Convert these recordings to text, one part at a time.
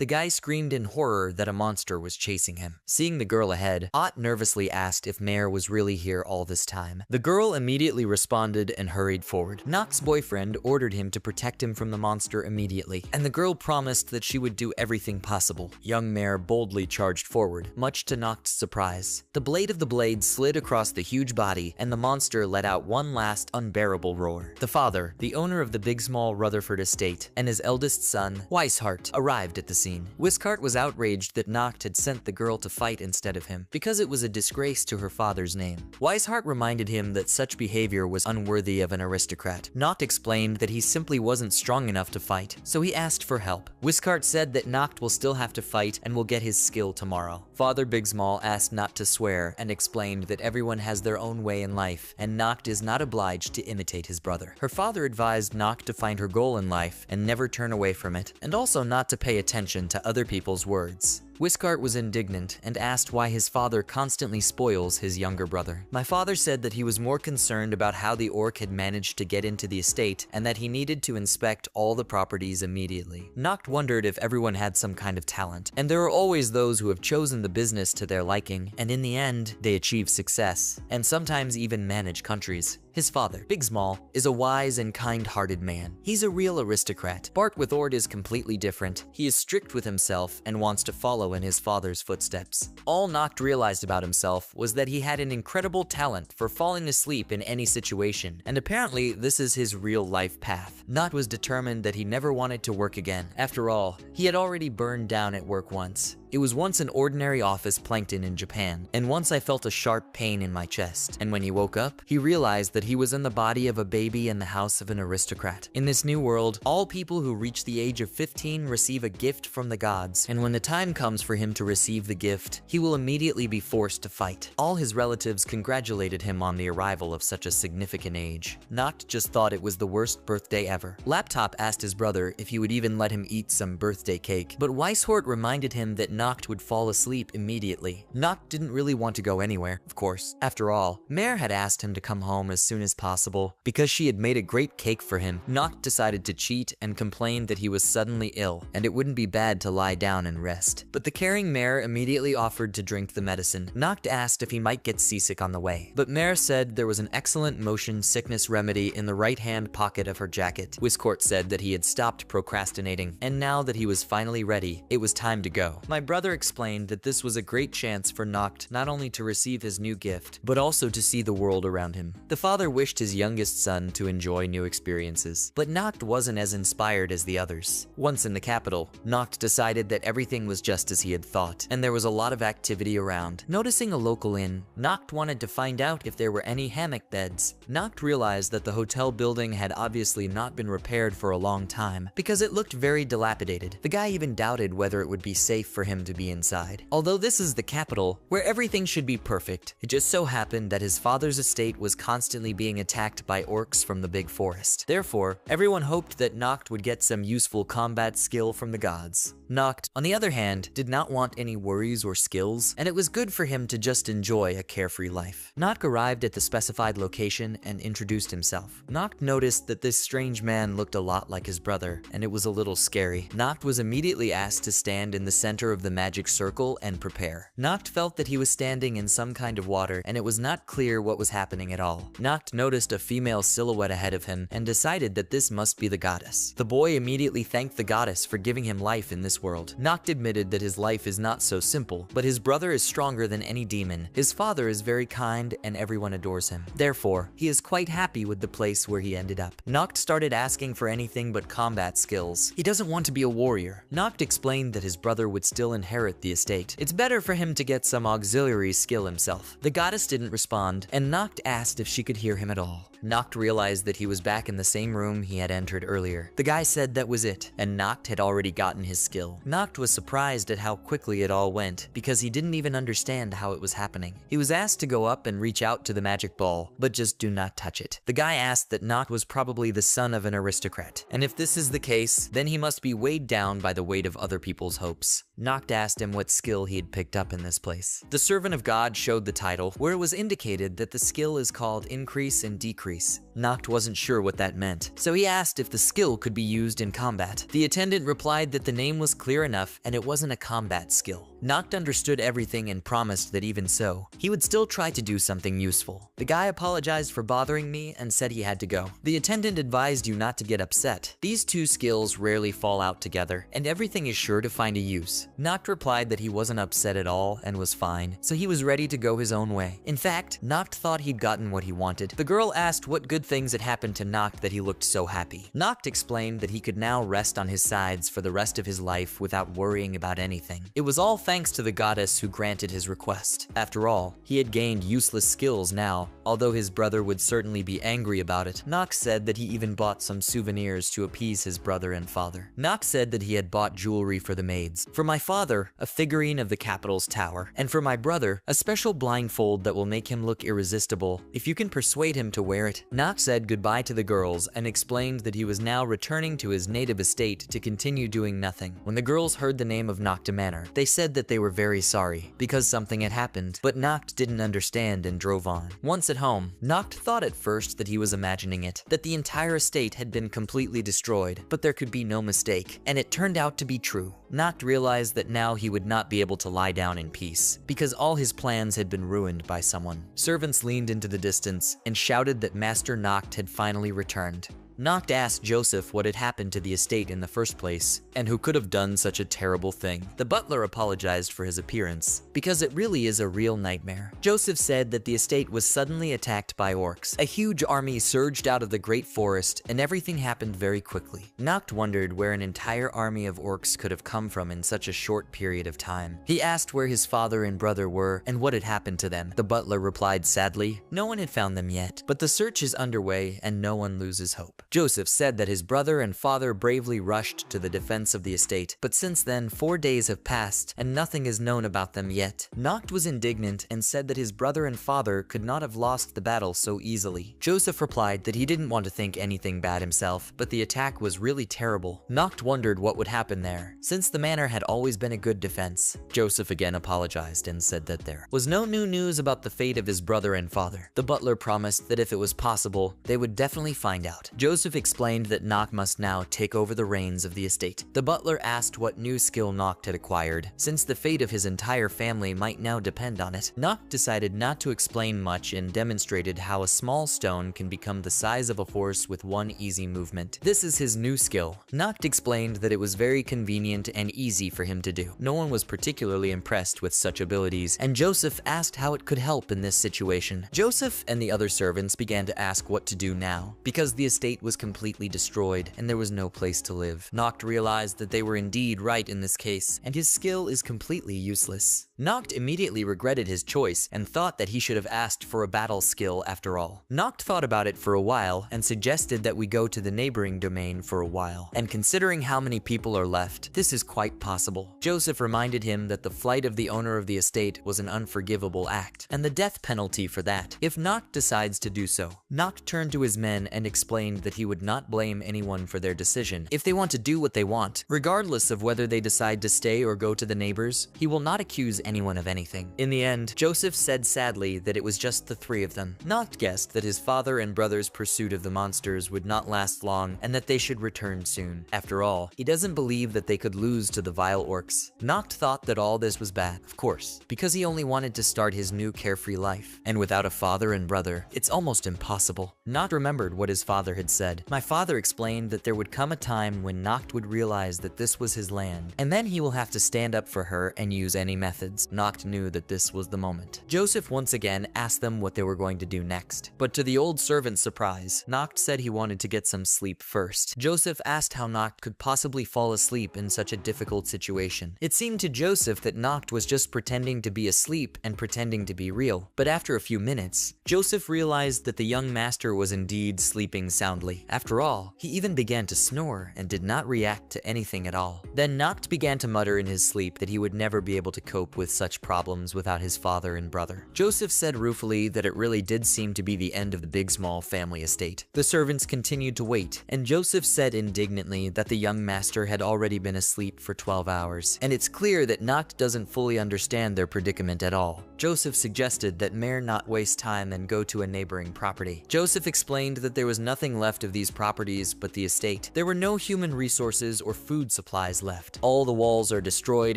The guy screamed in horror that a monster was chasing him. Seeing the girl ahead, Ott nervously asked if Mare was really here all this time. The girl immediately responded and hurried forward. Noct's boyfriend ordered him to protect him from the monster immediately, and the girl promised that she would do everything possible. Young Mare boldly charged forward, much to Noct's surprise. The blade of the blade slid across the huge body, and the monster let out one last unbearable roar. The father, the owner of the Big Small Rutherford estate, and his eldest son, Weishart, arrived at the scene. Wiscart was outraged that Noct had sent the girl to fight instead of him, because it was a disgrace to her father's name. Weishart reminded him that such behavior was unworthy of an aristocrat. Noct explained that he simply wasn't strong enough to fight, so he asked for help. Wiscart said that Noct will still have to fight and will get his skill tomorrow. Father Big Small asked not to swear and explained that everyone has their own way in life, and Noct is not obliged to imitate his brother. Her father advised Noct to find her goal in life and never turn away from it, and also not to pay attention to other people's words. Wiscart was indignant and asked why his father constantly spoils his younger brother. My father said that he was more concerned about how the orc had managed to get into the estate and that he needed to inspect all the properties immediately. Noct wondered if everyone had some kind of talent, and there are always those who have chosen the business to their liking, and in the end, they achieve success, and sometimes even manage countries. His father, Big Small, is a wise and kind-hearted man. He's a real aristocrat. Bart with Ord is completely different. He is strict with himself and wants to follow in his father's footsteps. All Noct realized about himself was that he had an incredible talent for falling asleep in any situation, and apparently this is his real-life path. Noct was determined that he never wanted to work again. After all, he had already burned down at work once. It was once an ordinary office plankton in Japan, and once I felt a sharp pain in my chest. And when he woke up, he realized that he was in the body of a baby in the house of an aristocrat. In this new world, all people who reach the age of 15 receive a gift from the gods, and when the time comes for him to receive the gift, he will immediately be forced to fight. All his relatives congratulated him on the arrival of such a significant age. Noct just thought it was the worst birthday ever. Laptop asked his brother if he would even let him eat some birthday cake, but Weishart reminded him that Noct would fall asleep immediately. Noct didn't really want to go anywhere, of course. After all, Mare had asked him to come home as soon as possible because she had made a great cake for him. Noct decided to cheat and complained that he was suddenly ill and it wouldn't be bad to lie down and rest. But the caring Mare immediately offered to drink the medicine. Noct asked if he might get seasick on the way, but Mare said there was an excellent motion sickness remedy in the right-hand pocket of her jacket. Wiscart said that he had stopped procrastinating, and now that he was finally ready, it was time to go. My brother explained that this was a great chance for Noct not only to receive his new gift, but also to see the world around him. The father wished his youngest son to enjoy new experiences, but Noct wasn't as inspired as the others. Once in the capital, Noct decided that everything was just as he had thought, and there was a lot of activity around. Noticing a local inn, Noct wanted to find out if there were any hammock beds. Noct realized that the hotel building had obviously not been repaired for a long time, because it looked very dilapidated. The guy even doubted whether it would be safe for him to be inside. Although this is the capital, where everything should be perfect, it just so happened that his father's estate was constantly being attacked by orcs from the big forest. Therefore, everyone hoped that Noct would get some useful combat skill from the gods. Noct, on the other hand, did not want any worries or skills, and it was good for him to just enjoy a carefree life. Noct arrived at the specified location and introduced himself. Noct noticed that this strange man looked a lot like his brother, and it was a little scary. Noct was immediately asked to stand in the center of the magic circle and prepare. Noct felt that he was standing in some kind of water, and it was not clear what was happening at all. Noct noticed a female silhouette ahead of him and decided that this must be the goddess. The boy immediately thanked the goddess for giving him life in this world. Noct admitted that his life is not so simple, but his brother is stronger than any demon. His father is very kind and everyone adores him. Therefore, he is quite happy with the place where he ended up. Noct started asking for anything but combat skills. He doesn't want to be a warrior. Noct explained that his brother would still inherit the estate. It's better for him to get some auxiliary skill himself. The goddess didn't respond, and Noct asked if she could hear him at all. Noct realized that he was back in the same room he had entered earlier. The guy said that was it, and Noct had already gotten his skill. Noct was surprised at how quickly it all went, because he didn't even understand how it was happening. He was asked to go up and reach out to the magic ball, but just do not touch it. The guy asked that Noct was probably the son of an aristocrat, and if this is the case, then he must be weighed down by the weight of other people's hopes. Noct Noct asked him what skill he had picked up in this place. The servant of God showed the title, where it was indicated that the skill is called Increase and Decrease. Noct wasn't sure what that meant, so he asked if the skill could be used in combat. The attendant replied that the name was clear enough and it wasn't a combat skill. Noct understood everything and promised that even so, he would still try to do something useful. The guy apologized for bothering me and said he had to go. The attendant advised you not to get upset. These two skills rarely fall out together, and everything is sure to find a use. Noct replied that he wasn't upset at all and was fine, so he was ready to go his own way. In fact, Noct thought he'd gotten what he wanted. The girl asked what good things had happened to Noct that he looked so happy. Noct explained that he could now rest on his sides for the rest of his life without worrying about anything. It was all thanks to the goddess who granted his request. After all, he had gained useless skills now, although his brother would certainly be angry about it. Noct said that he even bought some souvenirs to appease his brother and father. Noct said that he had bought jewelry for the maids. For my father, a figurine of the capital's tower, and for my brother, a special blindfold that will make him look irresistible if you can persuade him to wear it. Noct said goodbye to the girls and explained that he was now returning to his native estate to continue doing nothing. When the girls heard the name of Nocta Manor, they said that they were very sorry because something had happened, but Noct didn't understand and drove on. Once at home, Noct thought at first that he was imagining it, that the entire estate had been completely destroyed, but there could be no mistake, and it turned out to be true. Noct realized that now he would not be able to lie down in peace, because all his plans had been ruined by someone. Servants leaned into the distance and shouted that Master Noct had finally returned. Noct asked Joseph what had happened to the estate in the first place, and who could have done such a terrible thing. The butler apologized for his appearance, because it really is a real nightmare. Joseph said that the estate was suddenly attacked by orcs. A huge army surged out of the great forest, and everything happened very quickly. Noct wondered where an entire army of orcs could have come from in such a short period of time. He asked where his father and brother were, and what had happened to them. The butler replied sadly, no one had found them yet, but the search is underway and no one loses hope. Joseph said that his brother and father bravely rushed to the defense of the estate, but since then 4 days have passed and nothing is known about them yet. Noct was indignant and said that his brother and father could not have lost the battle so easily. Joseph replied that he didn't want to think anything bad himself, but the attack was really terrible. Noct wondered what would happen there, since the manor had always been a good defense. Joseph again apologized and said that there was no new news about the fate of his brother and father. The butler promised that if it was possible, they would definitely find out. Joseph explained that Noct must now take over the reins of the estate. The butler asked what new skill Noct had acquired, since the fate of his entire family might now depend on it. Noct decided not to explain much and demonstrated how a small stone can become the size of a horse with one easy movement. This is his new skill. Noct explained that it was very convenient and easy for him to do. No one was particularly impressed with such abilities, and Joseph asked how it could help in this situation. Joseph and the other servants began to ask what to do now, because the estate was completely destroyed and there was no place to live. Noct realized that they were indeed right in this case, and his skill is completely useless. Noct immediately regretted his choice and thought that he should have asked for a battle skill after all. Noct thought about it for a while and suggested that we go to the neighboring domain for a while, and considering how many people are left, this is quite possible. Joseph reminded him that the flight of the owner of the estate was an unforgivable act, and the death penalty for that, if Noct decides to do so. Noct turned to his men and explained that he would not blame anyone for their decision. If they want to do what they want, regardless of whether they decide to stay or go to the neighbors, he will not accuse anyone of anything. In the end, Joseph said sadly that it was just the three of them. Noct guessed that his father and brother's pursuit of the monsters would not last long and that they should return soon. After all, he doesn't believe that they could lose to the vile orcs. Noct thought that all this was bad, of course, because he only wanted to start his new carefree life. And without a father and brother, it's almost impossible. Noct remembered what his father had said. My father explained that there would come a time when Noct would realize that this was his land, and then he will have to stand up for her and use any methods. Noct knew that this was the moment. Joseph once again asked them what they were going to do next, but to the old servant's surprise, Noct said he wanted to get some sleep first. Joseph asked how Noct could possibly fall asleep in such a difficult situation. It seemed to Joseph that Noct was just pretending to be asleep and pretending to be real, but after a few minutes, Joseph realized that the young master was indeed sleeping soundly. loudly. After all, he even began to snore and did not react to anything at all. Then Noct began to mutter in his sleep that he would never be able to cope with such problems without his father and brother. Joseph said ruefully that it really did seem to be the end of the Big Small family estate. The servants continued to wait, and Joseph said indignantly that the young master had already been asleep for 12 hours, and it's clear that Noct doesn't fully understand their predicament at all. Joseph suggested that Mare not waste time and go to a neighboring property. Joseph explained that there was nothing left of these properties but the estate. There were no human resources or food supplies left. All the walls are destroyed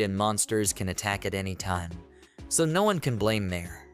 and monsters can attack at any time. So no one can blame Mare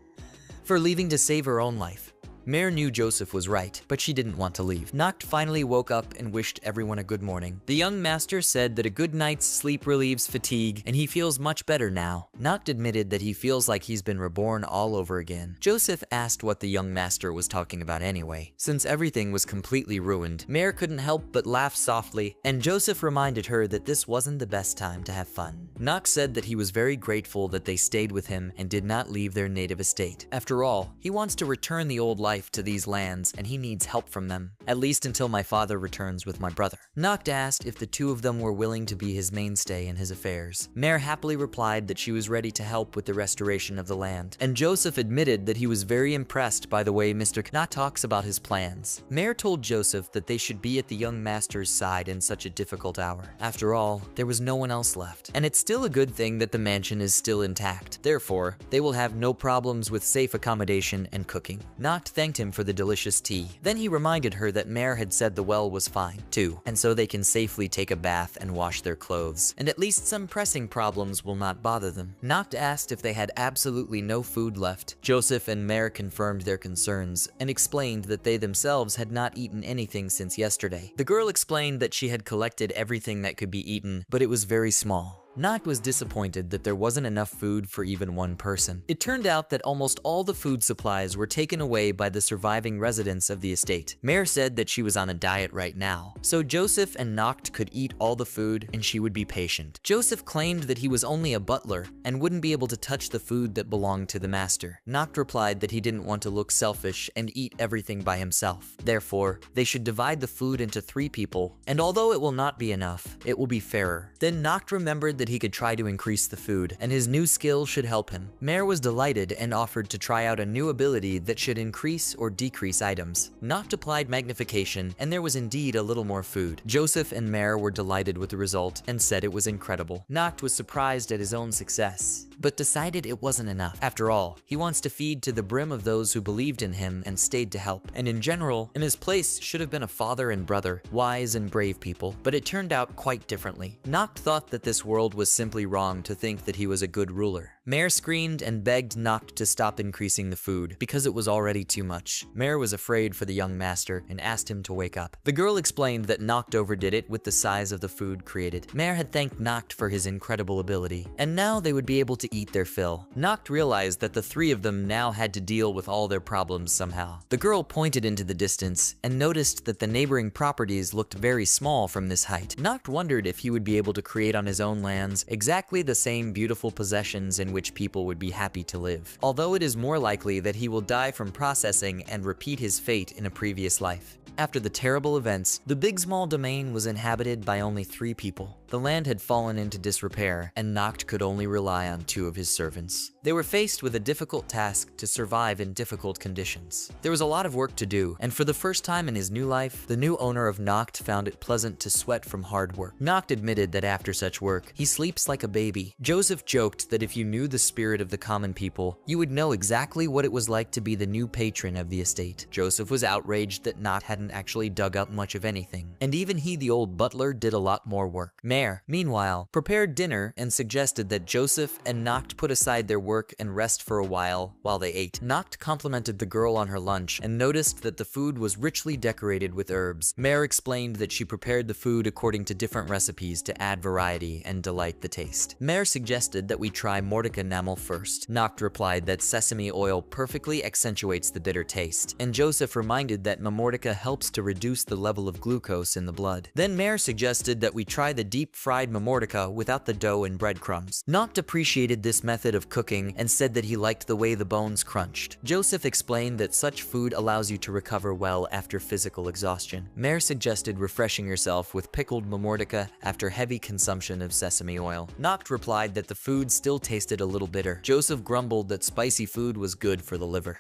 for leaving to save her own life. Mare knew Joseph was right, but she didn't want to leave. Noct finally woke up and wished everyone a good morning. The young master said that a good night's sleep relieves fatigue, and he feels much better now. Noct admitted that he feels like he's been reborn all over again. Joseph asked what the young master was talking about anyway. Since everything was completely ruined, Mare couldn't help but laugh softly, and Joseph reminded her that this wasn't the best time to have fun. Noct said that he was very grateful that they stayed with him and did not leave their native estate. After all, he wants to return the old life to these lands, and he needs help from them, at least until my father returns with my brother. Noct asked if the two of them were willing to be his mainstay in his affairs. Mare happily replied that she was ready to help with the restoration of the land, and Joseph admitted that he was very impressed by the way Mr. Knot talks about his plans. Mare told Joseph that they should be at the young master's side in such a difficult hour. After all, there was no one else left, and it's still a good thing that the mansion is still intact. Therefore, they will have no problems with safe accommodation and cooking. Noct thanked him for the delicious tea. Then he reminded her that Mare had said the well was fine, too, and so they can safely take a bath and wash their clothes, and at least some pressing problems will not bother them. Noct asked if they had absolutely no food left. Joseph and Mare confirmed their concerns, and explained that they themselves had not eaten anything since yesterday. The girl explained that she had collected everything that could be eaten, but it was very small. Noct was disappointed that there wasn't enough food for even one person. It turned out that almost all the food supplies were taken away by the surviving residents of the estate. Mare said that she was on a diet right now, so Joseph and Noct could eat all the food and she would be patient. Joseph claimed that he was only a butler and wouldn't be able to touch the food that belonged to the master. Noct replied that he didn't want to look selfish and eat everything by himself. Therefore, they should divide the food into 3 people, and although it will not be enough, it will be fairer. Then Noct remembered that he could try to increase the food, and his new skill should help him. Mare was delighted and offered to try out a new ability that should increase or decrease items. Noct applied magnification, and there was indeed a little more food. Joseph and Mare were delighted with the result and said it was incredible. Noct was surprised at his own success, but decided it wasn't enough. After all, he wants to feed to the brim of those who believed in him and stayed to help, and in general, in his place should have been a father and brother, wise and brave people, but it turned out quite differently. Noct thought that this world was simply wrong to think that he was a good ruler. Mare screamed and begged Noct to stop increasing the food, because it was already too much. Mare was afraid for the young master and asked him to wake up. The girl explained that Noct overdid it with the size of the food created. Mare had thanked Noct for his incredible ability, and now they would be able to eat their fill. Noct realized that the 3 of them now had to deal with all their problems somehow. The girl pointed into the distance and noticed that the neighboring properties looked very small from this height. Noct wondered if he would be able to create on his own lands exactly the same beautiful possessions in which people would be happy to live, although it is more likely that he will die from processing and repeat his fate in a previous life. After the terrible events, the Big Small domain was inhabited by only 3 people. The land had fallen into disrepair, and Noct could only rely on 2 of his servants. They were faced with a difficult task to survive in difficult conditions. There was a lot of work to do, and for the first time in his new life, the new owner of Noct found it pleasant to sweat from hard work. Noct admitted that after such work, he sleeps like a baby. Joseph joked that if you knew the spirit of the common people, you would know exactly what it was like to be the new patron of the estate. Joseph was outraged that Noct hadn't actually dug up much of anything, and even he, the old butler, did a lot more work. Mare, meanwhile, prepared dinner and suggested that Joseph and Noct put aside their work and rest for a while they ate. Noct complimented the girl on her lunch and noticed that the food was richly decorated with herbs. Mare explained that she prepared the food according to different recipes to add variety and delight the taste. Mare suggested that we try Mortica enamel first. Noct replied that sesame oil perfectly accentuates the bitter taste, and Joseph reminded that Mamortica helps to reduce the level of glucose in the blood. Then Mare suggested that we try the deep deep-fried mamortica without the dough and breadcrumbs. Noct appreciated this method of cooking and said that he liked the way the bones crunched. Joseph explained that such food allows you to recover well after physical exhaustion. Mare suggested refreshing yourself with pickled mamortica after heavy consumption of sesame oil. Noct replied that the food still tasted a little bitter. Joseph grumbled that spicy food was good for the liver.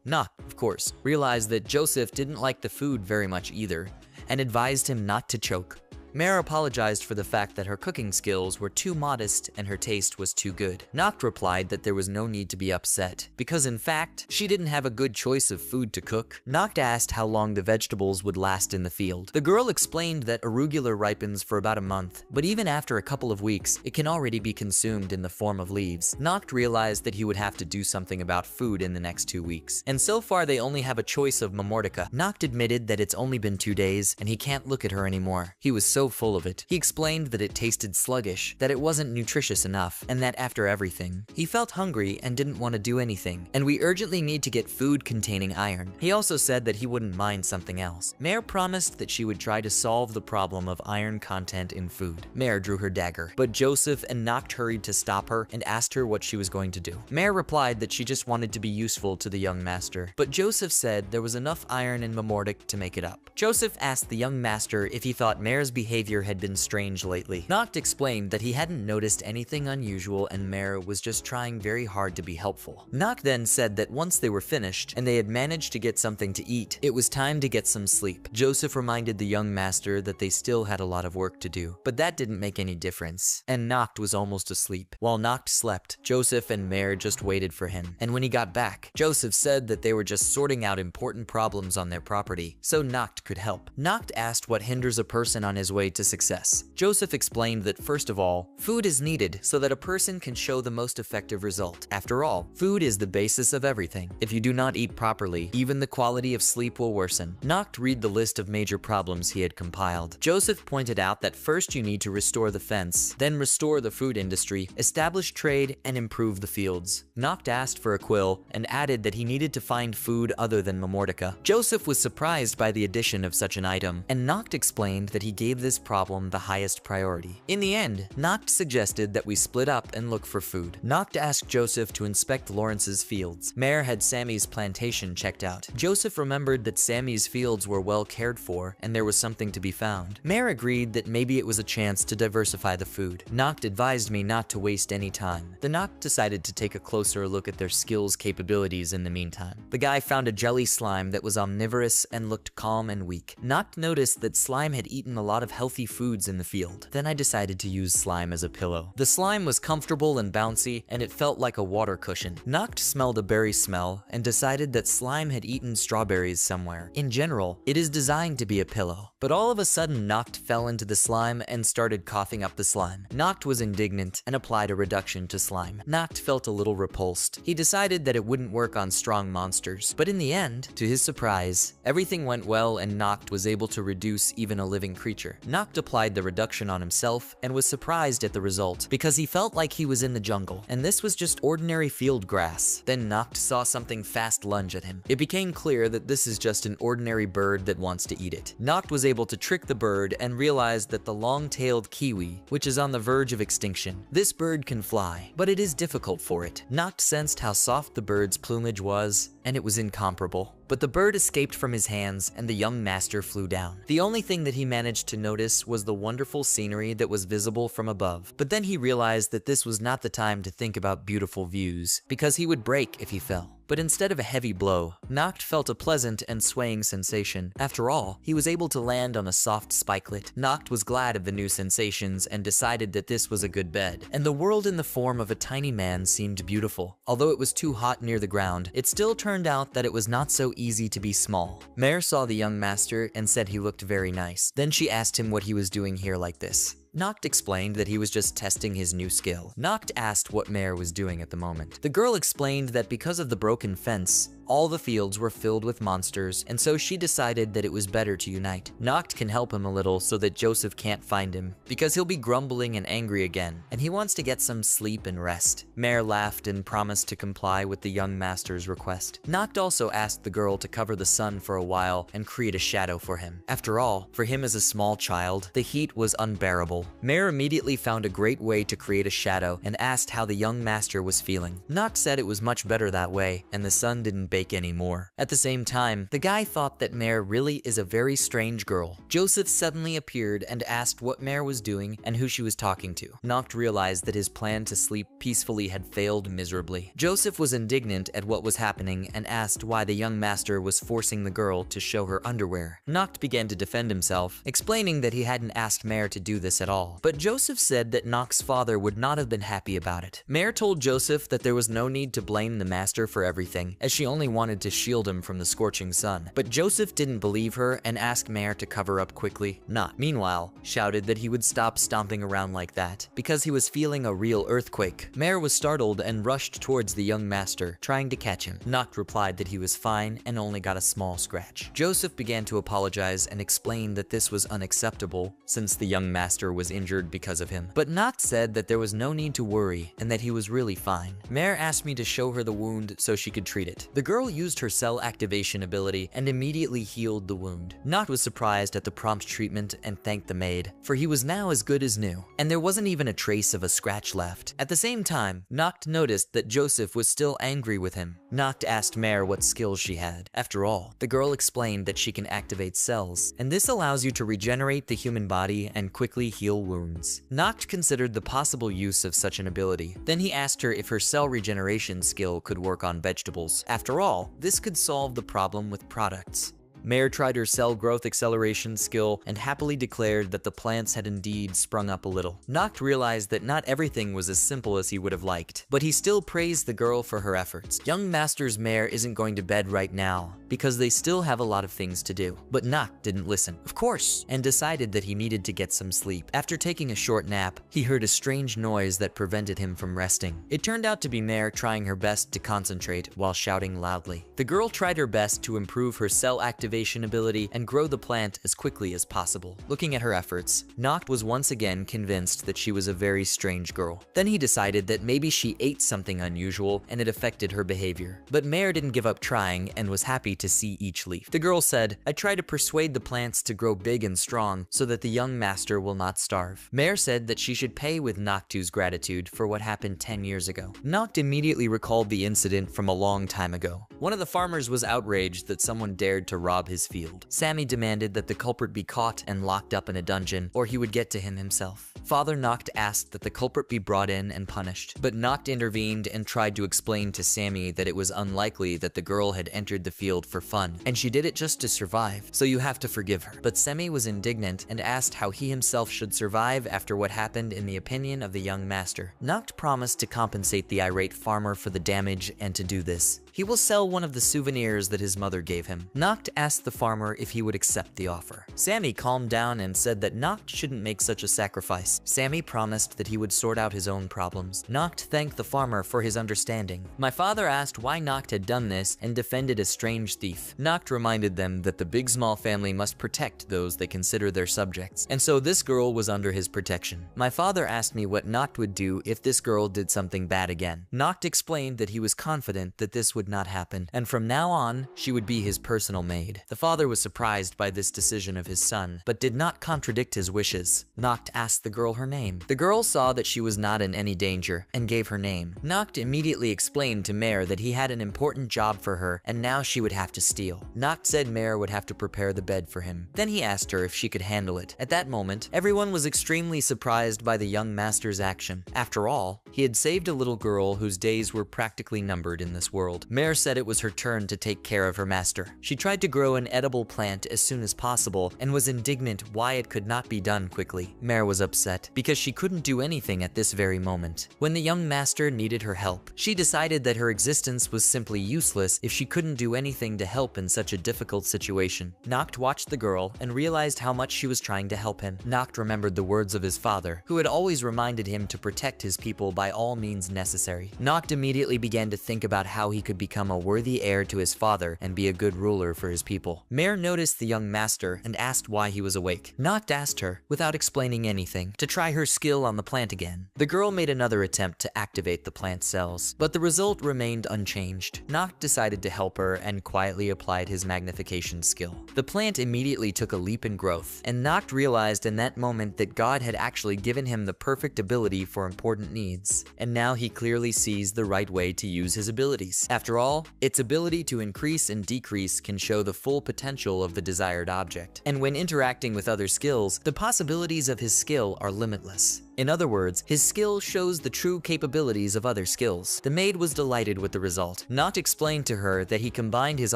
Noct, of course, realized that Joseph didn't like the food very much either, and advised him not to choke. Mare apologized for the fact that her cooking skills were too modest and her taste was too good. Noct replied that there was no need to be upset, because in fact, she didn't have a good choice of food to cook. Noct asked how long the vegetables would last in the field. The girl explained that arugula ripens for about a month, but even after a couple of weeks, it can already be consumed in the form of leaves. Noct realized that he would have to do something about food in the next 2 weeks, and so far they only have a choice of mamortica. Noct admitted that it's only been 2 days, and he can't look at her anymore. He was so full of it. He explained that it tasted sluggish, that it wasn't nutritious enough, and that after everything, he felt hungry and didn't want to do anything, and we urgently need to get food containing iron. He also said that he wouldn't mind something else. Mare promised that she would try to solve the problem of iron content in food. Mare drew her dagger, but Joseph and Noct hurried to stop her and asked her what she was going to do. Mare replied that she just wanted to be useful to the young master, but Joseph said there was enough iron in mamortic to make it up. Joseph asked the young master if he thought Mare's behavior had been strange lately. Noct explained that he hadn't noticed anything unusual and Mare was just trying very hard to be helpful. Noct then said that once they were finished and they had managed to get something to eat, it was time to get some sleep. Joseph reminded the young master that they still had a lot of work to do, but that didn't make any difference, and Noct was almost asleep. While Noct slept, Joseph and Mare just waited for him, and when he got back, Joseph said that they were just sorting out important problems on their property, so Noct could help. Noct asked what hinders a person on his way to success. Joseph explained that first of all, food is needed so that a person can show the most effective result. After all, food is the basis of everything. If you do not eat properly, even the quality of sleep will worsen. Noct read the list of major problems he had compiled. Joseph pointed out that first you need to restore the fence, then restore the food industry, establish trade, and improve the fields. Noct asked for a quill and added that he needed to find food other than mamortica. Joseph was surprised by the addition of such an item, and Noct explained that he gave this problem the highest priority. In the end, Noct suggested that we split up and look for food. Noct asked Joseph to inspect Lawrence's fields. Mare had Sammy's plantation checked out. Joseph remembered that Sammy's fields were well cared for and there was something to be found. Mare agreed that maybe it was a chance to diversify the food. Noct advised me not to waste any time. The Noct decided to take a closer look at their skills capabilities in the meantime. The guy found a jelly slime that was omnivorous and looked calm and weak. Noct noticed that slime had eaten a lot of healthy foods in the field. Then I decided to use slime as a pillow. The slime was comfortable and bouncy, and it felt like a water cushion. Noct smelled a berry smell and decided that slime had eaten strawberries somewhere. In general, it is designed to be a pillow. But all of a sudden, Noct fell into the slime and started coughing up the slime. Noct was indignant and applied a reduction to slime. Noct felt a little repulsed. He decided that it wouldn't work on strong monsters. But in the end, to his surprise, everything went well and Noct was able to reduce even a living creature. Noct applied the reduction on himself and was surprised at the result because he felt like he was in the jungle, and this was just ordinary field grass. Then Noct saw something fast lunge at him. It became clear that this is just an ordinary bird that wants to eat it. Noct was able to trick the bird and realized that the long-tailed kiwi, which is on the verge of extinction. This bird can fly, but it is difficult for it. Noct sensed how soft the bird's plumage was, and it was incomparable. But the bird escaped from his hands and the young master flew down. The only thing that he managed to notice was the wonderful scenery that was visible from above. But then he realized that this was not the time to think about beautiful views, because he would break if he fell. But instead of a heavy blow, Noct felt a pleasant and swaying sensation. After all, he was able to land on a soft spikelet. Noct was glad of the new sensations and decided that this was a good bed. And the world in the form of a tiny man seemed beautiful. Although it was too hot near the ground, it still turned out that it was not so easy to be small. Mare saw the young master and said he looked very nice. Then she asked him what he was doing here like this. Noct explained that he was just testing his new skill. Noct asked what Mare was doing at the moment. The girl explained that because of the broken fence, All the fields were filled with monsters, and so she decided that it was better to unite. Noct can help him a little so that Joseph can't find him, because he'll be grumbling and angry again, and he wants to get some sleep and rest. Mare laughed and promised to comply with the young master's request. Noct also asked the girl to cover the sun for a while and create a shadow for him. After all, for him as a small child, the heat was unbearable. Mare immediately found a great way to create a shadow and asked how the young master was feeling. Noct said it was much better that way, and the sun didn't bake anymore. At the same time, the guy thought that Mare really is a very strange girl. Joseph suddenly appeared and asked what Mare was doing and who she was talking to. Noct realized that his plan to sleep peacefully had failed miserably. Joseph was indignant at what was happening and asked why the young master was forcing the girl to show her underwear. Noct began to defend himself, explaining that he hadn't asked Mare to do this at all. But Joseph said that Noct's father would not have been happy about it. Mare told Joseph that there was no need to blame the master for everything, as she only wanted to shield him from the scorching sun. But Joseph didn't believe her and asked Mare to cover up quickly. Noct, meanwhile, shouted that he would stop stomping around like that, because he was feeling a real earthquake. Mare was startled and rushed towards the young master, trying to catch him. Noct replied that he was fine and only got a small scratch. Joseph began to apologize and explain that this was unacceptable, since the young master was injured because of him. But Noct said that there was no need to worry and that he was really fine. Mare asked me to show her the wound so she could treat it. The girl used her cell activation ability and immediately healed the wound. Noct was surprised at the prompt treatment and thanked the maid, for he was now as good as new, and there wasn't even a trace of a scratch left. At the same time, Noct noticed that Joseph was still angry with him. Noct asked Mare what skills she had. After all, the girl explained that she can activate cells, and this allows you to regenerate the human body and quickly heal wounds. Noct considered the possible use of such an ability. Then he asked her if her cell regeneration skill could work on vegetables. After all, this could solve the problem with products. Mare tried her cell growth acceleration skill and happily declared that the plants had indeed sprung up a little. Noct realized that not everything was as simple as he would have liked, but he still praised the girl for her efforts. Young Master's Mare isn't going to bed right now, because they still have a lot of things to do. But Noct didn't listen, of course, and decided that he needed to get some sleep. After taking a short nap, he heard a strange noise that prevented him from resting. It turned out to be Mare trying her best to concentrate while shouting loudly. The girl tried her best to improve her cell activation ability and grow the plant as quickly as possible. Looking at her efforts, Noct was once again convinced that she was a very strange girl. Then he decided that maybe she ate something unusual and it affected her behavior. But Mare didn't give up trying and was happy to see each leaf. The girl said, "I try to persuade the plants to grow big and strong so that the young master will not starve." Mare said that she should pay with Noctu's gratitude for what happened 10 years ago. Noct immediately recalled the incident from a long time ago. One of the farmers was outraged that someone dared to rob his field. Sammy demanded that the culprit be caught and locked up in a dungeon, or he would get to him himself. Father Noct asked that the culprit be brought in and punished, but Noct intervened and tried to explain to Sammy that it was unlikely that the girl had entered the field for fun, and she did it just to survive, so you have to forgive her. But Sammy was indignant and asked how he himself should survive after what happened in the opinion of the young master. Noct promised to compensate the irate farmer for the damage, and to do this, he will sell one of the souvenirs that his mother gave him. Noct asked the farmer if he would accept the offer. Sammy calmed down and said that Noct shouldn't make such a sacrifice. Sammy promised that he would sort out his own problems. Noct thanked the farmer for his understanding. My father asked why Noct had done this and defended a strange thief. Noct reminded them that the Big Small family must protect those they consider their subjects, and so this girl was under his protection. My father asked me what Noct would do if this girl did something bad again. Noct explained that he was confident that this would not happen, and from now on, she would be his personal maid. The father was surprised by this decision of his son, but did not contradict his wishes. Noct asked the girl her name. The girl saw that she was not in any danger, and gave her name. Noct immediately explained to Mare that he had an important job for her, and now she would have to steal. Noct said Mare would have to prepare the bed for him. Then he asked her if she could handle it. At that moment, everyone was extremely surprised by the young master's action. After all, he had saved a little girl whose days were practically numbered in this world. Mare said it was her turn to take care of her master. She tried to grow an edible plant as soon as possible and was indignant why it could not be done quickly. Mare was upset because she couldn't do anything at this very moment. When the young master needed her help, she decided that her existence was simply useless if she couldn't do anything to help in such a difficult situation. Noct watched the girl and realized how much she was trying to help him. Noct remembered the words of his father, who had always reminded him to protect his people by all means necessary. Noct immediately began to think about how he could become a worthy heir to his father and be a good ruler for his people. Mare noticed the young master and asked why he was awake. Noct asked her, without explaining anything, to try her skill on the plant again. The girl made another attempt to activate the plant cells, but the result remained unchanged. Noct decided to help her and quietly applied his magnification skill. The plant immediately took a leap in growth, and Noct realized in that moment that God had actually given him the perfect ability for important needs, and now he clearly sees the right way to use his abilities. After all, its ability to increase and decrease can show the full potential of the desired object, and when interacting with other skills, the possibilities of his skill are limitless. In other words, his skill shows the true capabilities of other skills. The maid was delighted with the result. Noct explained to her that he combined his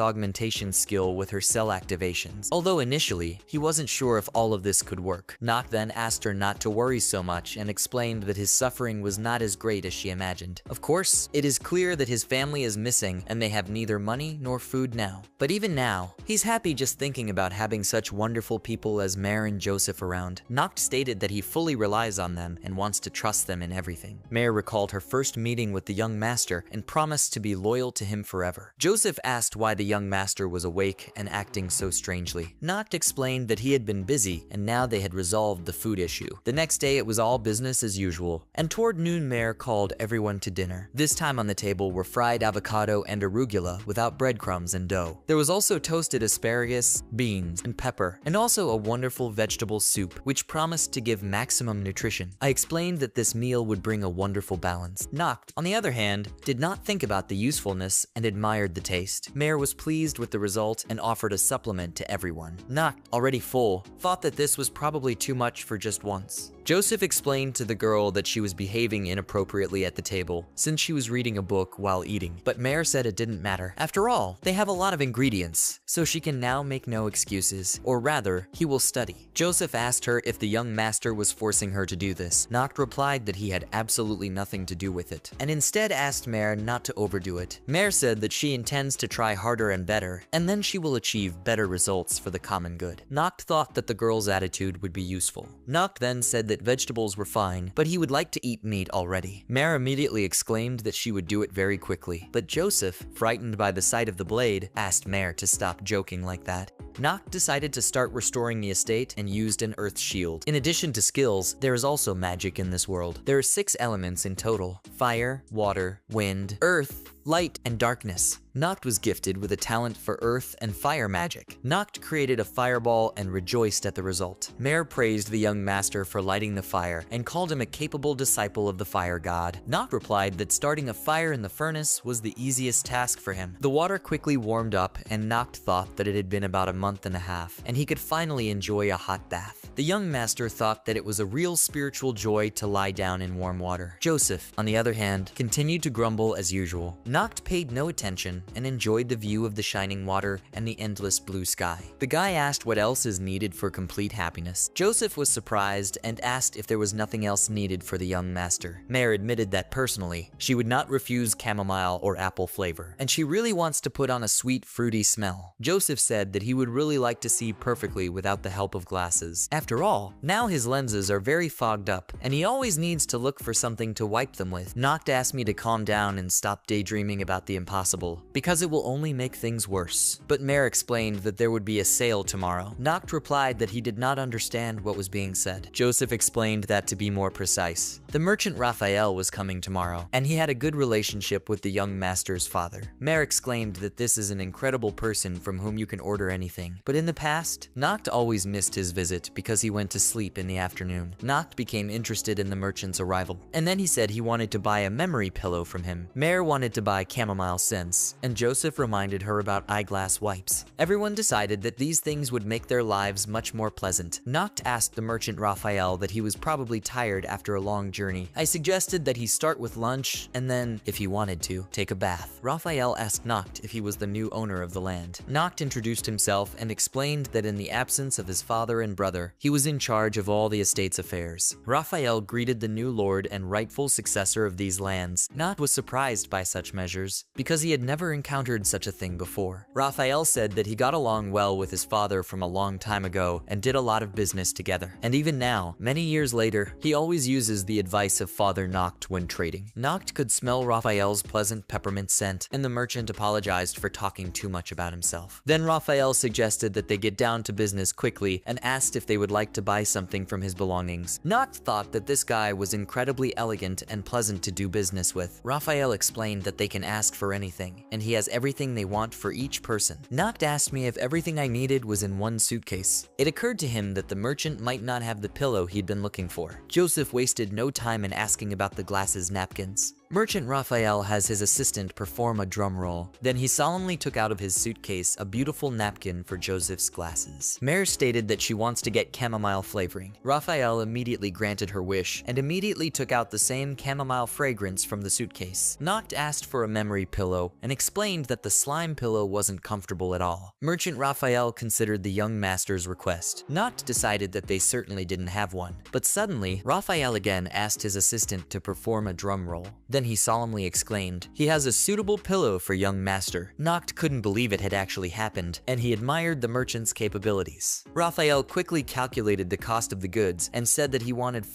augmentation skill with her cell activations, although initially, he wasn't sure if all of this could work. Noct then asked her not to worry so much and explained that his suffering was not as great as she imagined. Of course, it is clear that his family is missing and they have neither money nor food now. But even now, he's happy just thinking about having such wonderful people as Mare and Joseph around. Noct stated that he fully relies on them and wants to trust them in everything. Mare recalled her first meeting with the young master and promised to be loyal to him forever. Joseph asked why the young master was awake and acting so strangely. Noct explained that he had been busy and now they had resolved the food issue. The next day it was all business as usual, and toward noon Mare called everyone to dinner. This time on the table were fried avocado and arugula without breadcrumbs and dough. There was also toasted asparagus, beans, and pepper, and also a wonderful vegetable soup, which promised to give maximum nutrition. I explained that this meal would bring a wonderful balance. Noct, on the other hand, did not think about the usefulness and admired the taste. Mare was pleased with the result and offered a supplement to everyone. Noct, already full, thought that this was probably too much for just once. Joseph explained to the girl that she was behaving inappropriately at the table since she was reading a book while eating, but Mare said it didn't matter. After all, they have a lot of ingredients, so she can now make no excuses, or rather, he will study. Joseph asked her if the young master was forcing her to do this. Noct replied that he had absolutely nothing to do with it, and instead asked Mare not to overdo it. Mare said that she intends to try harder and better, and then she will achieve better results for the common good. Noct thought that the girl's attitude would be useful. Noct then said that vegetables were fine, but he would like to eat meat already. Mare immediately exclaimed that she would do it very quickly, but Joseph, frightened by the sight of the blade, asked Mare to stop joking like that. Noct decided to start restoring the estate and used an earth shield. In addition to skills, there is also magic in this world. There are 6 elements in total: fire, water, wind, earth, light, and darkness. Noct was gifted with a talent for earth and fire magic. Noct created a fireball and rejoiced at the result. Mare praised the young master for lighting the fire and called him a capable disciple of the fire god. Noct replied that starting a fire in the furnace was the easiest task for him. The water quickly warmed up and Noct thought that it had been about a month and a half and he could finally enjoy a hot bath. The young master thought that it was a real spiritual joy to lie down in warm water. Joseph, on the other hand, continued to grumble as usual. Noct paid no attention and enjoyed the view of the shining water and the endless blue sky. The guy asked what else is needed for complete happiness. Joseph was surprised and asked if there was nothing else needed for the young master. Mare admitted that personally, she would not refuse chamomile or apple flavor, and she really wants to put on a sweet, fruity smell. Joseph said that he would really like to see perfectly without the help of glasses. After all, now his lenses are very fogged up, and he always needs to look for something to wipe them with. Noct asked me to calm down and stop daydreaming about the impossible, because it will only make things worse. But Mare explained that there would be a sale tomorrow. Noct replied that he did not understand what was being said. Joseph explained that to be more precise, the merchant Raphael was coming tomorrow, and he had a good relationship with the young master's father. Mare exclaimed that this is an incredible person from whom you can order anything. But in the past, Noct always missed his visit because he went to sleep in the afternoon. Noct became interested in the merchant's arrival, and then he said he wanted to buy a memory pillow from him. Mare wanted to buy chamomile scents, and Joseph reminded her about eyeglass wipes. Everyone decided that these things would make their lives much more pleasant. Noct asked the merchant Raphael that he was probably tired after a long journey. I suggested that he start with lunch and then, if he wanted to, take a bath. Raphael asked Noct if he was the new owner of the land. Noct introduced himself and explained that in the absence of his father and brother, he was in charge of all the estate's affairs. Raphael greeted the new lord and rightful successor of these lands. Noct was surprised by such measures because he had never never encountered such a thing before. Raphael said that he got along well with his father from a long time ago and did a lot of business together. And even now, many years later, he always uses the advice of Father Noct when trading. Noct could smell Raphael's pleasant peppermint scent, and the merchant apologized for talking too much about himself. Then Raphael suggested that they get down to business quickly and asked if they would like to buy something from his belongings. Noct thought that this guy was incredibly elegant and pleasant to do business with. Raphael explained that they can ask for anything, and he has everything they want for each person. Noct asked me if everything I needed was in one suitcase. It occurred to him that the merchant might not have the pillow he'd been looking for. Joseph wasted no time in asking about the glasses napkins. Merchant Raphael has his assistant perform a drum roll. Then he solemnly took out of his suitcase a beautiful napkin for Joseph's glasses. Mare stated that she wants to get chamomile flavoring. Raphael immediately granted her wish and immediately took out the same chamomile fragrance from the suitcase. Noct asked for a memory pillow and explained that the slime pillow wasn't comfortable at all. Merchant Raphael considered the young master's request. Noct decided that they certainly didn't have one. But suddenly, Raphael again asked his assistant to perform a drum roll. Then he solemnly exclaimed, "He has a suitable pillow for young master." Noct couldn't believe it had actually happened, and he admired the merchant's capabilities. Raphael quickly calculated the cost of the goods and said that he wanted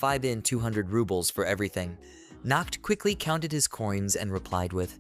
200 rubles for everything. Noct quickly counted his coins and replied with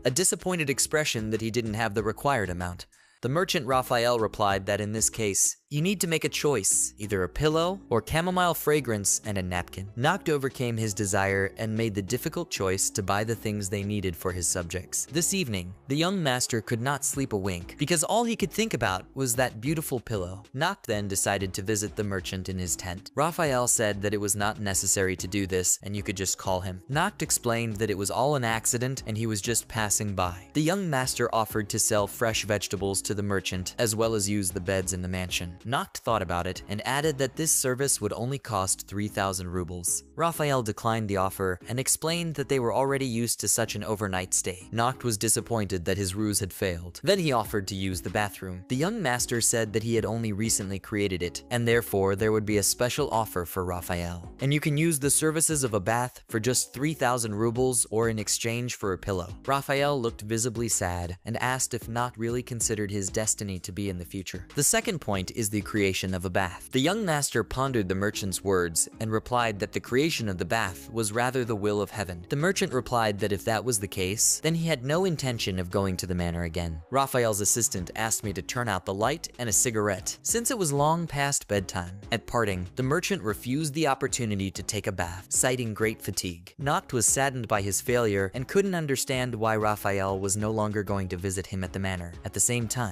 a disappointed expression that he didn't have the required amount. The merchant Raphael replied that in this case, you need to make a choice, either a pillow or chamomile fragrance and a napkin. Noct overcame his desire and made the difficult choice to buy the things they needed for his subjects. This evening, the young master could not sleep a wink because all he could think about was that beautiful pillow. Noct then decided to visit the merchant in his tent. Raphael said that it was not necessary to do this and you could just call him. Noct explained that it was all an accident and he was just passing by. The young master offered to sell fresh vegetables to the merchant as well as use the beds in the mansion. Noct thought about it and added that this service would only cost 3,000 rubles. Raphael declined the offer and explained that they were already used to such an overnight stay. Noct was disappointed that his ruse had failed. Then he offered to use the bathroom. The young master said that he had only recently created it, and therefore there would be a special offer for Raphael. And you can use the services of a bath for just 3,000 rubles or in exchange for a pillow. Raphael looked visibly sad and asked if Noct really considered his destiny to be in the future. The second point is the creation of a bath. The young master pondered the merchant's words and replied that the creation of the bath was rather the will of heaven. The merchant replied that if that was the case, then he had no intention of going to the manor again. Raphael's assistant asked me to turn out the light and a cigarette, since it was long past bedtime. At parting, the merchant refused the opportunity to take a bath, citing great fatigue. Noct was saddened by his failure and couldn't understand why Raphael was no longer going to visit him at the manor. At the same time,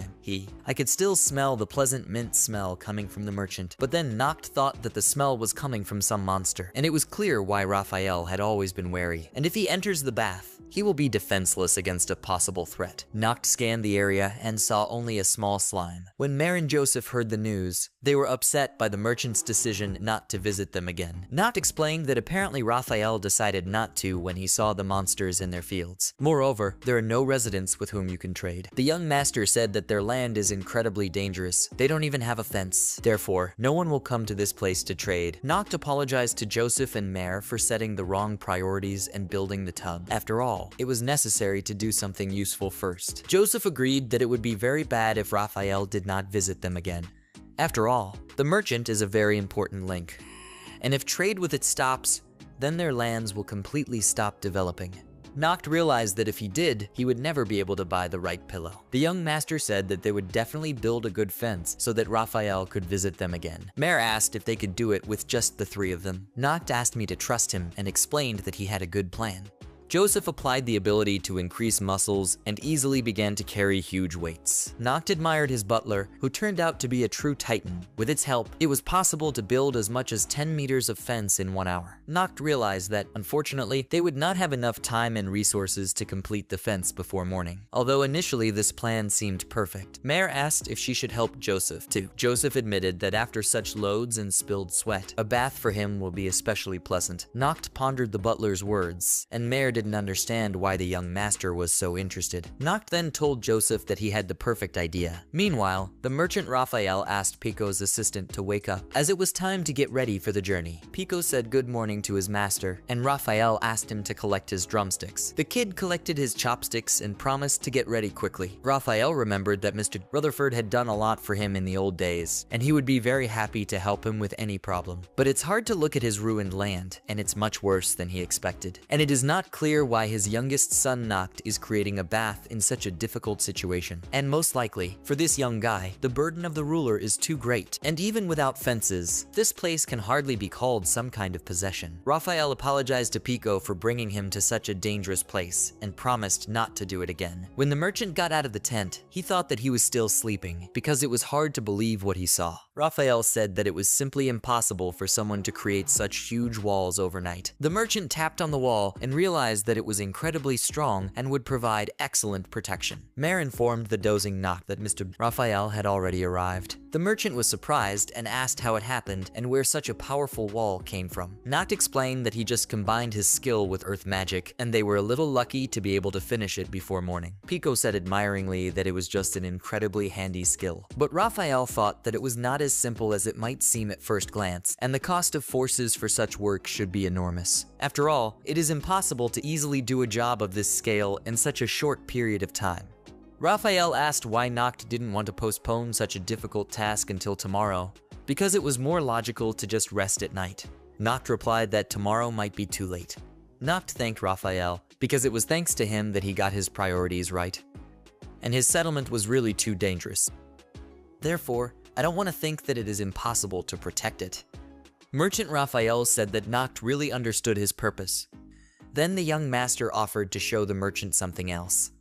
I could still smell the pleasant mint smell coming from the merchant, but then Noct thought that the smell was coming from some monster, and it was clear why Raphael had always been wary. And if he enters the bath, he will be defenseless against a possible threat. Noct scanned the area and saw only a small slime. When Mare and Joseph heard the news, they were upset by the merchant's decision not to visit them again. Noct explained that apparently Raphael decided not to when he saw the monsters in their fields. Moreover, there are no residents with whom you can trade. The young master said that their land is incredibly dangerous. They don't even have a fence. Therefore, no one will come to this place to trade. Noct apologized to Joseph and Mare for setting the wrong priorities and building the tub. After all, it was necessary to do something useful first. Joseph agreed that it would be very bad if Raphael did not visit them again. After all, the merchant is a very important link. And if trade with it stops, then their lands will completely stop developing. Noct realized that if he did, he would never be able to buy the right pillow. The young master said that they would definitely build a good fence so that Raphael could visit them again. Mare asked if they could do it with just the three of them. Noct asked me to trust him and explained that he had a good plan. Joseph applied the ability to increase muscles and easily began to carry huge weights. Noct admired his butler, who turned out to be a true titan. With its help, it was possible to build as much as 10 meters of fence in 1 hour. Noct realized that, unfortunately, they would not have enough time and resources to complete the fence before morning. Although initially this plan seemed perfect, Mare asked if she should help Joseph too. Joseph admitted that after such loads and spilled sweat, a bath for him will be especially pleasant. Noct pondered the butler's words, and Mare didn't understand why the young master was so interested. Noct then told Joseph that he had the perfect idea. Meanwhile, the merchant Raphael asked Pico's assistant to wake up, as it was time to get ready for the journey. Pico said good morning to his master, and Raphael asked him to collect his drumsticks. The kid collected his chopsticks and promised to get ready quickly. Raphael remembered that Mr. Rutherford had done a lot for him in the old days, and he would be very happy to help him with any problem. But it's hard to look at his ruined land, and it's much worse than he expected. And it is not clear why his youngest son Noct is creating a bath in such a difficult situation. And most likely, for this young guy, the burden of the ruler is too great. And even without fences, this place can hardly be called some kind of possession. Raphael apologized to Pico for bringing him to such a dangerous place, and promised not to do it again. When the merchant got out of the tent, he thought that he was still sleeping, because it was hard to believe what he saw. Raphael said that it was simply impossible for someone to create such huge walls overnight. The merchant tapped on the wall and realized that it was incredibly strong and would provide excellent protection. Mare informed the dozing Noct that Mr. Raphael had already arrived. The merchant was surprised and asked how it happened and where such a powerful wall came from. Noct explained that he just combined his skill with earth magic, and they were a little lucky to be able to finish it before morning. Pico said admiringly that it was just an incredibly handy skill. But Raphael thought that it was not as simple as it might seem at first glance, and the cost of forces for such work should be enormous. After all, it is impossible to easily do a job of this scale in such a short period of time. Raphael asked why Noct didn't want to postpone such a difficult task until tomorrow, because it was more logical to just rest at night. Noct replied that tomorrow might be too late. Noct thanked Raphael, because it was thanks to him that he got his priorities right. And his settlement was really too dangerous. Therefore, I don't want to think that it is impossible to protect it. Merchant Raphael said that Noct really understood his purpose. Then the young master offered to show the merchant something else.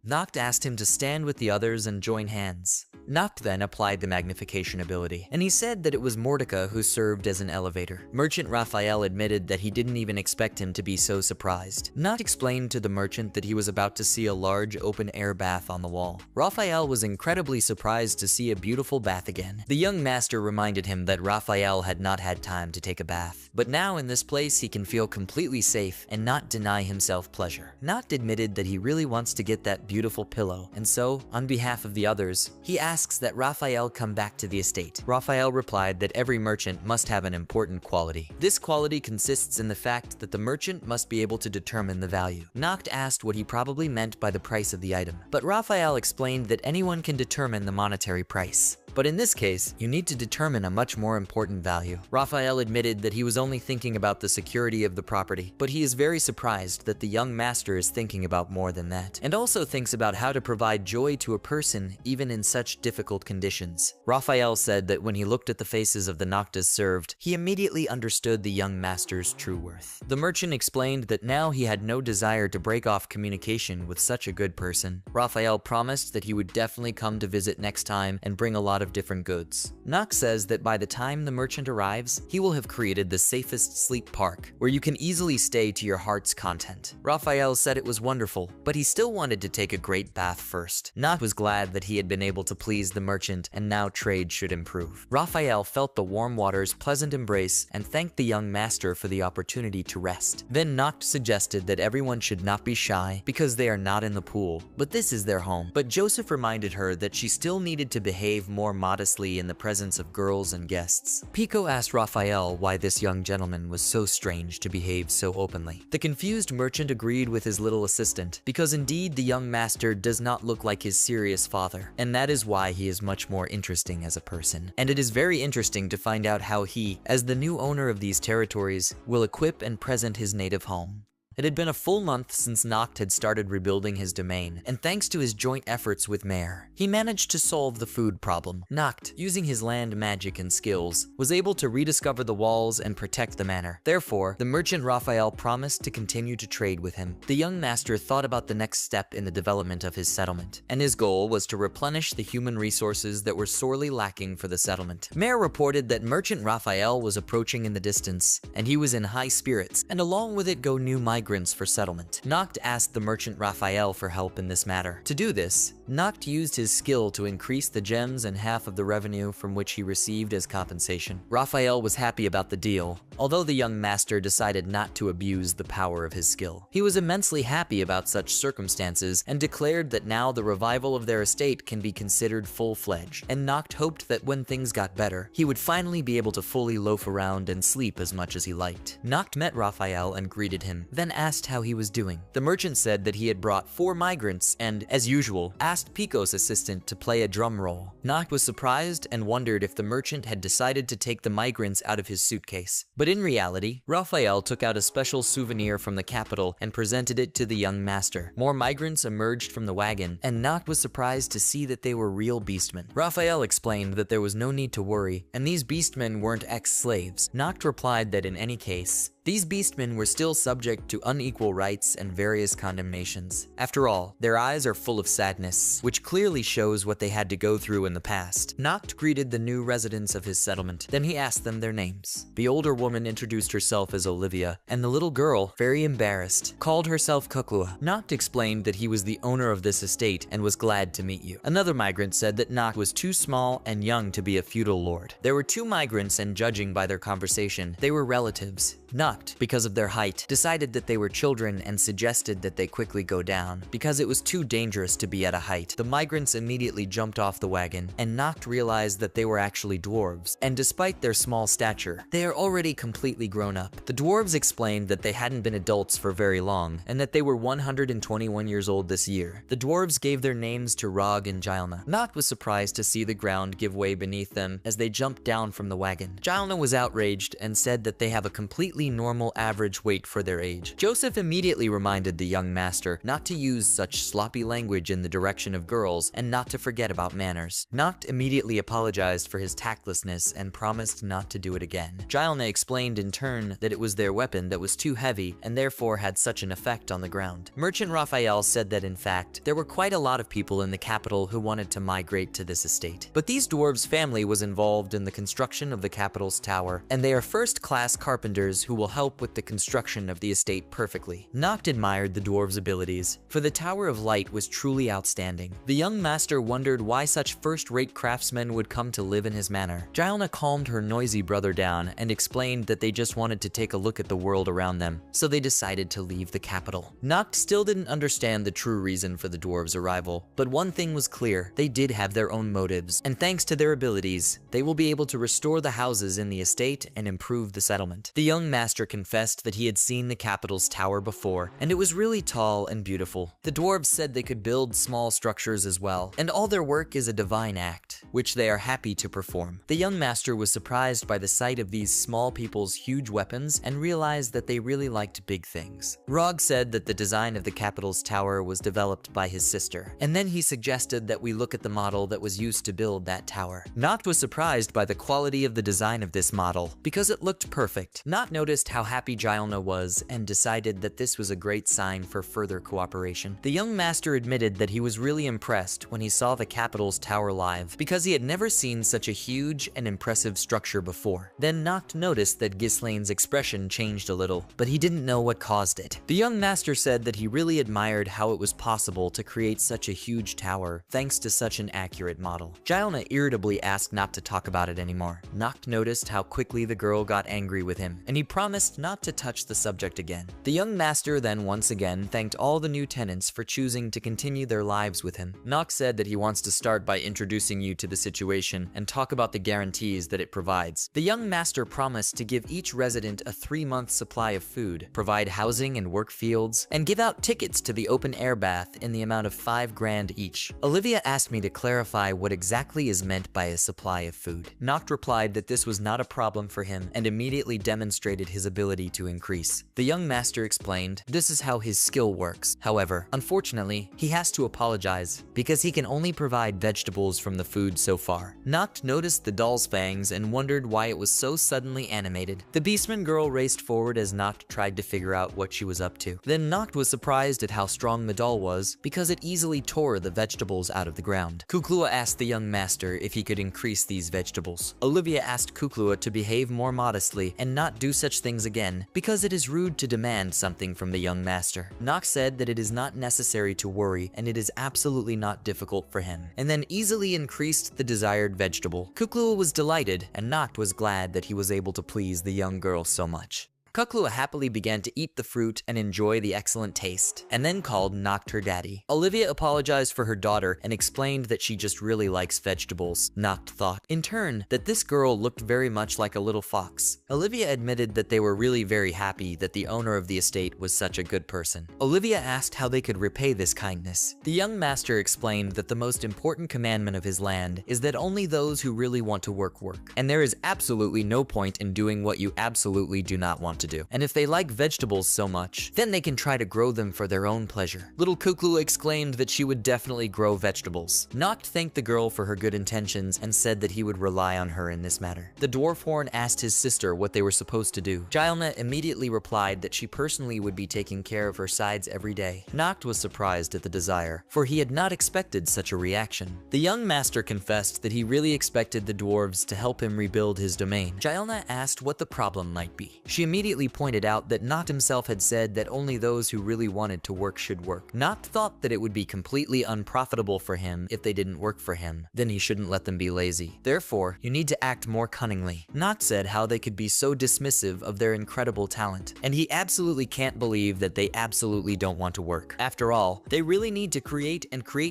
Noct asked him to stand with the others and join hands. Noct then applied the magnification ability, and he said that it was Mordecai who served as an elevator. Merchant Raphael admitted that he didn't even expect him to be so surprised. Noct explained to the merchant that he was about to see a large open-air bath on the wall. Raphael was incredibly surprised to see a beautiful bath again. The young master reminded him that Raphael had not had time to take a bath, but now in this place he can feel completely safe and not deny himself pleasure. Noct admitted that he really wants to get that beautiful pillow, and so, on behalf of the others, he asks that Raphael come back to the estate. Raphael replied that every merchant must have an important quality. This quality consists in the fact that the merchant must be able to determine the value. Noct asked what he probably meant by the price of the item, but Raphael explained that anyone can determine the monetary price. But in this case, you need to determine a much more important value. Raphael admitted that he was only thinking about the security of the property, but he is very surprised that the young master is thinking about more than that, and also thinks about how to provide joy to a person even in such difficult conditions. Raphael said that when he looked at the faces of the Noctas served, he immediately understood the young master's true worth. The merchant explained that now he had no desire to break off communication with such a good person. Raphael promised that he would definitely come to visit next time and bring a lot of different goods. Noct says that by the time the merchant arrives, he will have created the safest sleep park, where you can easily stay to your heart's content. Raphael said it was wonderful, but he still wanted to take a great bath first. Noct was glad that he had been able to please the merchant, and now trade should improve. Raphael felt the warm water's pleasant embrace and thanked the young master for the opportunity to rest. Then Noct suggested that everyone should not be shy because they are not in the pool, but this is their home. But Joseph reminded her that she still needed to behave more modestly in the presence of girls and guests. Pico asked Raphael why this young gentleman was so strange to behave so openly. The confused merchant agreed with his little assistant, because indeed the young master does not look like his serious father, and that is why he is much more interesting as a person. And it is very interesting to find out how he, as the new owner of these territories, will equip and present his native home. It had been a full month since Noct had started rebuilding his domain, and thanks to his joint efforts with Mare, he managed to solve the food problem. Noct, using his land magic and skills, was able to rediscover the walls and protect the manor. Therefore, the merchant Raphael promised to continue to trade with him. The young master thought about the next step in the development of his settlement, and his goal was to replenish the human resources that were sorely lacking for the settlement. Mare reported that merchant Raphael was approaching in the distance, and he was in high spirits, and along with it go new migrants migrants for settlement. Noct asked the merchant Raphael for help in this matter. To do this, Noct used his skill to increase the gems and half of the revenue from which he received as compensation. Raphael was happy about the deal, although the young master decided not to abuse the power of his skill. He was immensely happy about such circumstances and declared that now the revival of their estate can be considered full-fledged, and Noct hoped that when things got better, he would finally be able to fully loaf around and sleep as much as he liked. Noct met Raphael and greeted him, then asked how he was doing. The merchant said that he had brought 4 migrants and, as usual, asked Pico's assistant to play a drum roll. Noct was surprised and wondered if the merchant had decided to take the migrants out of his suitcase. But in reality, Raphael took out a special souvenir from the capital and presented it to the young master. More migrants emerged from the wagon, and Noct was surprised to see that they were real beastmen. Raphael explained that there was no need to worry, and these beastmen weren't ex-slaves. Noct replied that in any case, these beastmen were still subject to unequal rights and various condemnations. After all, their eyes are full of sadness, which clearly shows what they had to go through in the past. Noct greeted the new residents of his settlement, then he asked them their names. The older woman introduced herself as Olivia, and the little girl, very embarrassed, called herself Kuklua. Noct explained that he was the owner of this estate and was glad to meet you. Another migrant said that Noct was too small and young to be a feudal lord. There were 2 migrants, and judging by their conversation, they were relatives. Noct, because of their height, decided that they were children and suggested that they quickly go down, because it was too dangerous to be at a height. The migrants immediately jumped off the wagon, and Noct realized that they were actually dwarves, and despite their small stature, they are already completely grown up. The dwarves explained that they hadn't been adults for very long, and that they were 121 years old this year. The dwarves gave their names to Rog and Gilna. Noct was surprised to see the ground give way beneath them as they jumped down from the wagon. Gilna was outraged and said that they have a completely normal average weight for their age. Joseph immediately reminded the young master not to use such sloppy language in the direction of girls and not to forget about manners. Noct immediately apologized for his tactlessness and promised not to do it again. Gilna explained in turn that it was their weapon that was too heavy and therefore had such an effect on the ground. Merchant Raphael said that in fact, there were quite a lot of people in the capital who wanted to migrate to this estate. But these dwarves' family was involved in the construction of the capital's tower, and they are first-class carpenters who will help with the construction of the estate perfectly. Noct admired the dwarves' abilities, for the Tower of Light was truly outstanding. The young master wondered why such first-rate craftsmen would come to live in his manor. Gilna calmed her noisy brother down and explained that they just wanted to take a look at the world around them, so they decided to leave the capital. Noct still didn't understand the true reason for the dwarves' arrival, but one thing was clear: they did have their own motives, and thanks to their abilities, they will be able to restore the houses in the estate and improve the settlement. The young master confessed that he had seen the capital's tower before, and it was really tall and beautiful. The dwarves said they could build small structures as well, and all their work is a divine act, which they are happy to perform. The young master was surprised by the sight of these small people's huge weapons and realized that they really liked big things. Rog said that the design of the capital's tower was developed by his sister, and then he suggested that we look at the model that was used to build that tower. Noct was surprised by the quality of the design of this model, because it looked perfect. Noct noticed how happy Gilna was and decided that this was a great sign for further cooperation. The young master admitted that he was really impressed when he saw the capital's tower live, because he had never seen such a huge and impressive structure before. Then Noct noticed that Ghislaine's expression changed a little, but he didn't know what caused it. The young master said that he really admired how it was possible to create such a huge tower thanks to such an accurate model. Gilna irritably asked not to talk about it anymore. Noct noticed how quickly the girl got angry with him, and he promised not to touch the subject again. The young master then once again thanked all the new tenants for choosing to continue their lives with him. Noct said that he wants to start by introducing you to the situation and talk about the guarantees that it provides. The young master promised to give each resident a 3-month supply of food, provide housing and work fields, and give out tickets to the open air bath in the amount of 5 grand each. Olivia asked me to clarify what exactly is meant by a supply of food. Noct replied that this was not a problem for him and immediately demonstrated his ability to increase. The young master explained this is how his skill works. However, unfortunately, he has to apologize because he can only provide vegetables from the food so far. Noct noticed the doll's fangs and wondered why it was so suddenly animated. The beastman girl raced forward as Noct tried to figure out what she was up to. Then Noct was surprised at how strong the doll was because it easily tore the vegetables out of the ground. Kuklua asked the young master if he could increase these vegetables. Olivia asked Kuklua to behave more modestly and not do such things again because it is rude to demand demand something from the young master. Noct said that it is not necessary to worry and it is absolutely not difficult for him, and then easily increased the desired vegetable. Kuklua was delighted, and Noct was glad that he was able to please the young girl so much. Kuklua happily began to eat the fruit and enjoy the excellent taste, and then called Noct her daddy. Olivia apologized for her daughter and explained that she just really likes vegetables. Noct thought, in turn, that this girl looked very much like a little fox. Olivia admitted that they were really very happy that the owner of the estate was such a good person. Olivia asked how they could repay this kindness. The young master explained that the most important commandment of his land is that only those who really want to work, and there is absolutely no point in doing what you absolutely do not want to do. And if they like vegetables so much, then they can try to grow them for their own pleasure. Little Kuklua exclaimed that she would definitely grow vegetables. Noct thanked the girl for her good intentions and said that he would rely on her in this matter. The dwarf horn asked his sister what they were supposed to do. Gilna immediately replied that she personally would be taking care of her sides every day. Noct was surprised at the desire, for he had not expected such a reaction. The young master confessed that he really expected the dwarves to help him rebuild his domain. Gilna asked what the problem might be. She immediately pointed out that Noct himself had said that only those who really wanted to work should work. Noct thought that it would be completely unprofitable for him if they didn't work for him. Then he shouldn't let them be lazy. Therefore, you need to act more cunningly. Noct said how they could be so dismissive of their incredible talent, and he absolutely can't believe that they absolutely don't want to work. After all, they really need to create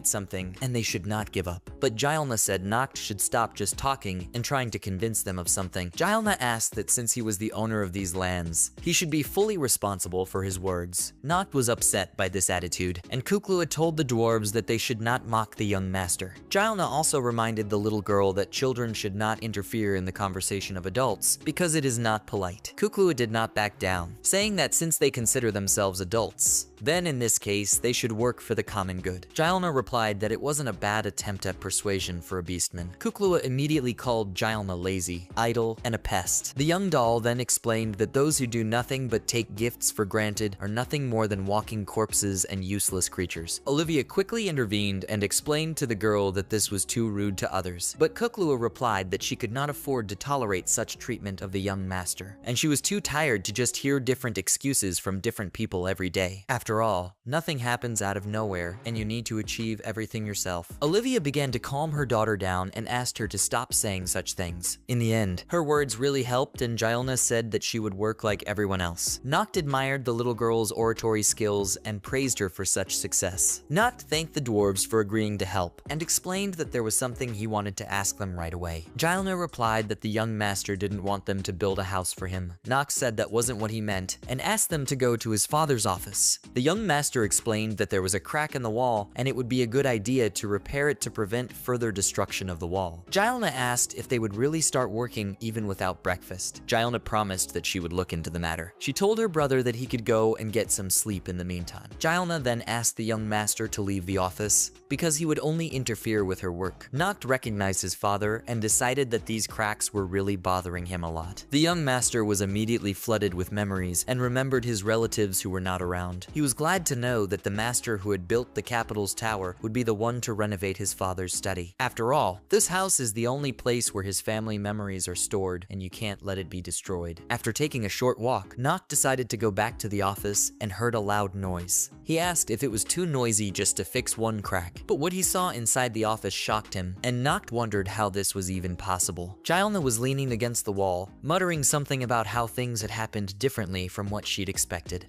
something, and they should not give up. But Gilna said Noct should stop just talking and trying to convince them of something. Gilna asked that since he was the owner of these lands, he should be fully responsible for his words. Noct was upset by this attitude, and Kuklua told the dwarves that they should not mock the young master. Gilna also reminded the little girl that children should not interfere in the conversation of adults because it is not polite. Kuklua did not back down, saying that since they consider themselves adults, then in this case, they should work for the common good. Gilna replied that it wasn't a bad attempt at persuasion for a beastman. Kuklua immediately called Gilna lazy, idle, and a pest. The young doll then explained that those who do nothing but take gifts for granted are nothing more than walking corpses and useless creatures. Olivia quickly intervened and explained to the girl that this was too rude to others, but Kuklua replied that she could not afford to tolerate such treatment of the young master, and she was too tired to just hear different excuses from different people every day. After all, nothing happens out of nowhere, and you need to achieve everything yourself. Olivia began to calm her daughter down and asked her to stop saying such things. In the end, her words really helped, and Gilna said that she would work like everyone else. Noct admired the little girl's oratory skills and praised her for such success. Noct thanked the dwarves for agreeing to help, and explained that there was something he wanted to ask them right away. Gilna replied that the young master didn't want them to build a house for him. Noct said that wasn't what he meant, and asked them to go to his father's office. The young master explained that there was a crack in the wall, and it would be a good idea to repair it to prevent further destruction of the wall. Gilna asked if they would really start working even without breakfast. Gilna promised that she would look into the matter. She told her brother that he could go and get some sleep in the meantime. Gilna then asked the young master to leave the office because he would only interfere with her work. Noct recognized his father and decided that these cracks were really bothering him a lot. The young master was immediately flooded with memories and remembered his relatives who were not around. He was glad to know that the master who had built the capital's tower would be the one to renovate his father's study. After all, this house is the only place where his family memories are stored, and you can't let it be destroyed. After taking a short walk, Noct decided to go back to the office and heard a loud noise. He asked if it was too noisy just to fix one crack, but what he saw inside the office shocked him, and Noct wondered how this was even possible. Gilna was leaning against the wall, muttering something about how things had happened differently from what she'd expected.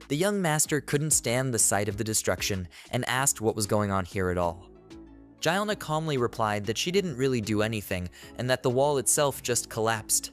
The young master couldn't stand the sight of the destruction and asked what was going on here at all. Gilna calmly replied that she didn't really do anything and that the wall itself just collapsed.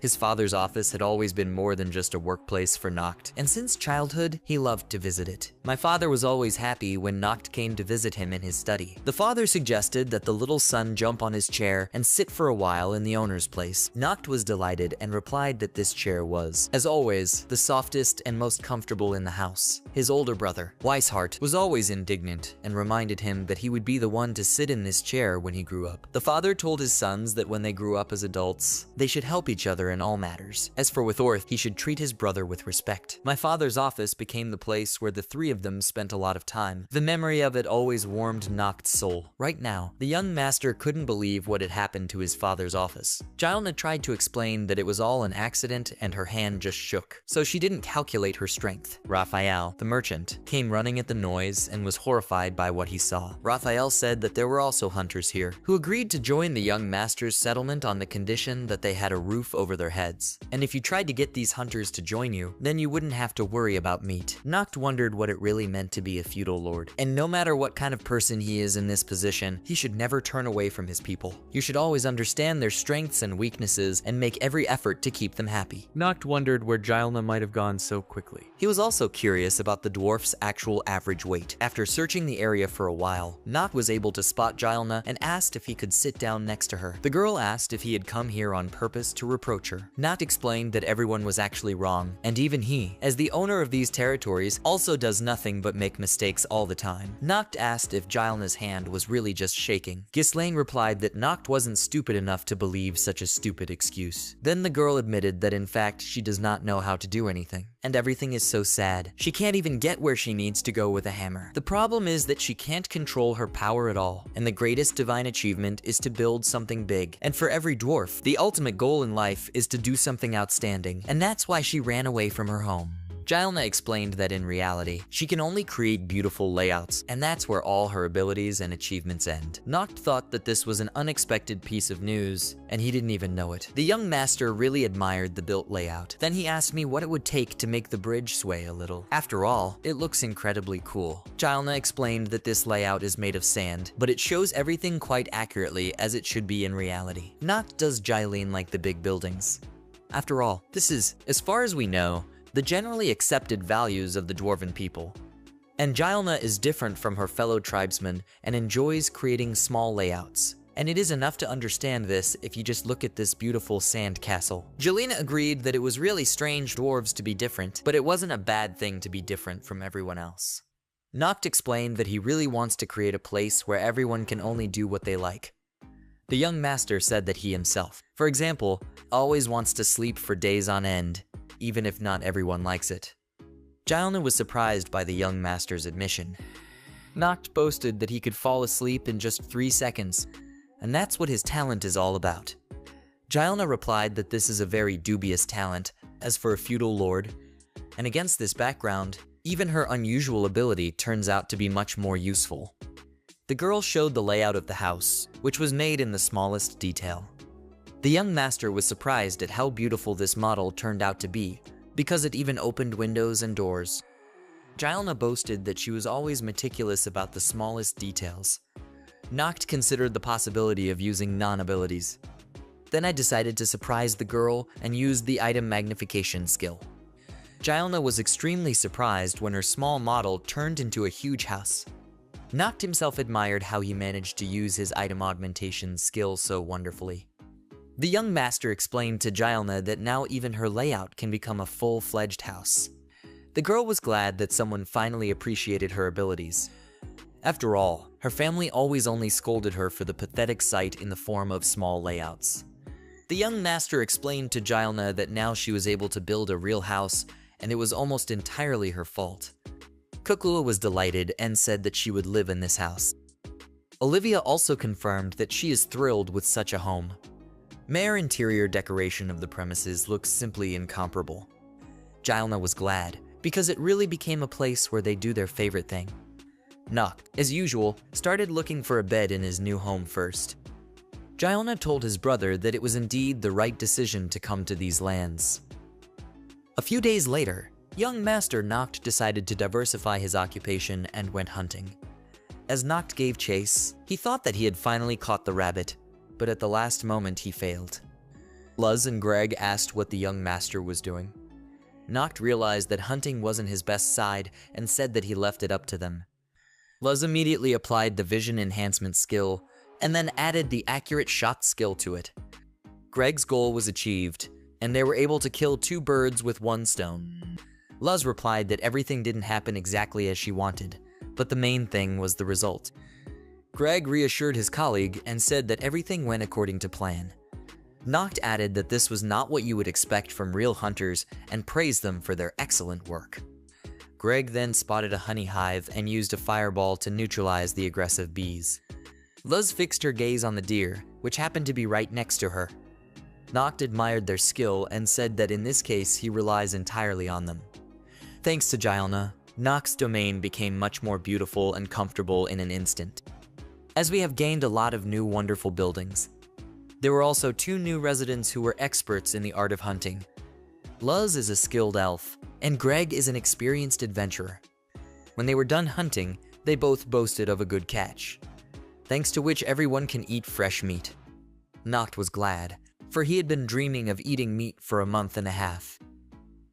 His father's office had always been more than just a workplace for Noct, and since childhood, he loved to visit it. My father was always happy when Noct came to visit him in his study. The father suggested that the little son jump on his chair and sit for a while in the owner's place. Noct was delighted and replied that this chair was, as always, the softest and most comfortable in the house. His older brother, Weishart, was always indignant and reminded him that he would be the one to sit in this chair when he grew up. The father told his sons that when they grew up as adults, they should help each other father in all matters. As for with Orth, he should treat his brother with respect. My father's office became the place where the three of them spent a lot of time. The memory of it always warmed Noct's soul. Right now, the young master couldn't believe what had happened to his father's office. Gilna tried to explain that it was all an accident and her hand just shook, so she didn't calculate her strength. Raphael, the merchant, came running at the noise and was horrified by what he saw. Raphael said that there were also hunters here, who agreed to join the young master's settlement on the condition that they had a roof over their heads. And if you tried to get these hunters to join you, then you wouldn't have to worry about meat. Noct wondered what it really meant to be a feudal lord. And no matter what kind of person he is in this position, he should never turn away from his people. You should always understand their strengths and weaknesses and make every effort to keep them happy. Noct wondered where Gilna might have gone so quickly. He was also curious about the dwarf's actual average weight. After searching the area for a while, Noct was able to spot Gilna and asked if he could sit down next to her. The girl asked if he had come here on purpose to reproach her. Noct explained that everyone was actually wrong, and even he, as the owner of these territories, also does nothing but make mistakes all the time. Noct asked if Gilna's hand was really just shaking. Ghislaine replied that Noct wasn't stupid enough to believe such a stupid excuse. Then the girl admitted that in fact she does not know how to do anything. And everything is so sad. She can't even get where she needs to go with a hammer. The problem is that she can't control her power at all, and the greatest divine achievement is to build something big. And for every dwarf, the ultimate goal in life is to do something outstanding, and that's why she ran away from her home. Gilna explained that in reality, she can only create beautiful layouts, and that's where all her abilities and achievements end. Noct thought that this was an unexpected piece of news, and he didn't even know it. The young master really admired the built layout. Then he asked me what it would take to make the bridge sway a little. After all, it looks incredibly cool. Gilna explained that this layout is made of sand, but it shows everything quite accurately as it should be in reality. Noct does Gilene like the big buildings. After all, this is, as far as we know, the generally accepted values of the dwarven people. And Gilna is different from her fellow tribesmen and enjoys creating small layouts. And it is enough to understand this if you just look at this beautiful sand castle. Jelena agreed that it was really strange dwarves to be different, but it wasn't a bad thing to be different from everyone else. Noct explained that he really wants to create a place where everyone can only do what they like. The young master said that he himself, for example, always wants to sleep for days on end, even if not everyone likes it. Gilna was surprised by the young master's admission. Noct boasted that he could fall asleep in just 3 seconds, and that's what his talent is all about. Gilna replied that this is a very dubious talent, as for a feudal lord, and against this background, even her unusual ability turns out to be much more useful. The girl showed the layout of the house, which was made in the smallest detail. The young master was surprised at how beautiful this model turned out to be, because it even opened windows and doors. Gilna boasted that she was always meticulous about the smallest details. Noct considered the possibility of using non-abilities. Then I decided to surprise the girl and used the item magnification skill. Gilna was extremely surprised when her small model turned into a huge house. Noct himself admired how he managed to use his item augmentation skill so wonderfully. The young master explained to Gilna that now even her layout can become a full-fledged house. The girl was glad that someone finally appreciated her abilities. After all, her family always only scolded her for the pathetic sight in the form of small layouts. The young master explained to Gilna that now she was able to build a real house, and it was almost entirely her fault. Kukula was delighted and said that she would live in this house. Olivia also confirmed that she is thrilled with such a home. Mere interior decoration of the premises looks simply incomparable. Gilna was glad, because it really became a place where they do their favorite thing. Noct, as usual, started looking for a bed in his new home first. Gilna told his brother that it was indeed the right decision to come to these lands. A few days later, young Master Noct decided to diversify his occupation and went hunting. As Noct gave chase, he thought that he had finally caught the rabbit, but at the last moment he failed. Luz and Greg asked what the young master was doing. Noct realized that hunting wasn't his best side and said that he left it up to them. Luz immediately applied the vision enhancement skill and then added the accurate shot skill to it. Greg's goal was achieved, and they were able to kill 2 birds with 1 stone. Luz replied that everything didn't happen exactly as she wanted, but the main thing was the result. Greg reassured his colleague and said that everything went according to plan. Noct added that this was not what you would expect from real hunters and praised them for their excellent work. Greg then spotted a honey hive and used a fireball to neutralize the aggressive bees. Luz fixed her gaze on the deer, which happened to be right next to her. Noct admired their skill and said that in this case he relies entirely on them. Thanks to Gilna, Noct's domain became much more beautiful and comfortable in an instant. As we have gained a lot of new wonderful buildings, there were also 2 new residents who were experts in the art of hunting. Luz is a skilled elf, and Greg is an experienced adventurer. When they were done hunting, they both boasted of a good catch, thanks to which everyone can eat fresh meat. Noct was glad, for he had been dreaming of eating meat for a month and a half.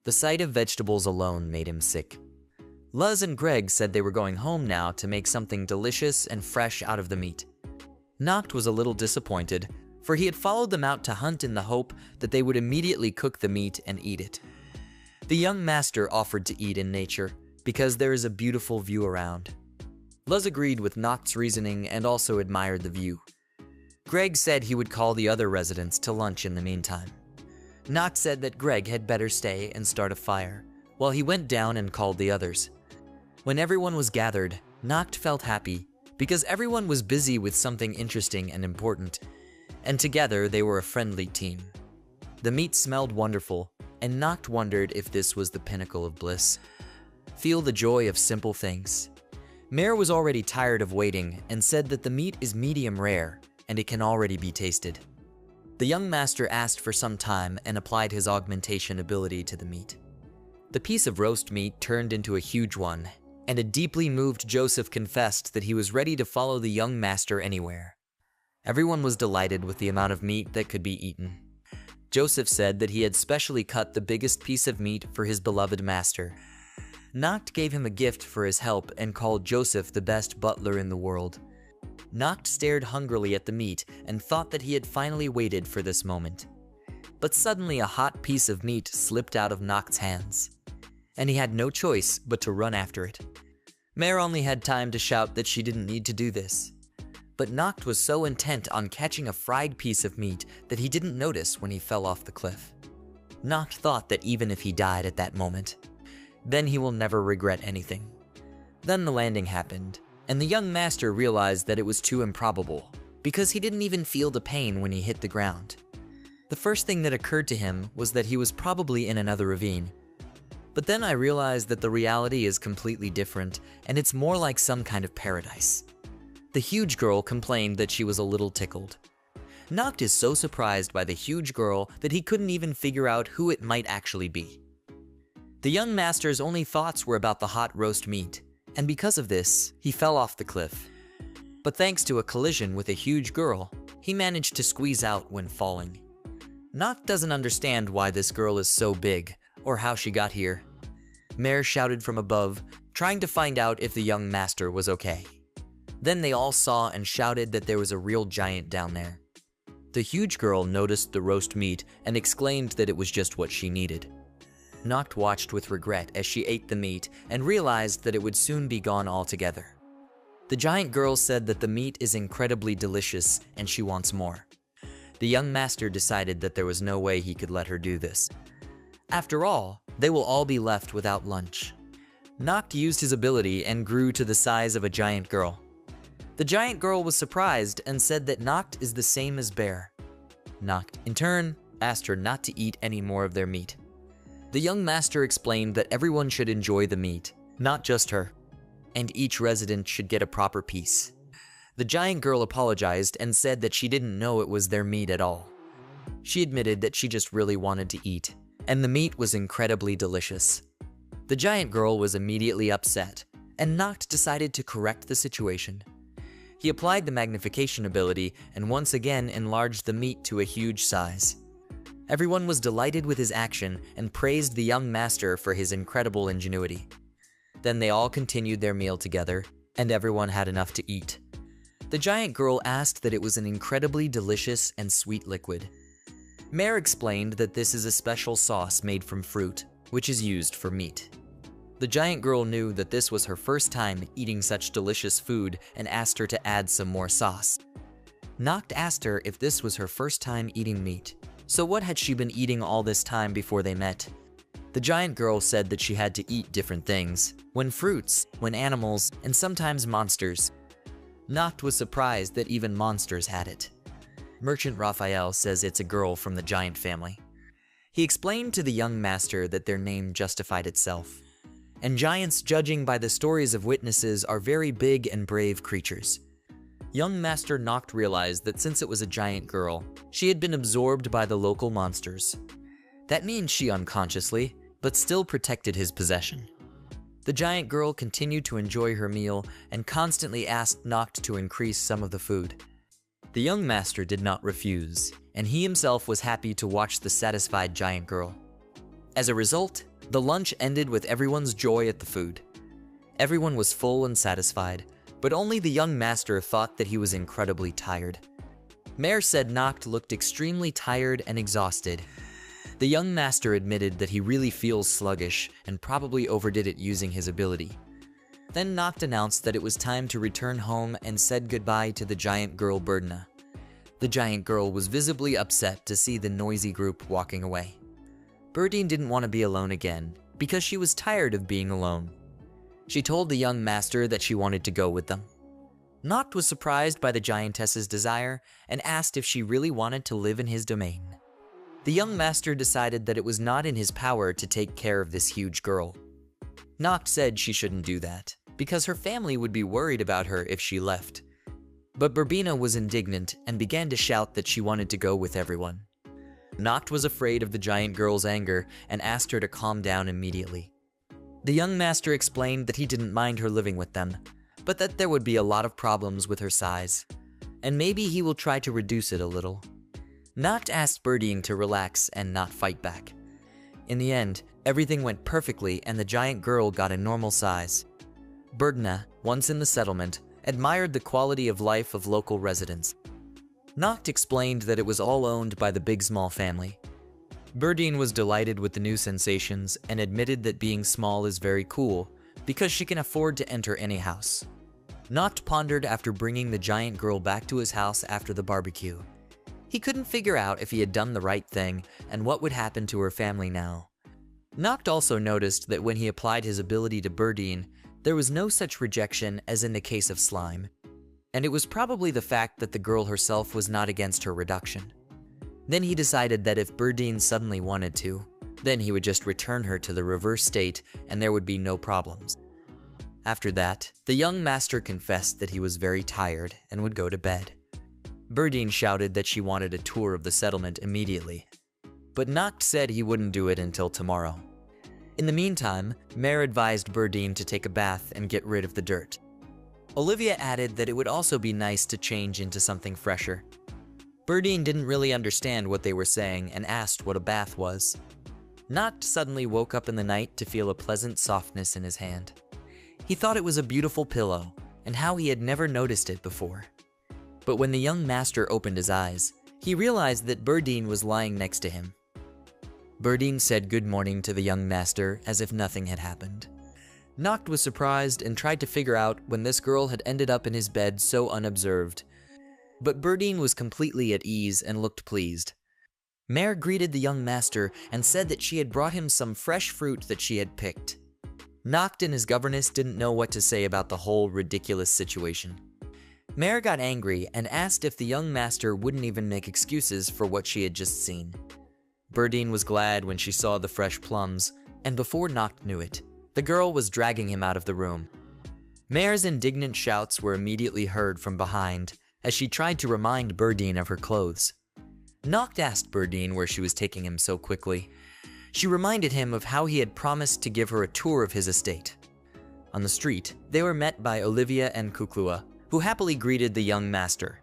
The sight of vegetables alone made him sick. Luz and Greg said they were going home now to make something delicious and fresh out of the meat. Noct was a little disappointed, for he had followed them out to hunt in the hope that they would immediately cook the meat and eat it. The young master offered to eat in nature, because there is a beautiful view around. Luz agreed with Noct's reasoning and also admired the view. Greg said he would call the other residents to lunch in the meantime. Noct said that Greg had better stay and start a fire, while he went down and called the others. When everyone was gathered, Noct felt happy, because everyone was busy with something interesting and important, and together they were a friendly team. The meat smelled wonderful, and Noct wondered if this was the pinnacle of bliss. Feel the joy of simple things. Mare was already tired of waiting and said that the meat is medium rare, and it can already be tasted. The young master asked for some time and applied his augmentation ability to the meat. The piece of roast meat turned into a huge one, and a deeply moved Joseph confessed that he was ready to follow the young master anywhere. Everyone was delighted with the amount of meat that could be eaten. Joseph said that he had specially cut the biggest piece of meat for his beloved master. Noct gave him a gift for his help and called Joseph the best butler in the world. Noct stared hungrily at the meat and thought that he had finally waited for this moment. But suddenly a hot piece of meat slipped out of Noct's hands, and he had no choice but to run after it. Mare only had time to shout that she didn't need to do this. But Noct was so intent on catching a fried piece of meat that he didn't notice when he fell off the cliff. Noct thought that even if he died at that moment, then he will never regret anything. Then the landing happened, and the young master realized that it was too improbable, because he didn't even feel the pain when he hit the ground. The first thing that occurred to him was that he was probably in another ravine. But then I realized that the reality is completely different, and it's more like some kind of paradise. The huge girl complained that she was a little tickled. Noct is so surprised by the huge girl that he couldn't even figure out who it might actually be. The young master's only thoughts were about the hot roast meat, and because of this, he fell off the cliff. But thanks to a collision with a huge girl, he managed to squeeze out when falling. Noct doesn't understand why this girl is so big, or how she got here. Mare shouted from above, trying to find out if the young master was okay. Then they all saw and shouted that there was a real giant down there. The huge girl noticed the roast meat and exclaimed that it was just what she needed. Noct watched with regret as she ate the meat and realized that it would soon be gone altogether. The giant girl said that the meat is incredibly delicious and she wants more. The young master decided that there was no way he could let her do this. After all, they will all be left without lunch. Noct used his ability and grew to the size of a giant girl. The giant girl was surprised and said that Noct is the same as Bear. Noct, in turn, asked her not to eat any more of their meat. The young master explained that everyone should enjoy the meat, not just her, and each resident should get a proper piece. The giant girl apologized and said that she didn't know it was their meat at all. She admitted that she just really wanted to eat, and the meat was incredibly delicious. The giant girl was immediately upset, and Noct decided to correct the situation. He applied the magnification ability and once again enlarged the meat to a huge size. Everyone was delighted with his action and praised the young master for his incredible ingenuity. Then they all continued their meal together, and everyone had enough to eat. The giant girl asked that it was an incredibly delicious and sweet liquid. Mare explained that this is a special sauce made from fruit, which is used for meat. The giant girl knew that this was her first time eating such delicious food and asked her to add some more sauce. Noct asked her if this was her first time eating meat. So what had she been eating all this time before they met? The giant girl said that she had to eat different things, when fruits, when animals, and sometimes monsters. Noct was surprised that even monsters had it. Merchant Raphael says it's a girl from the giant family. He explained to the young master that their name justified itself. And giants, judging by the stories of witnesses, are very big and brave creatures. Young Master Noct realized that since it was a giant girl, she had been absorbed by the local monsters. That means she unconsciously, but still protected his possession. The giant girl continued to enjoy her meal and constantly asked Noct to increase some of the food. The young master did not refuse, and he himself was happy to watch the satisfied giant girl. As a result, the lunch ended with everyone's joy at the food. Everyone was full and satisfied, but only the young master thought that he was incredibly tired. Mare said Noct looked extremely tired and exhausted. The young master admitted that he really feels sluggish and probably overdid it using his ability. Then Noct announced that it was time to return home and said goodbye to the giant girl Birdna. The giant girl was visibly upset to see the noisy group walking away. Birdine didn't want to be alone again because she was tired of being alone. She told the young master that she wanted to go with them. Noct was surprised by the giantess's desire and asked if she really wanted to live in his domain. The young master decided that it was not in his power to take care of this huge girl. Noct said she shouldn't do that, because her family would be worried about her if she left. But Burbina was indignant and began to shout that she wanted to go with everyone. Noct was afraid of the giant girl's anger and asked her to calm down immediately. The young master explained that he didn't mind her living with them, but that there would be a lot of problems with her size, and maybe he will try to reduce it a little. Noct asked Birdine to relax and not fight back. In the end, everything went perfectly and the giant girl got a normal size. Birdna, once in the settlement, admired the quality of life of local residents. Noct explained that it was all owned by the Big Small family. Birdine was delighted with the new sensations and admitted that being small is very cool because she can afford to enter any house. Noct pondered after bringing the giant girl back to his house after the barbecue. He couldn't figure out if he had done the right thing and what would happen to her family now. Noct also noticed that when he applied his ability to Birdine, there was no such rejection as in the case of slime, and it was probably the fact that the girl herself was not against her reduction. Then he decided that if Birdine suddenly wanted to, then he would just return her to the reverse state and there would be no problems. After that, the young master confessed that he was very tired and would go to bed. Birdine shouted that she wanted a tour of the settlement immediately, but Noct said he wouldn't do it until tomorrow. In the meantime, Mare advised Birdine to take a bath and get rid of the dirt. Olivia added that it would also be nice to change into something fresher. Birdine didn't really understand what they were saying and asked what a bath was. Noct suddenly woke up in the night to feel a pleasant softness in his hand. He thought it was a beautiful pillow, and how he had never noticed it before. But when the young master opened his eyes, he realized that Birdine was lying next to him. Birdine said good morning to the young master as if nothing had happened. Noct was surprised and tried to figure out when this girl had ended up in his bed so unobserved. But Birdine was completely at ease and looked pleased. Mare greeted the young master and said that she had brought him some fresh fruit that she had picked. Noct and his governess didn't know what to say about the whole ridiculous situation. Mare got angry and asked if the young master wouldn't even make excuses for what she had just seen. Birdine was glad when she saw the fresh plums, and before Noct knew it, the girl was dragging him out of the room. Mare's indignant shouts were immediately heard from behind as she tried to remind Birdine of her clothes. Noct asked Birdine where she was taking him so quickly. She reminded him of how he had promised to give her a tour of his estate. On the street, they were met by Olivia and Kuklua, who happily greeted the young master.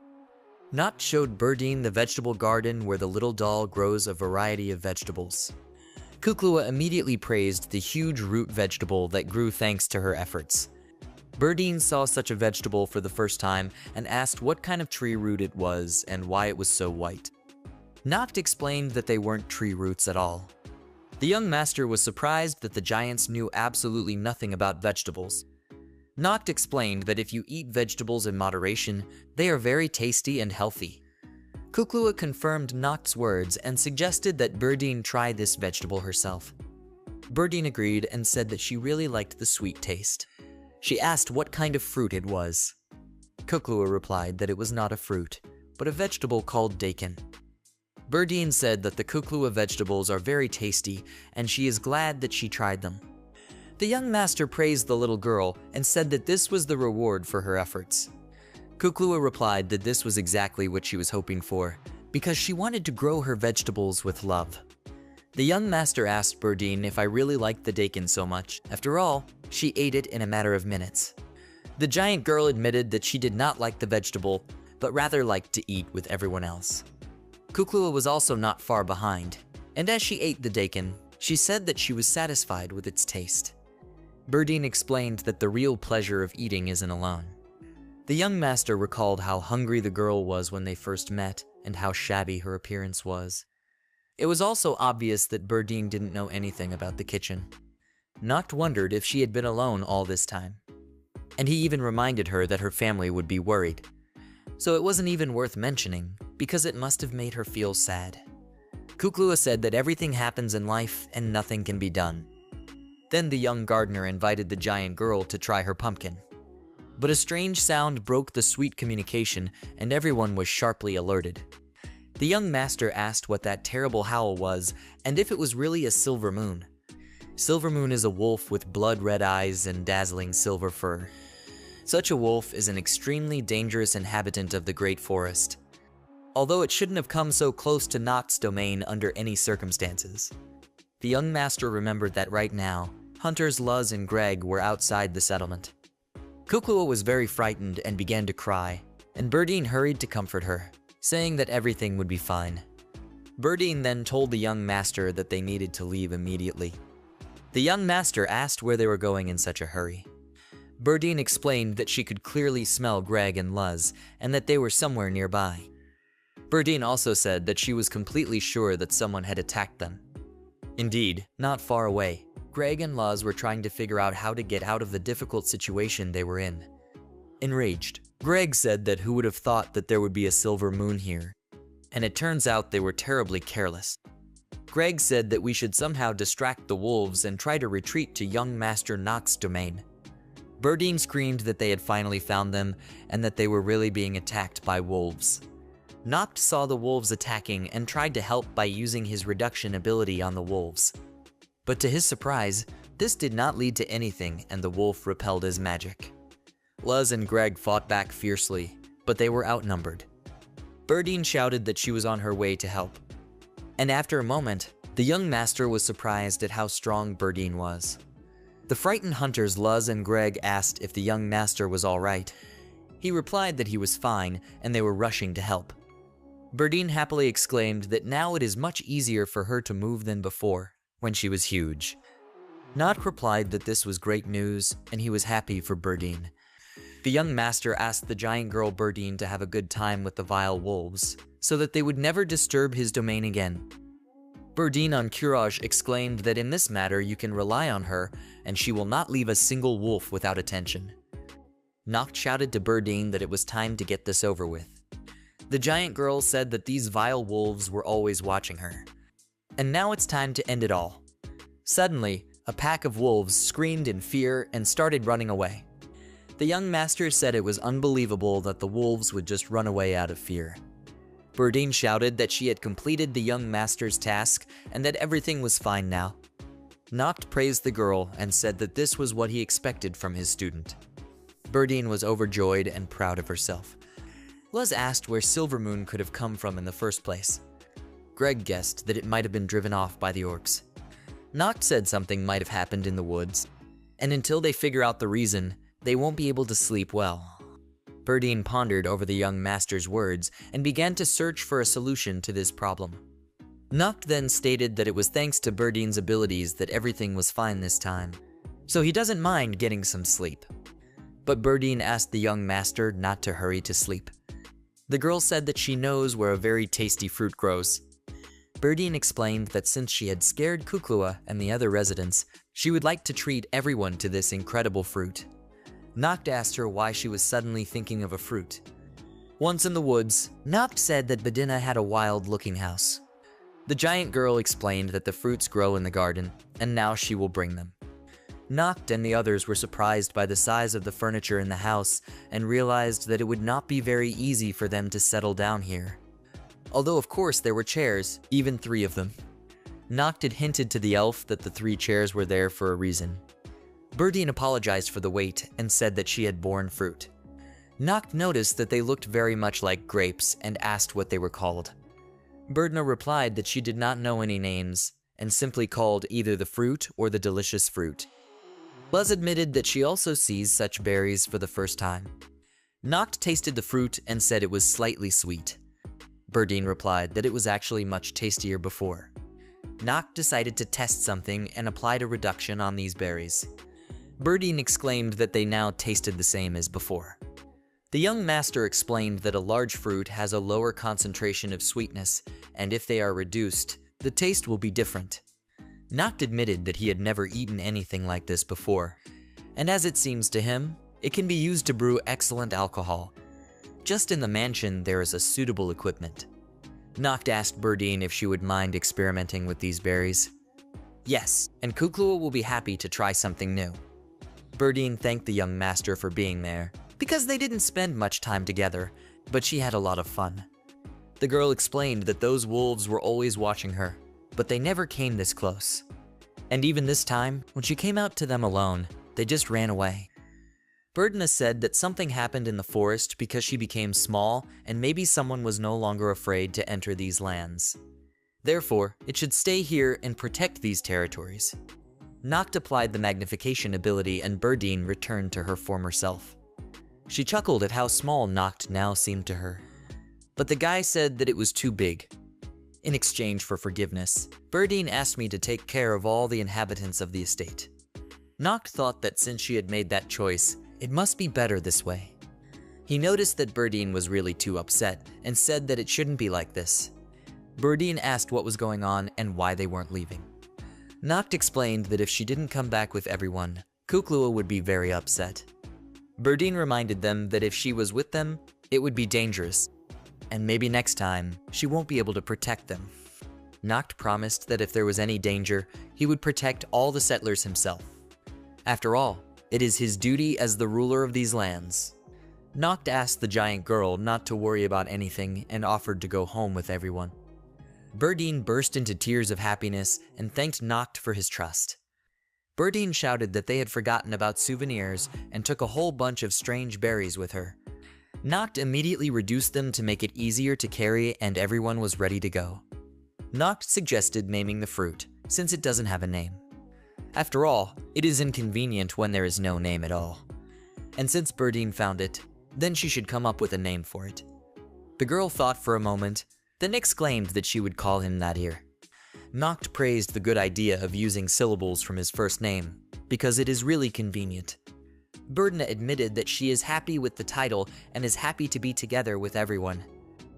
Noct showed Birdine the vegetable garden where the little doll grows a variety of vegetables. Kuklua immediately praised the huge root vegetable that grew thanks to her efforts. Birdine saw such a vegetable for the first time and asked what kind of tree root it was and why it was so white. Noct explained that they weren't tree roots at all. The young master was surprised that the giants knew absolutely nothing about vegetables. Noct explained that if you eat vegetables in moderation, they are very tasty and healthy. Kuklua confirmed Noct's words and suggested that Berdine try this vegetable herself. Berdine agreed and said that she really liked the sweet taste. She asked what kind of fruit it was. Kuklua replied that it was not a fruit, but a vegetable called daikon. Berdine said that the Kuklua vegetables are very tasty and she is glad that she tried them. The young master praised the little girl and said that this was the reward for her efforts. Kuklua replied that this was exactly what she was hoping for, because she wanted to grow her vegetables with love. The young master asked Berdine if I really liked the daikon so much. After all, she ate it in a matter of minutes. The giant girl admitted that she did not like the vegetable, but rather liked to eat with everyone else. Kuklua was also not far behind, and as she ate the daikon, she said that she was satisfied with its taste. Berdine explained that the real pleasure of eating isn't alone. The young master recalled how hungry the girl was when they first met and how shabby her appearance was. It was also obvious that Berdine didn't know anything about the kitchen. Noct wondered if she had been alone all this time. And he even reminded her that her family would be worried. So it wasn't even worth mentioning, because it must have made her feel sad. Kuklua said that everything happens in life and nothing can be done. Then the young gardener invited the giant girl to try her pumpkin. But a strange sound broke the sweet communication and everyone was sharply alerted. The young master asked what that terrible howl was and if it was really a silver moon. Silver moon is a wolf with blood-red eyes and dazzling silver fur. Such a wolf is an extremely dangerous inhabitant of the Great Forest, although it shouldn't have come so close to Noct's domain under any circumstances. The young master remembered that right now, hunters Luz and Greg were outside the settlement. Kuklua was very frightened and began to cry, and Berdine hurried to comfort her, saying that everything would be fine. Berdine then told the young master that they needed to leave immediately. The young master asked where they were going in such a hurry. Berdine explained that she could clearly smell Greg and Luz, and that they were somewhere nearby. Berdine also said that she was completely sure that someone had attacked them. Indeed, not far away, Greg and Luz were trying to figure out how to get out of the difficult situation they were in. Enraged, Greg said that who would have thought that there would be a silver moon here, and it turns out they were terribly careless. Greg said that we should somehow distract the wolves and try to retreat to young Master Noct's domain. Berdine screamed that they had finally found them and that they were really being attacked by wolves. Noct saw the wolves attacking and tried to help by using his reduction ability on the wolves. But to his surprise, this did not lead to anything and the wolf repelled his magic. Luz and Greg fought back fiercely, but they were outnumbered. Berdine shouted that she was on her way to help. And after a moment, the young master was surprised at how strong Berdine was. The frightened hunters Luz and Greg asked if the young master was all right. He replied that he was fine and they were rushing to help. Berdine happily exclaimed that now it is much easier for her to move than before, when she was huge. Noct replied that this was great news and he was happy for Berdine. The young master asked the giant girl Berdine to have a good time with the vile wolves, so that they would never disturb his domain again. Berdine on courage exclaimed that in this matter you can rely on her and she will not leave a single wolf without attention. Noct shouted to Berdine that it was time to get this over with. The giant girl said that these vile wolves were always watching her. And now it's time to end it all. Suddenly, a pack of wolves screamed in fear and started running away. The young master said it was unbelievable that the wolves would just run away out of fear. Berdine shouted that she had completed the young master's task and that everything was fine now. Noct praised the girl and said that this was what he expected from his student. Berdine was overjoyed and proud of herself. Luz asked where Silvermoon could have come from in the first place. Greg guessed that it might have been driven off by the orcs. Noct said something might have happened in the woods, and until they figure out the reason, they won't be able to sleep well. Berdine pondered over the young master's words and began to search for a solution to this problem. Noct then stated that it was thanks to Berdine's abilities that everything was fine this time, so he doesn't mind getting some sleep. But Berdine asked the young master not to hurry to sleep. The girl said that she knows where a very tasty fruit grows. Berdine explained that since she had scared Kuklua and the other residents, she would like to treat everyone to this incredible fruit. Noct asked her why she was suddenly thinking of a fruit. Once in the woods, Noct said that Badina had a wild-looking house. The giant girl explained that the fruits grow in the garden, and now she will bring them. Noct and the others were surprised by the size of the furniture in the house and realized that it would not be very easy for them to settle down here. Although of course there were chairs, even 3 of them. Noct had hinted to the elf that the 3 chairs were there for a reason. Berdine apologized for the wait and said that she had borne fruit. Noct noticed that they looked very much like grapes and asked what they were called. Berdine replied that she did not know any names and simply called either the fruit or the delicious fruit. Buzz admitted that she also sees such berries for the first time. Noct tasted the fruit and said it was slightly sweet. Berdine replied that it was actually much tastier before. Noct decided to test something and applied a reduction on these berries. Berdine exclaimed that they now tasted the same as before. The young master explained that a large fruit has a lower concentration of sweetness, and if they are reduced, the taste will be different. Noct admitted that he had never eaten anything like this before, and as it seems to him, it can be used to brew excellent alcohol. Just in the mansion, there is a suitable equipment. Noct asked Berdine if she would mind experimenting with these berries. Yes, and Kuklua will be happy to try something new. Berdine thanked the young master for being there, because they didn't spend much time together, but she had a lot of fun. The girl explained that those wolves were always watching her, but they never came this close. And even this time, when she came out to them alone, they just ran away. Berdine said that something happened in the forest because she became small and maybe someone was no longer afraid to enter these lands. Therefore, it should stay here and protect these territories. Noct applied the magnification ability and Berdine returned to her former self. She chuckled at how small Noct now seemed to her. But the guy said that it was too big. In exchange for forgiveness, Berdine asked me to take care of all the inhabitants of the estate. Noct thought that since she had made that choice, it must be better this way. He noticed that Berdine was really too upset and said that it shouldn't be like this. Berdine asked what was going on and why they weren't leaving. Noct explained that if she didn't come back with everyone, Kuklua would be very upset. Berdine reminded them that if she was with them, it would be dangerous, and maybe next time, she won't be able to protect them. Noct promised that if there was any danger, he would protect all the settlers himself. After all, it is his duty as the ruler of these lands. Noct asked the giant girl not to worry about anything and offered to go home with everyone. Berdine burst into tears of happiness and thanked Noct for his trust. Berdine shouted that they had forgotten about souvenirs and took a whole bunch of strange berries with her. Noct immediately reduced them to make it easier to carry and everyone was ready to go. Noct suggested naming the fruit, since it doesn't have a name. After all, it is inconvenient when there is no name at all. And since Berdine found it, then she should come up with a name for it. The girl thought for a moment, then exclaimed that she would call him Nadir. Noct praised the good idea of using syllables from his first name, because it is really convenient. Berdine admitted that she is happy with the title and is happy to be together with everyone.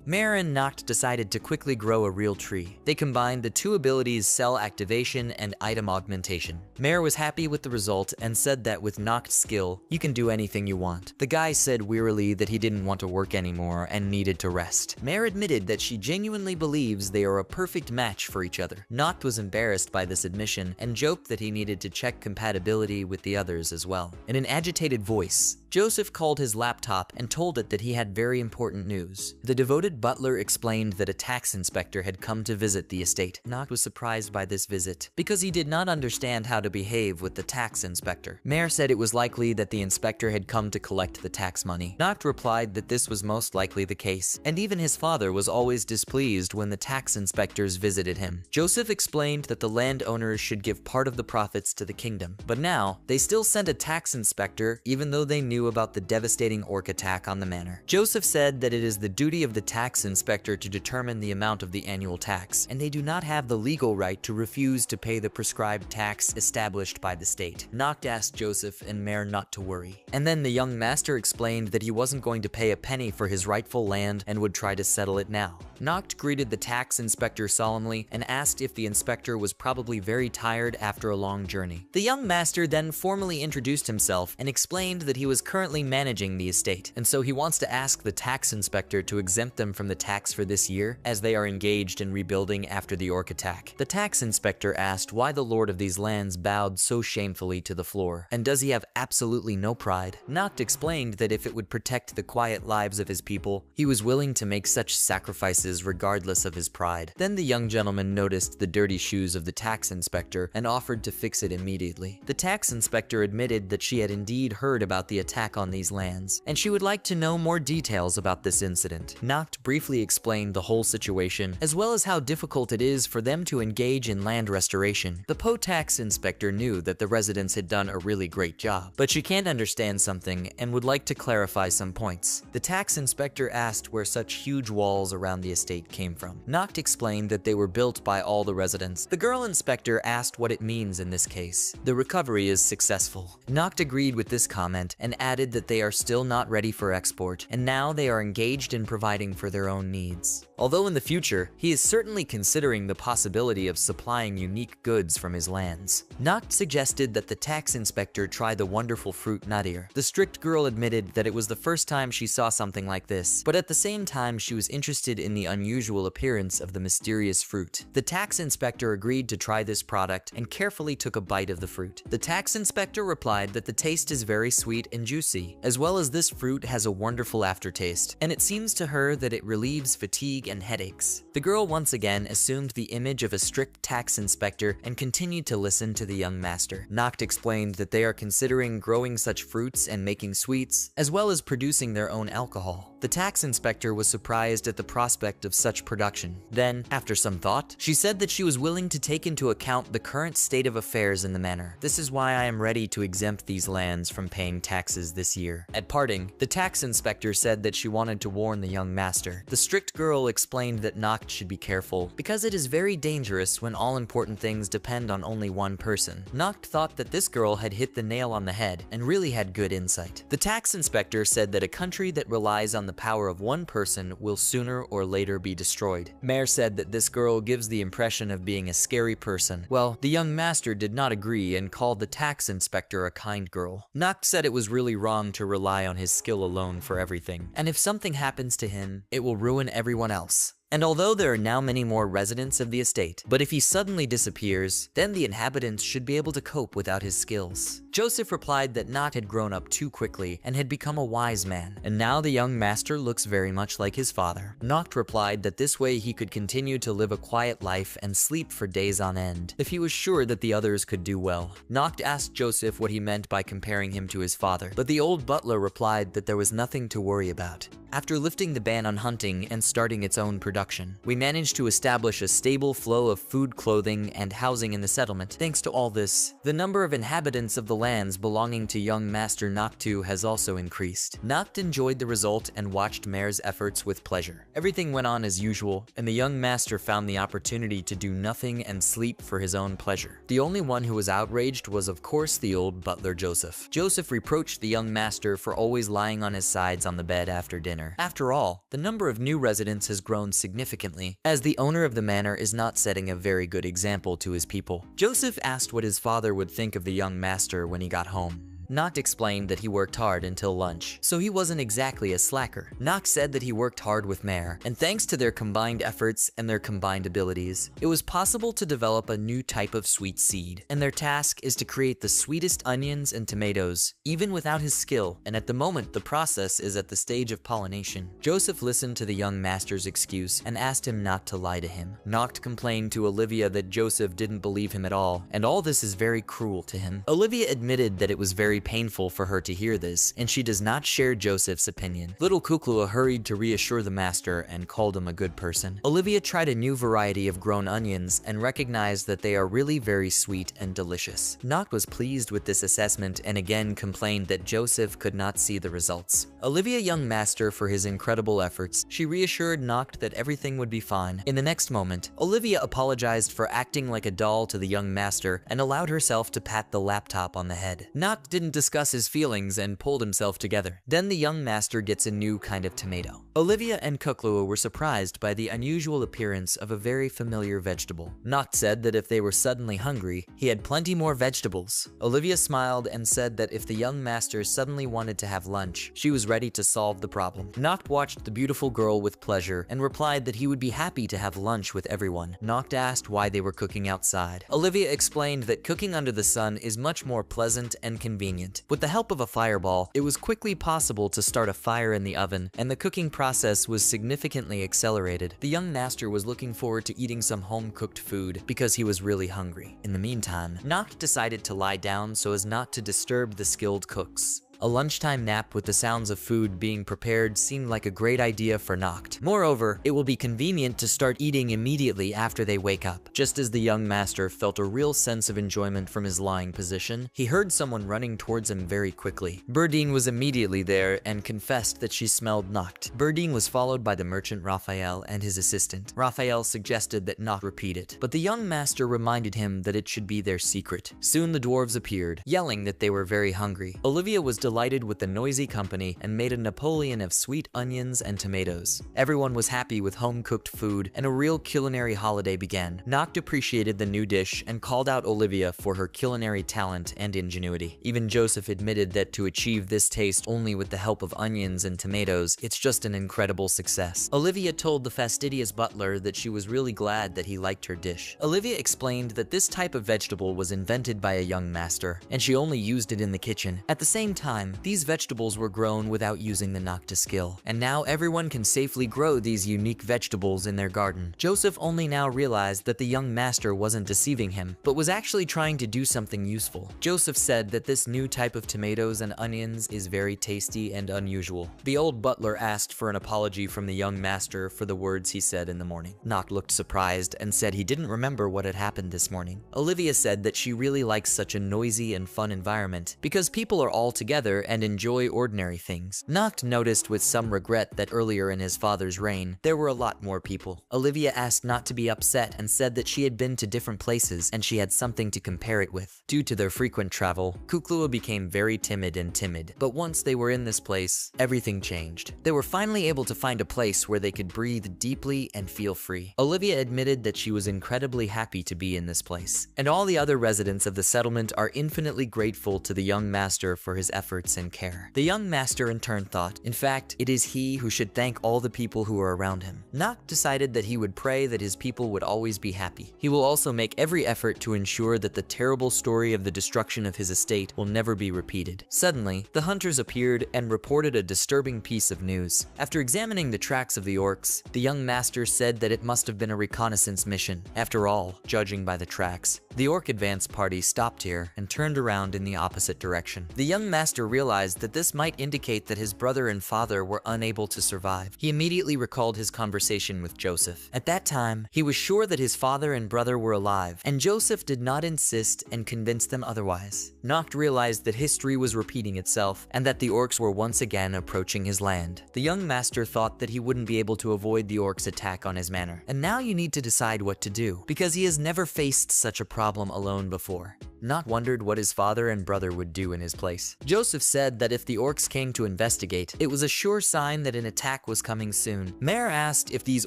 Mare and Noct decided to quickly grow a real tree. They combined the 2 abilities cell activation and item augmentation. Mare was happy with the result and said that with Noct's skill, you can do anything you want. The guy said wearily that he didn't want to work anymore and needed to rest. Mare admitted that she genuinely believes they are a perfect match for each other. Noct was embarrassed by this admission and joked that he needed to check compatibility with the others as well. In an agitated voice, Joseph called his laptop and told it that he had very important news. The devoted butler explained that a tax inspector had come to visit the estate. Noct was surprised by this visit, because he did not understand how to behave with the tax inspector. Mare said it was likely that the inspector had come to collect the tax money. Noct replied that this was most likely the case, and even his father was always displeased when the tax inspectors visited him. Joseph explained that the landowners should give part of the profits to the kingdom, but now, they still sent a tax inspector even though they knew about the devastating orc attack on the manor. Joseph said that it is the duty of the tax inspector to determine the amount of the annual tax, and they do not have the legal right to refuse to pay the prescribed tax established by the state. Noct asked Joseph and Mare not to worry. And then the young master explained that he wasn't going to pay a penny for his rightful land and would try to settle it now. Noct greeted the tax inspector solemnly and asked if the inspector was probably very tired after a long journey. The young master then formally introduced himself and explained that he was currently managing the estate, and so he wants to ask the tax inspector to exempt them from the tax for this year, as they are engaged in rebuilding after the orc attack. The tax inspector asked why the lord of these lands bowed so shamefully to the floor, and does he have absolutely no pride? Noct explained that if it would protect the quiet lives of his people, he was willing to make such sacrifices regardless of his pride. Then the young gentleman noticed the dirty shoes of the tax inspector and offered to fix it immediately. The tax inspector admitted that she had indeed heard about the attack on these lands, and she would like to know more details about this incident. Noct briefly explained the whole situation, as well as how difficult it is for them to engage in land restoration. The tax inspector knew that the residents had done a really great job, but she can't understand something and would like to clarify some points. The tax inspector asked where such huge walls around the estate came from. Noct explained that they were built by all the residents. The girl inspector asked what it means in this case. The recovery is successful. Noct agreed with this comment and added that they are still not ready for export, and now they are engaged in providing for their own needs. Although in the future, he is certainly considering the possibility of supplying unique goods from his lands. Noct suggested that the tax inspector try the wonderful fruit nadir. The strict girl admitted that it was the first time she saw something like this, but at the same time she was interested in the unusual appearance of the mysterious fruit. The tax inspector agreed to try this product and carefully took a bite of the fruit. The tax inspector replied that the taste is very sweet and juicy, as well as this fruit has a wonderful aftertaste, and it seems to her that it relieves fatigue and headaches. The girl once again assumed the image of a strict tax inspector and continued to listen to the young master. Noct explained that they are considering growing such fruits and making sweets, as well as producing their own alcohol. The tax inspector was surprised at the prospect of such production. Then, after some thought, she said that she was willing to take into account the current state of affairs in the manor. This is why I am ready to exempt these lands from paying taxes this year. At parting, the tax inspector said that she wanted to warn the young master. The strict girl explained that Noct should be careful, because it is very dangerous when all important things depend on only one person. Noct thought that this girl had hit the nail on the head and really had good insight. The tax inspector said that a country that relies on the power of one person will sooner or later be destroyed. Mare said that this girl gives the impression of being a scary person. Well, the young master did not agree and called the tax inspector a kind girl. Noct said it was really wrong to rely on his skill alone for everything, and if something happens to him, it will ruin everyone else. And although there are now many more residents of the estate, but if he suddenly disappears, then the inhabitants should be able to cope without his skills. Joseph replied that Noct had grown up too quickly and had become a wise man, and now the young master looks very much like his father. Noct replied that this way he could continue to live a quiet life and sleep for days on end, if he was sure that the others could do well. Noct asked Joseph what he meant by comparing him to his father, but the old butler replied that there was nothing to worry about. After lifting the ban on hunting and starting its own production, we managed to establish a stable flow of food, clothing, and housing in the settlement. Thanks to all this, the number of inhabitants of the lands belonging to young Master Noctu has also increased. Noct enjoyed the result and watched Mare's efforts with pleasure. Everything went on as usual, and the young master found the opportunity to do nothing and sleep for his own pleasure. The only one who was outraged was of course the old butler Joseph. Joseph reproached the young master for always lying on his sides on the bed after dinner. After all, the number of new residents has grown significantly, as the owner of the manor is not setting a very good example to his people. Joseph asked what his father would think of the young master when he got home. Noct explained that he worked hard until lunch, so he wasn't exactly a slacker. Noct said that he worked hard with Mare, and thanks to their combined efforts and their combined abilities, it was possible to develop a new type of sweet seed, and their task is to create the sweetest onions and tomatoes, even without his skill, and at the moment the process is at the stage of pollination. Joseph listened to the young master's excuse and asked him not to lie to him. Noct complained to Olivia that Joseph didn't believe him at all, and all this is very cruel to him. Olivia admitted that it was very painful for her to hear this, and she does not share Joseph's opinion. Little Kuklua hurried to reassure the master and called him a good person. Olivia tried a new variety of grown onions and recognized that they are really very sweet and delicious. Noct was pleased with this assessment and again complained that Joseph could not see the results. Olivia young master for his incredible efforts. She reassured Noct that everything would be fine. In the next moment, Olivia apologized for acting like a doll to the young master and allowed herself to pat the laptop on the head. Noct didn't didn't discuss his feelings and pulled himself together. Then the young master gets a new kind of tomato. Olivia and Kuklua were surprised by the unusual appearance of a very familiar vegetable. Noct said that if they were suddenly hungry, he had plenty more vegetables. Olivia smiled and said that if the young master suddenly wanted to have lunch, she was ready to solve the problem. Noct watched the beautiful girl with pleasure and replied that he would be happy to have lunch with everyone. Noct asked why they were cooking outside. Olivia explained that cooking under the sun is much more pleasant and convenient. With the help of a fireball, it was quickly possible to start a fire in the oven, and the cooking process was significantly accelerated. The young master was looking forward to eating some home-cooked food because he was really hungry. In the meantime, Noct decided to lie down so as not to disturb the skilled cooks. A lunchtime nap with the sounds of food being prepared seemed like a great idea for Noct. Moreover, it will be convenient to start eating immediately after they wake up. Just as the young master felt a real sense of enjoyment from his lying position, he heard someone running towards him very quickly. Burdine was immediately there and confessed that she smelled Noct. Burdine was followed by the merchant Raphael and his assistant. Raphael suggested that Noct repeat it, but the young master reminded him that it should be their secret. Soon the dwarves appeared, yelling that they were very hungry. Olivia was delighted with the noisy company and made a Napoleon of sweet onions and tomatoes. Everyone was happy with home-cooked food, and a real culinary holiday began. Noct appreciated the new dish and called out Olivia for her culinary talent and ingenuity. Even Joseph admitted that to achieve this taste only with the help of onions and tomatoes, it's just an incredible success. Olivia told the fastidious butler that she was really glad that he liked her dish. Olivia explained that this type of vegetable was invented by a young master, and she only used it in the kitchen. At the same time, these vegetables were grown without using the Nocta skill, and now everyone can safely grow these unique vegetables in their garden. Joseph only now realized that the young master wasn't deceiving him, but was actually trying to do something useful. Joseph said that this new type of tomatoes and onions is very tasty and unusual. The old butler asked for an apology from the young master for the words he said in the morning. Noct looked surprised and said he didn't remember what had happened this morning. Olivia said that she really likes such a noisy and fun environment because people are all together and enjoy ordinary things. Noct noticed with some regret that earlier in his father's reign, there were a lot more people. Olivia asked not to be upset and said that she had been to different places and she had something to compare it with. Due to their frequent travel, Kuklua became very timid, but once they were in this place, everything changed. They were finally able to find a place where they could breathe deeply and feel free. Olivia admitted that she was incredibly happy to be in this place, and all the other residents of the settlement are infinitely grateful to the young master for his efforts and care. The young master in turn thought, in fact, it is he who should thank all the people who are around him. Noct decided that he would pray that his people would always be happy. He will also make every effort to ensure that the terrible story of the destruction of his estate will never be repeated. Suddenly, the hunters appeared and reported a disturbing piece of news. After examining the tracks of the orcs, the young master said that it must have been a reconnaissance mission. After all, judging by the tracks, the orc advance party stopped here and turned around in the opposite direction. The young master realized that this might indicate that his brother and father were unable to survive. He immediately recalled his conversation with Joseph. At that time, he was sure that his father and brother were alive, and Joseph did not insist and convince them otherwise. Noct realized that history was repeating itself, and that the orcs were once again approaching his land. The young master thought that he wouldn't be able to avoid the orcs' attack on his manor, and now you need to decide what to do, because he has never faced such a problem alone before. Noct wondered what his father and brother would do in his place. Joseph said that if the orcs came to investigate, it was a sure sign that an attack was coming soon. Mare asked if these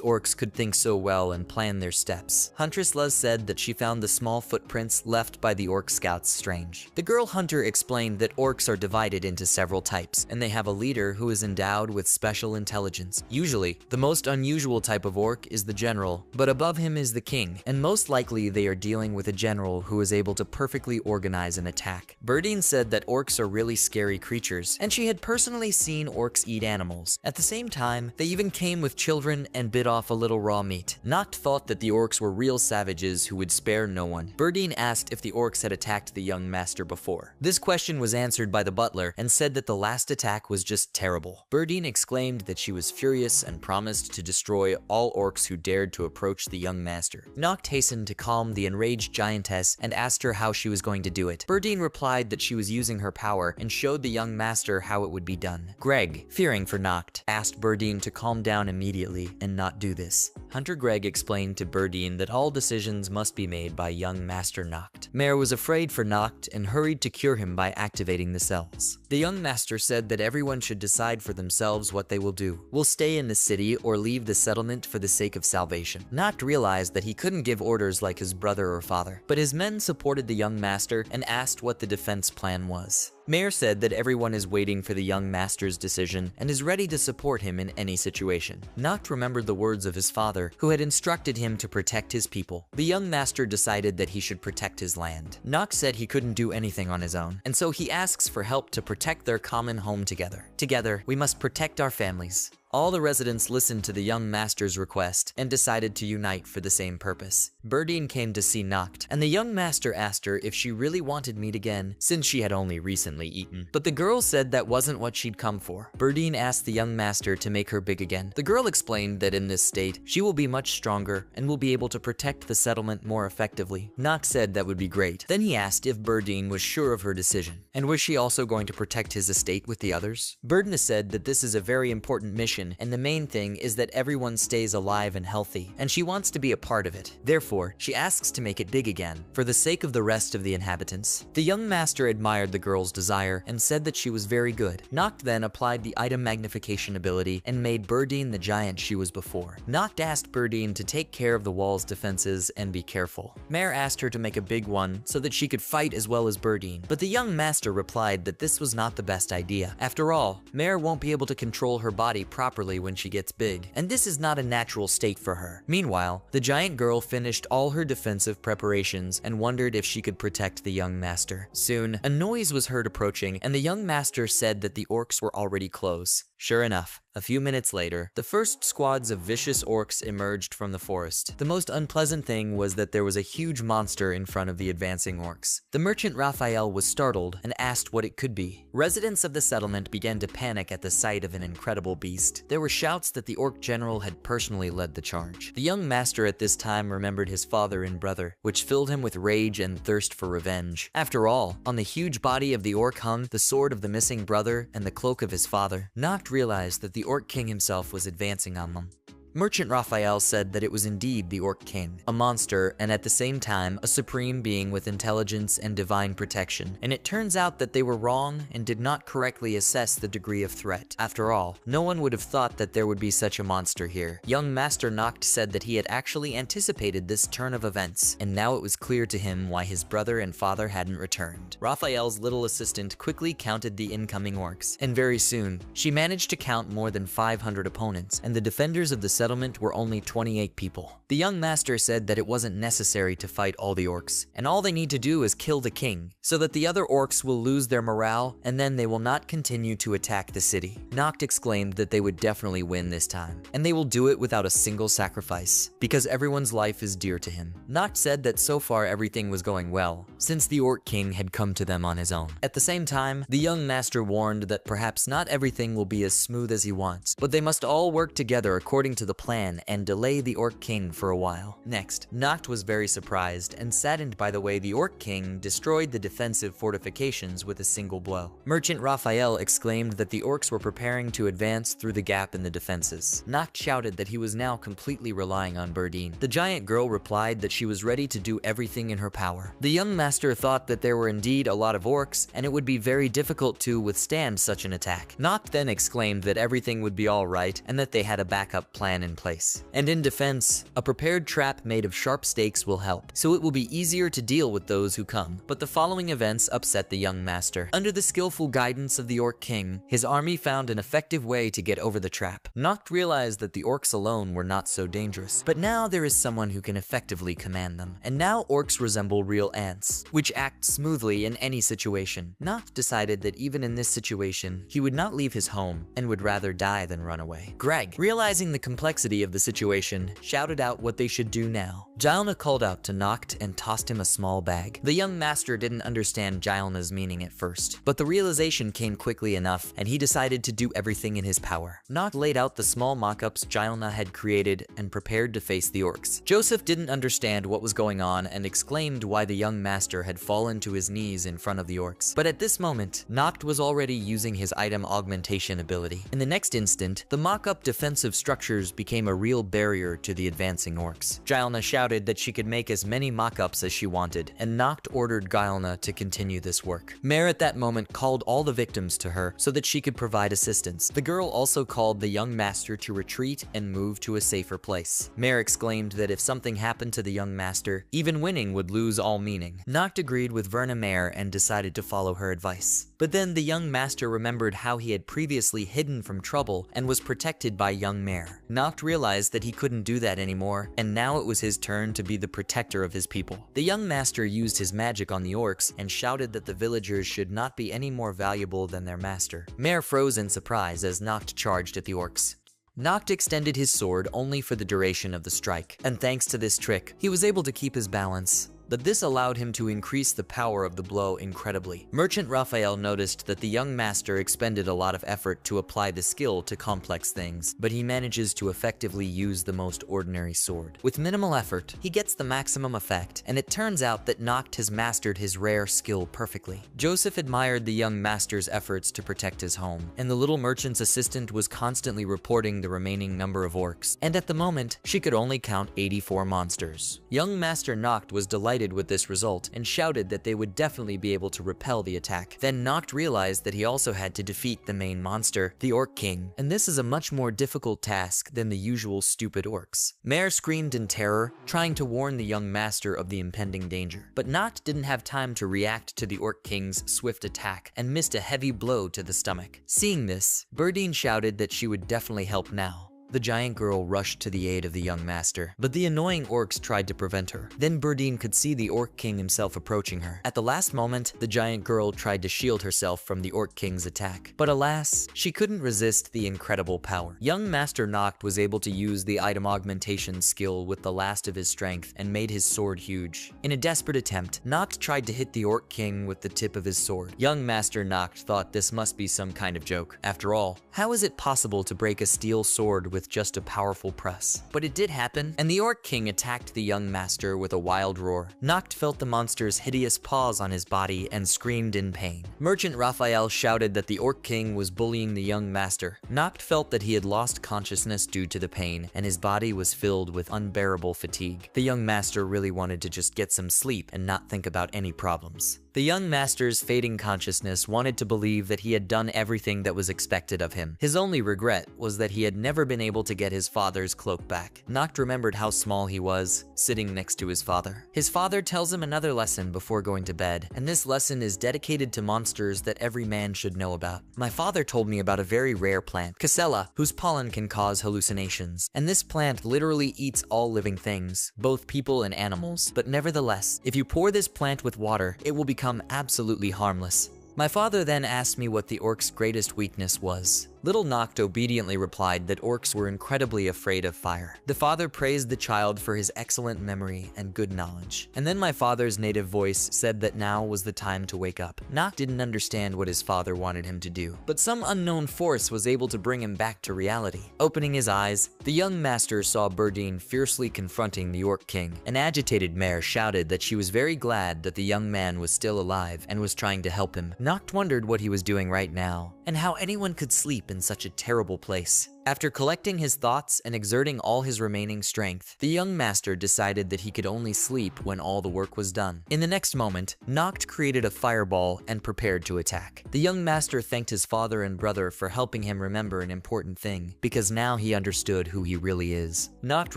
orcs could think so well and plan their steps. Huntress Luz said that she found the small footprints left by the orc scouts strange. The girl hunter explained that orcs are divided into several types, and they have a leader who is endowed with special intelligence. Usually, the most unusual type of orc is the general, but above him is the king, and most likely they are dealing with a general who is able to perfectly organize an attack. Burdine said that orcs are really scary creatures, and she had personally seen orcs eat animals. At the same time, they even came with children and bit off a little raw meat. Noct thought that the orcs were real savages who would spare no one. Burdine asked if the orcs had attacked the young master before. This question was answered by the butler and said that the last attack was just terrible. Burdine exclaimed that she was furious and promised to destroy all orcs who dared to approach the young master. Noct hastened to calm the enraged giantess and asked her how she was going to do it. Burdine replied that she was using her power and showed the young master how it would be done. Greg, fearing for Noct, asked Burdine to calm down immediately and not do this. Hunter Greg explained to Berdine that all decisions must be made by young Master Noct. Mare was afraid for Noct and hurried to cure him by activating the cells. The young master said that everyone should decide for themselves what they will do. Will stay in the city or leave the settlement for the sake of salvation. Noct realized that he couldn't give orders like his brother or father, but his men supported the young master and asked what the defense plan was. Mare said that everyone is waiting for the young master's decision and is ready to support him in any situation. Noct remembered the words of his father, who had instructed him to protect his people. The young master decided that he should protect his land. Noct said he couldn't do anything on his own, and so he asks for help to protect their common home together. Together, we must protect our families. All the residents listened to the young master's request and decided to unite for the same purpose. Berdine came to see Noct, and the young master asked her if she really wanted meat again, since she had only recently eaten. But the girl said that wasn't what she'd come for. Berdine asked the young master to make her big again. The girl explained that in this state, she will be much stronger and will be able to protect the settlement more effectively. Noct said that would be great. Then he asked if Berdine was sure of her decision, and was she also going to protect his estate with the others? Berdine said that this is a very important mission, and the main thing is that everyone stays alive and healthy, and she wants to be a part of it. Therefore, she asks to make it big again, for the sake of the rest of the inhabitants. The young master admired the girl's desire and said that she was very good. Noct then applied the item magnification ability and made Berdine the giant she was before. Noct asked Berdine to take care of the wall's defenses and be careful. Mare asked her to make a big one so that she could fight as well as Berdine, but the young master replied that this was not the best idea. After all, Mare won't be able to control her body properly when she gets big, and this is not a natural state for her. Meanwhile, the giant girl finished all her defensive preparations and wondered if she could protect the young master. Soon, a noise was heard approaching, and the young master said that the orcs were already close. Sure enough, a few minutes later, the first squads of vicious orcs emerged from the forest. The most unpleasant thing was that there was a huge monster in front of the advancing orcs. The merchant Raphael was startled and asked what it could be. Residents of the settlement began to panic at the sight of an incredible beast. There were shouts that the orc general had personally led the charge. The young master at this time remembered his father and brother, which filled him with rage and thirst for revenge. After all, on the huge body of the orc hung the sword of the missing brother and the cloak of his father. Noct realized that the Orc King himself was advancing on them. Merchant Raphael said that it was indeed the Orc King, a monster and at the same time a supreme being with intelligence and divine protection, and it turns out that they were wrong and did not correctly assess the degree of threat. After all, no one would have thought that there would be such a monster here. Young Master Noct said that he had actually anticipated this turn of events, and now it was clear to him why his brother and father hadn't returned. Raphael's little assistant quickly counted the incoming orcs, and very soon, she managed to count more than 500 opponents, and the defenders of the settlement were only 28 people. The young master said that it wasn't necessary to fight all the orcs, and all they need to do is kill the king, so that the other orcs will lose their morale, and then they will not continue to attack the city. Noct exclaimed that they would definitely win this time, and they will do it without a single sacrifice, because everyone's life is dear to him. Noct said that so far everything was going well, since the orc king had come to them on his own. At the same time, the young master warned that perhaps not everything will be as smooth as he wants, but they must all work together according to the plan and delay the Orc King for a while. Next, Noct was very surprised and saddened by the way the Orc King destroyed the defensive fortifications with a single blow. Merchant Raphael exclaimed that the orcs were preparing to advance through the gap in the defenses. Noct shouted that he was now completely relying on Berdine. The giant girl replied that she was ready to do everything in her power. The young master thought that there were indeed a lot of orcs and it would be very difficult to withstand such an attack. Noct then exclaimed that everything would be alright and that they had a backup plan in place. And in defense, a prepared trap made of sharp stakes will help, so it will be easier to deal with those who come. But the following events upset the young master. Under the skillful guidance of the Orc King, his army found an effective way to get over the trap. Noct realized that the orcs alone were not so dangerous, but now there is someone who can effectively command them. And now orcs resemble real ants, which act smoothly in any situation. Noct decided that even in this situation, he would not leave his home and would rather die than run away. Greg, realizing the complexity of the situation, shouted out what they should do now. Gilna called out to Noct and tossed him a small bag. The young master didn't understand Gilna's meaning at first, but the realization came quickly enough and he decided to do everything in his power. Noct laid out the small mock-ups Gilna had created and prepared to face the orcs. Joseph didn't understand what was going on and exclaimed why the young master had fallen to his knees in front of the orcs. But at this moment, Noct was already using his item augmentation ability. In the next instant, the mock-up defensive structures became a real barrier to the advancing orcs. Gilna shouted that she could make as many mock-ups as she wanted, and Noct ordered Gilna to continue this work. Mare at that moment called all the victims to her so that she could provide assistance. The girl also called the young master to retreat and move to a safer place. Mare exclaimed that if something happened to the young master, even winning would lose all meaning. Noct agreed with Verna Mare and decided to follow her advice. But then the young master remembered how he had previously hidden from trouble and was protected by young Mare. Noct realized that he couldn't do that anymore, and now it was his turn to be the protector of his people. The young master used his magic on the orcs and shouted that the villagers should not be any more valuable than their master. Mare froze in surprise as Noct charged at the orcs. Noct extended his sword only for the duration of the strike, and thanks to this trick, he was able to keep his balance. But this allowed him to increase the power of the blow incredibly. Merchant Raphael noticed that the young master expended a lot of effort to apply the skill to complex things, but he manages to effectively use the most ordinary sword. With minimal effort, he gets the maximum effect, and it turns out that Noct has mastered his rare skill perfectly. Joseph admired the young master's efforts to protect his home, and the little merchant's assistant was constantly reporting the remaining number of orcs, and at the moment, she could only count 84 monsters. Young Master Noct was delighted with this result and shouted that they would definitely be able to repel the attack. Then Noct realized that he also had to defeat the main monster, the Orc King, and this is a much more difficult task than the usual stupid orcs. Mare screamed in terror, trying to warn the young master of the impending danger. But Noct didn't have time to react to the Orc King's swift attack and missed a heavy blow to the stomach. Seeing this, Burdine shouted that she would definitely help now. The giant girl rushed to the aid of the young master, but the annoying orcs tried to prevent her. Then Burdine could see the Orc King himself approaching her. At the last moment, the giant girl tried to shield herself from the Orc King's attack, but alas, she couldn't resist the incredible power. Young Master Noct was able to use the item augmentation skill with the last of his strength and made his sword huge. In a desperate attempt, Noct tried to hit the Orc King with the tip of his sword. Young Master Noct thought this must be some kind of joke. After all, how is it possible to break a steel sword with just a powerful press? But it did happen, and the Orc King attacked the young master with a wild roar. Noct felt the monster's hideous paws on his body and screamed in pain. Merchant Raphael shouted that the Orc King was bullying the young master. Noct felt that he had lost consciousness due to the pain, and his body was filled with unbearable fatigue. The young master really wanted to just get some sleep and not think about any problems. The young master's fading consciousness wanted to believe that he had done everything that was expected of him. His only regret was that he had never been able to get his father's cloak back. Noct remembered how small he was, sitting next to his father. His father tells him another lesson before going to bed, and this lesson is dedicated to monsters that every man should know about. My father told me about a very rare plant, Cassella, whose pollen can cause hallucinations, and this plant literally eats all living things, both people and animals. But nevertheless, if you pour this plant with water, it will become absolutely harmless. My father then asked me what the orc's greatest weakness was. Little Noct obediently replied that orcs were incredibly afraid of fire. The father praised the child for his excellent memory and good knowledge. And then my father's native voice said that now was the time to wake up. Noct didn't understand what his father wanted him to do, but some unknown force was able to bring him back to reality. Opening his eyes, the young master saw Burdine fiercely confronting the Orc King. An agitated mare shouted that she was very glad that the young man was still alive and was trying to help him. Noct wondered what he was doing right now, and how anyone could sleep in such a terrible place. After collecting his thoughts and exerting all his remaining strength, the young master decided that he could only sleep when all the work was done. In the next moment, Noct created a fireball and prepared to attack. The young master thanked his father and brother for helping him remember an important thing, because now he understood who he really is. Noct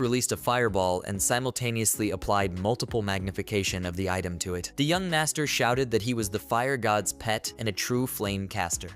released a fireball and simultaneously applied multiple magnification of the item to it. The young master shouted that he was the fire god's pet and a true flame caster.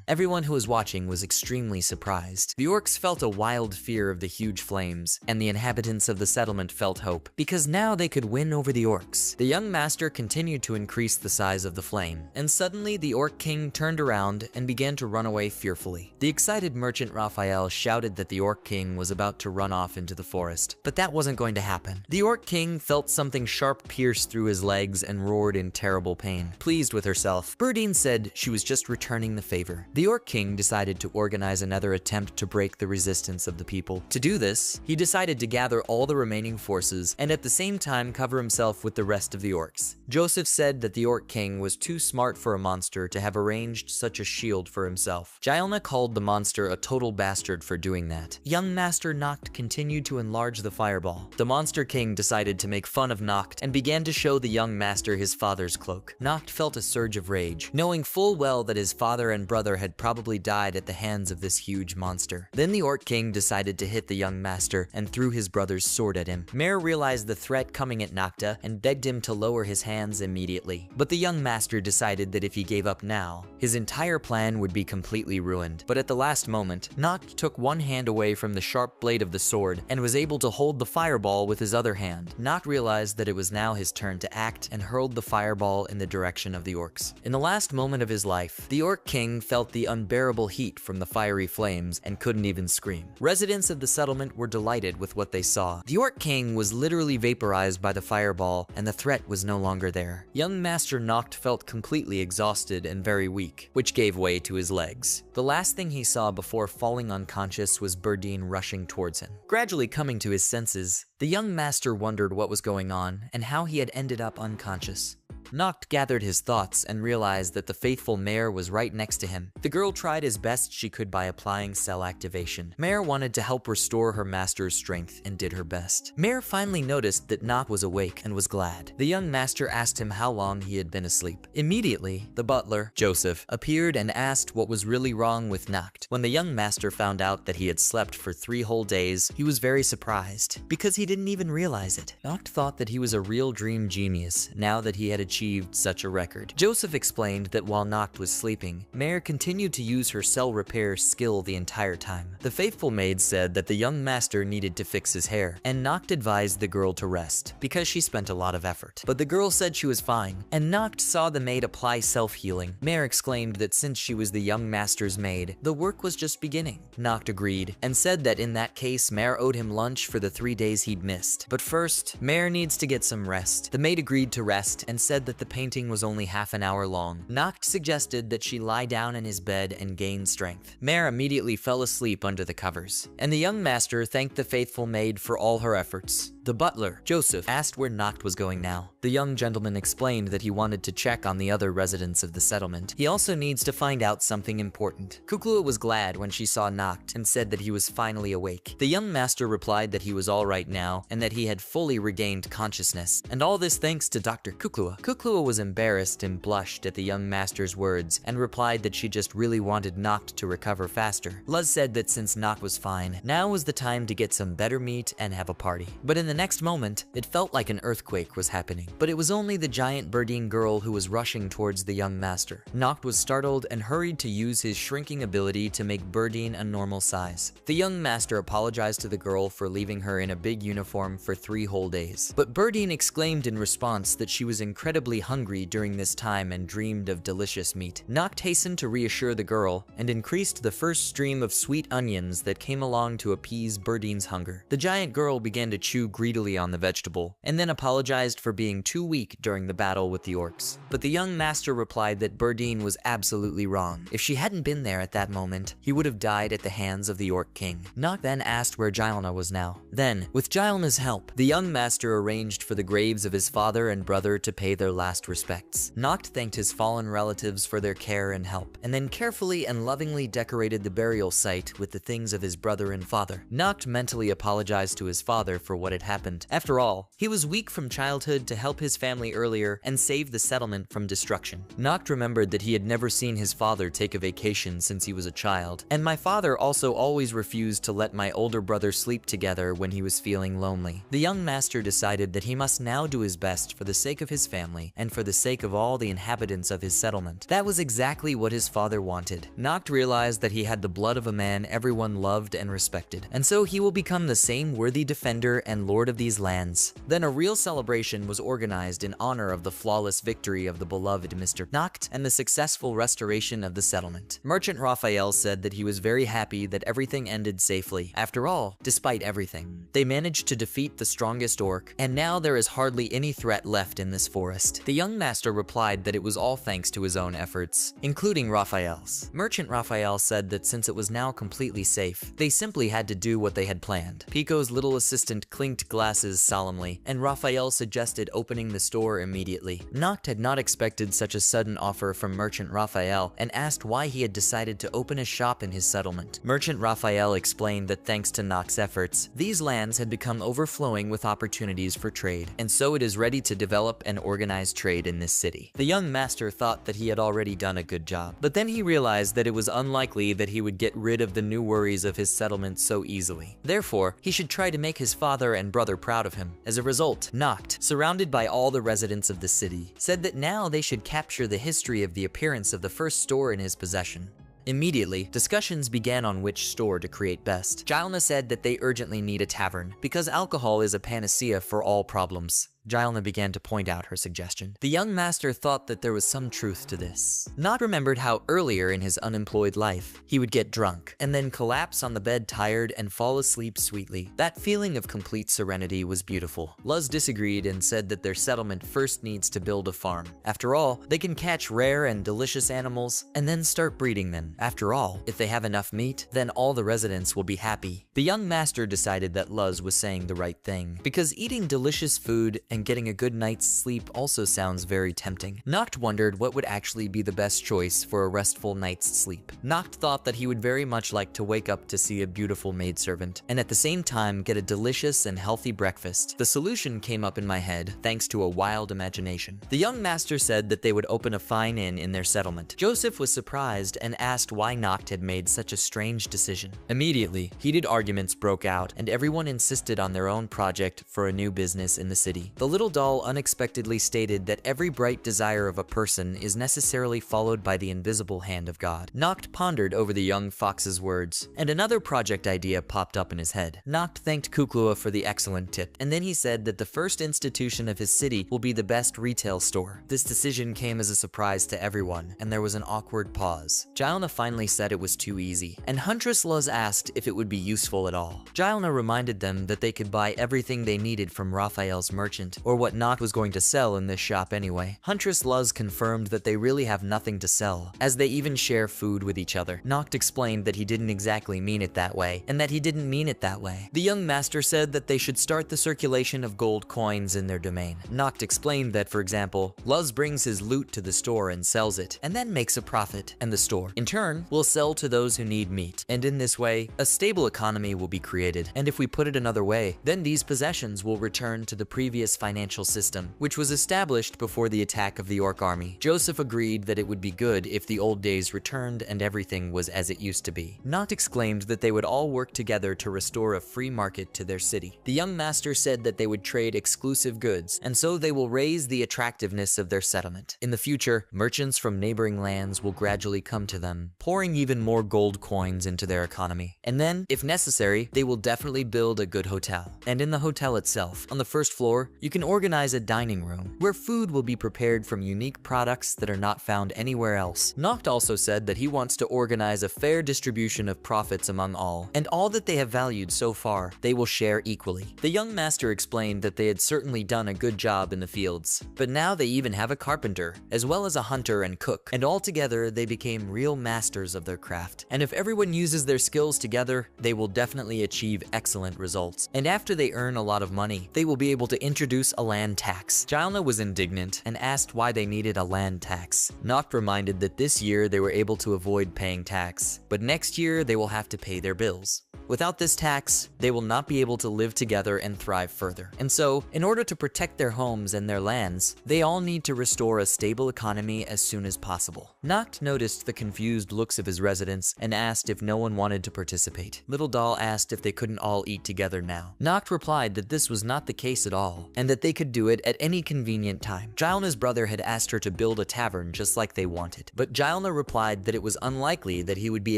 Everyone who was watching was extremely surprised. The orcs felt a wild fear of the huge flames, and the inhabitants of the settlement felt hope, because now they could win over the orcs. The young master continued to increase the size of the flame, and suddenly the Orc King turned around and began to run away fearfully. The excited merchant Raphael shouted that the Orc King was about to run off into the forest, but that wasn't going to happen. The Orc King felt something sharp pierce through his legs and roared in terrible pain. Pleased with herself, Burdine said she was just returning the favor. The Orc King decided to organize another attempt to break the resistance of the people. To do this, he decided to gather all the remaining forces and at the same time cover himself with the rest of the orcs. Joseph said that the Orc King was too smart for a monster to have arranged such a shield for himself. Gialna called the monster a total bastard for doing that. Young Master Noct continued to enlarge the fireball. The Monster King decided to make fun of Noct and began to show the young master his father's cloak. Noct felt a surge of rage, knowing full well that his father and brother had probably died at the hands of this huge monster. Then the Orc King decided to hit the young master and threw his brother's sword at him. Mare realized the threat coming at Nocta and begged him to lower his hands immediately. But the young master decided that if he gave up now, his entire plan would be completely ruined. But at the last moment, Noct took one hand away from the sharp blade of the sword and was able to hold the fireball with his other hand. Noct realized that it was now his turn to act and hurled the fireball in the direction of the orcs. In the last moment of his life, the Orc King felt the unbearable heat from the fiery flames and couldn't even scream. Residents of the settlement were delighted with what they saw. The Orc King was literally vaporized by the fireball and the threat was no longer there. Young Master Noct felt completely exhausted and very weak, which gave way to his legs. The last thing he saw before falling unconscious was Burdine rushing towards him. Gradually coming to his senses, the young master wondered what was going on and how he had ended up unconscious. Noct gathered his thoughts and realized that the faithful Mare was right next to him. The girl tried as best she could by applying cell activation. Mare wanted to help restore her master's strength and did her best. Mare finally noticed that Noct was awake and was glad. The young master asked him how long he had been asleep. Immediately, the butler, Joseph, appeared and asked what was really wrong with Noct. When the young master found out that he had slept for 3 whole days, he was very surprised because he didn't even realize it. Noct thought that he was a real dream genius now that he had achieved such a record. Joseph explained that while Noct was sleeping, Mare continued to use her cell repair skill the entire time. The faithful maid said that the young master needed to fix his hair, and Noct advised the girl to rest because she spent a lot of effort. But the girl said she was fine, and Noct saw the maid apply self-healing. Mare exclaimed that since she was the young master's maid, the work was just beginning. Noct agreed and said that in that case, Mare owed him lunch for the 3 days he'd missed. But first, Mare needs to get some rest. The maid agreed to rest and said that the painting was only half an hour long. Noct suggested that she lie down in his bed and gain strength. Mare immediately fell asleep under the covers, and the young master thanked the faithful maid for all her efforts. The butler, Joseph, asked where Noct was going now. The young gentleman explained that he wanted to check on the other residents of the settlement. He also needs to find out something important. Kuklua was glad when she saw Noct and said that he was finally awake. The young master replied that he was all right now and that he had fully regained consciousness, and all this thanks to Dr. Kuklua. Kuklua was embarrassed and blushed at the young master's words and replied that she just really wanted Noct to recover faster. Luz said that since Noct was fine, now was the time to get some better meat and have a party. But in the next moment, it felt like an earthquake was happening. But it was only the giant Burdine girl who was rushing towards the young master. Noct was startled and hurried to use his shrinking ability to make Burdine a normal size. The young master apologized to the girl for leaving her in a big uniform for 3 whole days. But Burdine exclaimed in response that she was incredibly hungry during this time and dreamed of delicious meat. Noct hastened to reassure the girl and increased the first stream of sweet onions that came along to appease Burdine's hunger. The giant girl began to chew greedily on the vegetable, and then apologized for being too weak during the battle with the orcs. But the young master replied that Burdine was absolutely wrong. If she hadn't been there at that moment, he would have died at the hands of the Orc King. Noct then asked where Gialna was now. Then, with Gialna's help, the young master arranged for the graves of his father and brother to pay their last respects. Noct thanked his fallen relatives for their care and help, and then carefully and lovingly decorated the burial site with the things of his brother and father. Noct mentally apologized to his father for what had happened. After all, he was weak from childhood to help his family earlier and save the settlement from destruction. Noct remembered that he had never seen his father take a vacation since he was a child, and my father also always refused to let my older brother sleep together when he was feeling lonely. The young master decided that he must now do his best for the sake of his family and for the sake of all the inhabitants of his settlement. That was exactly what his father wanted. Noct realized that he had the blood of a man everyone loved and respected, and so he will become the same worthy defender and lord of these lands. Then a real celebration was organized in honor of the flawless victory of the beloved Mr. Noct and the successful restoration of the settlement. Merchant Raphael said that he was very happy that everything ended safely. After all, despite everything, they managed to defeat the strongest orc, and now there is hardly any threat left in this forest. next? The young master replied that it was all thanks to his own efforts, including Raphael's. Merchant Raphael said that since it was now completely safe, they simply had to do what they had planned. Pico's little assistant clinked glasses solemnly, and Raphael suggested opening the store immediately. Noct had not expected such a sudden offer from Merchant Raphael and asked why he had decided to open a shop in his settlement. Merchant Raphael explained that thanks to Noct's efforts, these lands had become overflowing with opportunities for trade, and so it is ready to develop and organize trade in this city. The young master thought that he had already done a good job, but then he realized that it was unlikely that he would get rid of the new worries of his settlement so easily. Therefore, he should try to make his father and brother proud of him. As a result, Noct, surrounded by all the residents of the city, said that now they should capture the history of the appearance of the first store in his possession. Immediately, discussions began on which store to create best. Gilna said that they urgently need a tavern, because alcohol is a panacea for all problems. Gilna began to point out her suggestion. The young master thought that there was some truth to this. Noct remembered how earlier in his unemployed life, he would get drunk, and then collapse on the bed tired and fall asleep sweetly. That feeling of complete serenity was beautiful. Luz disagreed and said that their settlement first needs to build a farm. After all, they can catch rare and delicious animals, and then start breeding them. After all, if they have enough meat, then all the residents will be happy. The young master decided that Luz was saying the right thing, because eating delicious food and getting a good night's sleep also sounds very tempting. Noct wondered what would actually be the best choice for a restful night's sleep. Noct thought that he would very much like to wake up to see a beautiful maidservant, and at the same time get a delicious and healthy breakfast. The solution came up in my head, thanks to a wild imagination. The young master said that they would open a fine inn in their settlement. Joseph was surprised and asked why Noct had made such a strange decision. Immediately, heated arguments broke out, and everyone insisted on their own project for a new business in the city. The little doll unexpectedly stated that every bright desire of a person is necessarily followed by the invisible hand of God. Noct pondered over the young fox's words, and another project idea popped up in his head. Noct thanked Kuklua for the excellent tip, and then he said that the first institution of his city will be the best retail store. This decision came as a surprise to everyone, and there was an awkward pause. Gilna finally said it was too easy, and Huntress Luz asked if it would be useful at all. Gilna reminded them that they could buy everything they needed from Raphael's merchant, or what Noct was going to sell in this shop anyway. Huntress Luz confirmed that they really have nothing to sell, as they even share food with each other. Noct explained that he didn't exactly mean it that way, and that he didn't mean it that way. The young master said that they should start the circulation of gold coins in their domain. Noct explained that, for example, Luz brings his loot to the store and sells it, and then makes a profit, and the store, in turn, will sell to those who need meat. And in this way, a stable economy will be created. And if we put it another way, then these possessions will return to the previous financial system, which was established before the attack of the Orc army. Joseph agreed that it would be good if the old days returned and everything was as it used to be. Noct exclaimed that they would all work together to restore a free market to their city. The young master said that they would trade exclusive goods, and so they will raise the attractiveness of their settlement. In the future, merchants from neighboring lands will gradually come to them, pouring even more gold coins into their economy. And then, if necessary, they will definitely build a good hotel. And in the hotel itself, on the first floor, you can organize a dining room, where food will be prepared from unique products that are not found anywhere else. Noct also said that he wants to organize a fair distribution of profits among all, and all that they have valued so far, they will share equally. The young master explained that they had certainly done a good job in the fields, but now they even have a carpenter, as well as a hunter and cook, and altogether they became real masters of their craft. And if everyone uses their skills together, they will definitely achieve excellent results. And after they earn a lot of money, they will be able to introduce a land tax. Gilna was indignant and asked why they needed a land tax. Noct reminded that this year they were able to avoid paying tax, but next year they will have to pay their bills. Without this tax, they will not be able to live together and thrive further. And so, in order to protect their homes and their lands, they all need to restore a stable economy as soon as possible. Noct noticed the confused looks of his residents and asked if no one wanted to participate. Little Doll asked if they couldn't all eat together now. Noct replied that this was not the case at all, and that they could do it at any convenient time. Gilna's brother had asked her to build a tavern just like they wanted, but Gilna replied that it was unlikely that he would be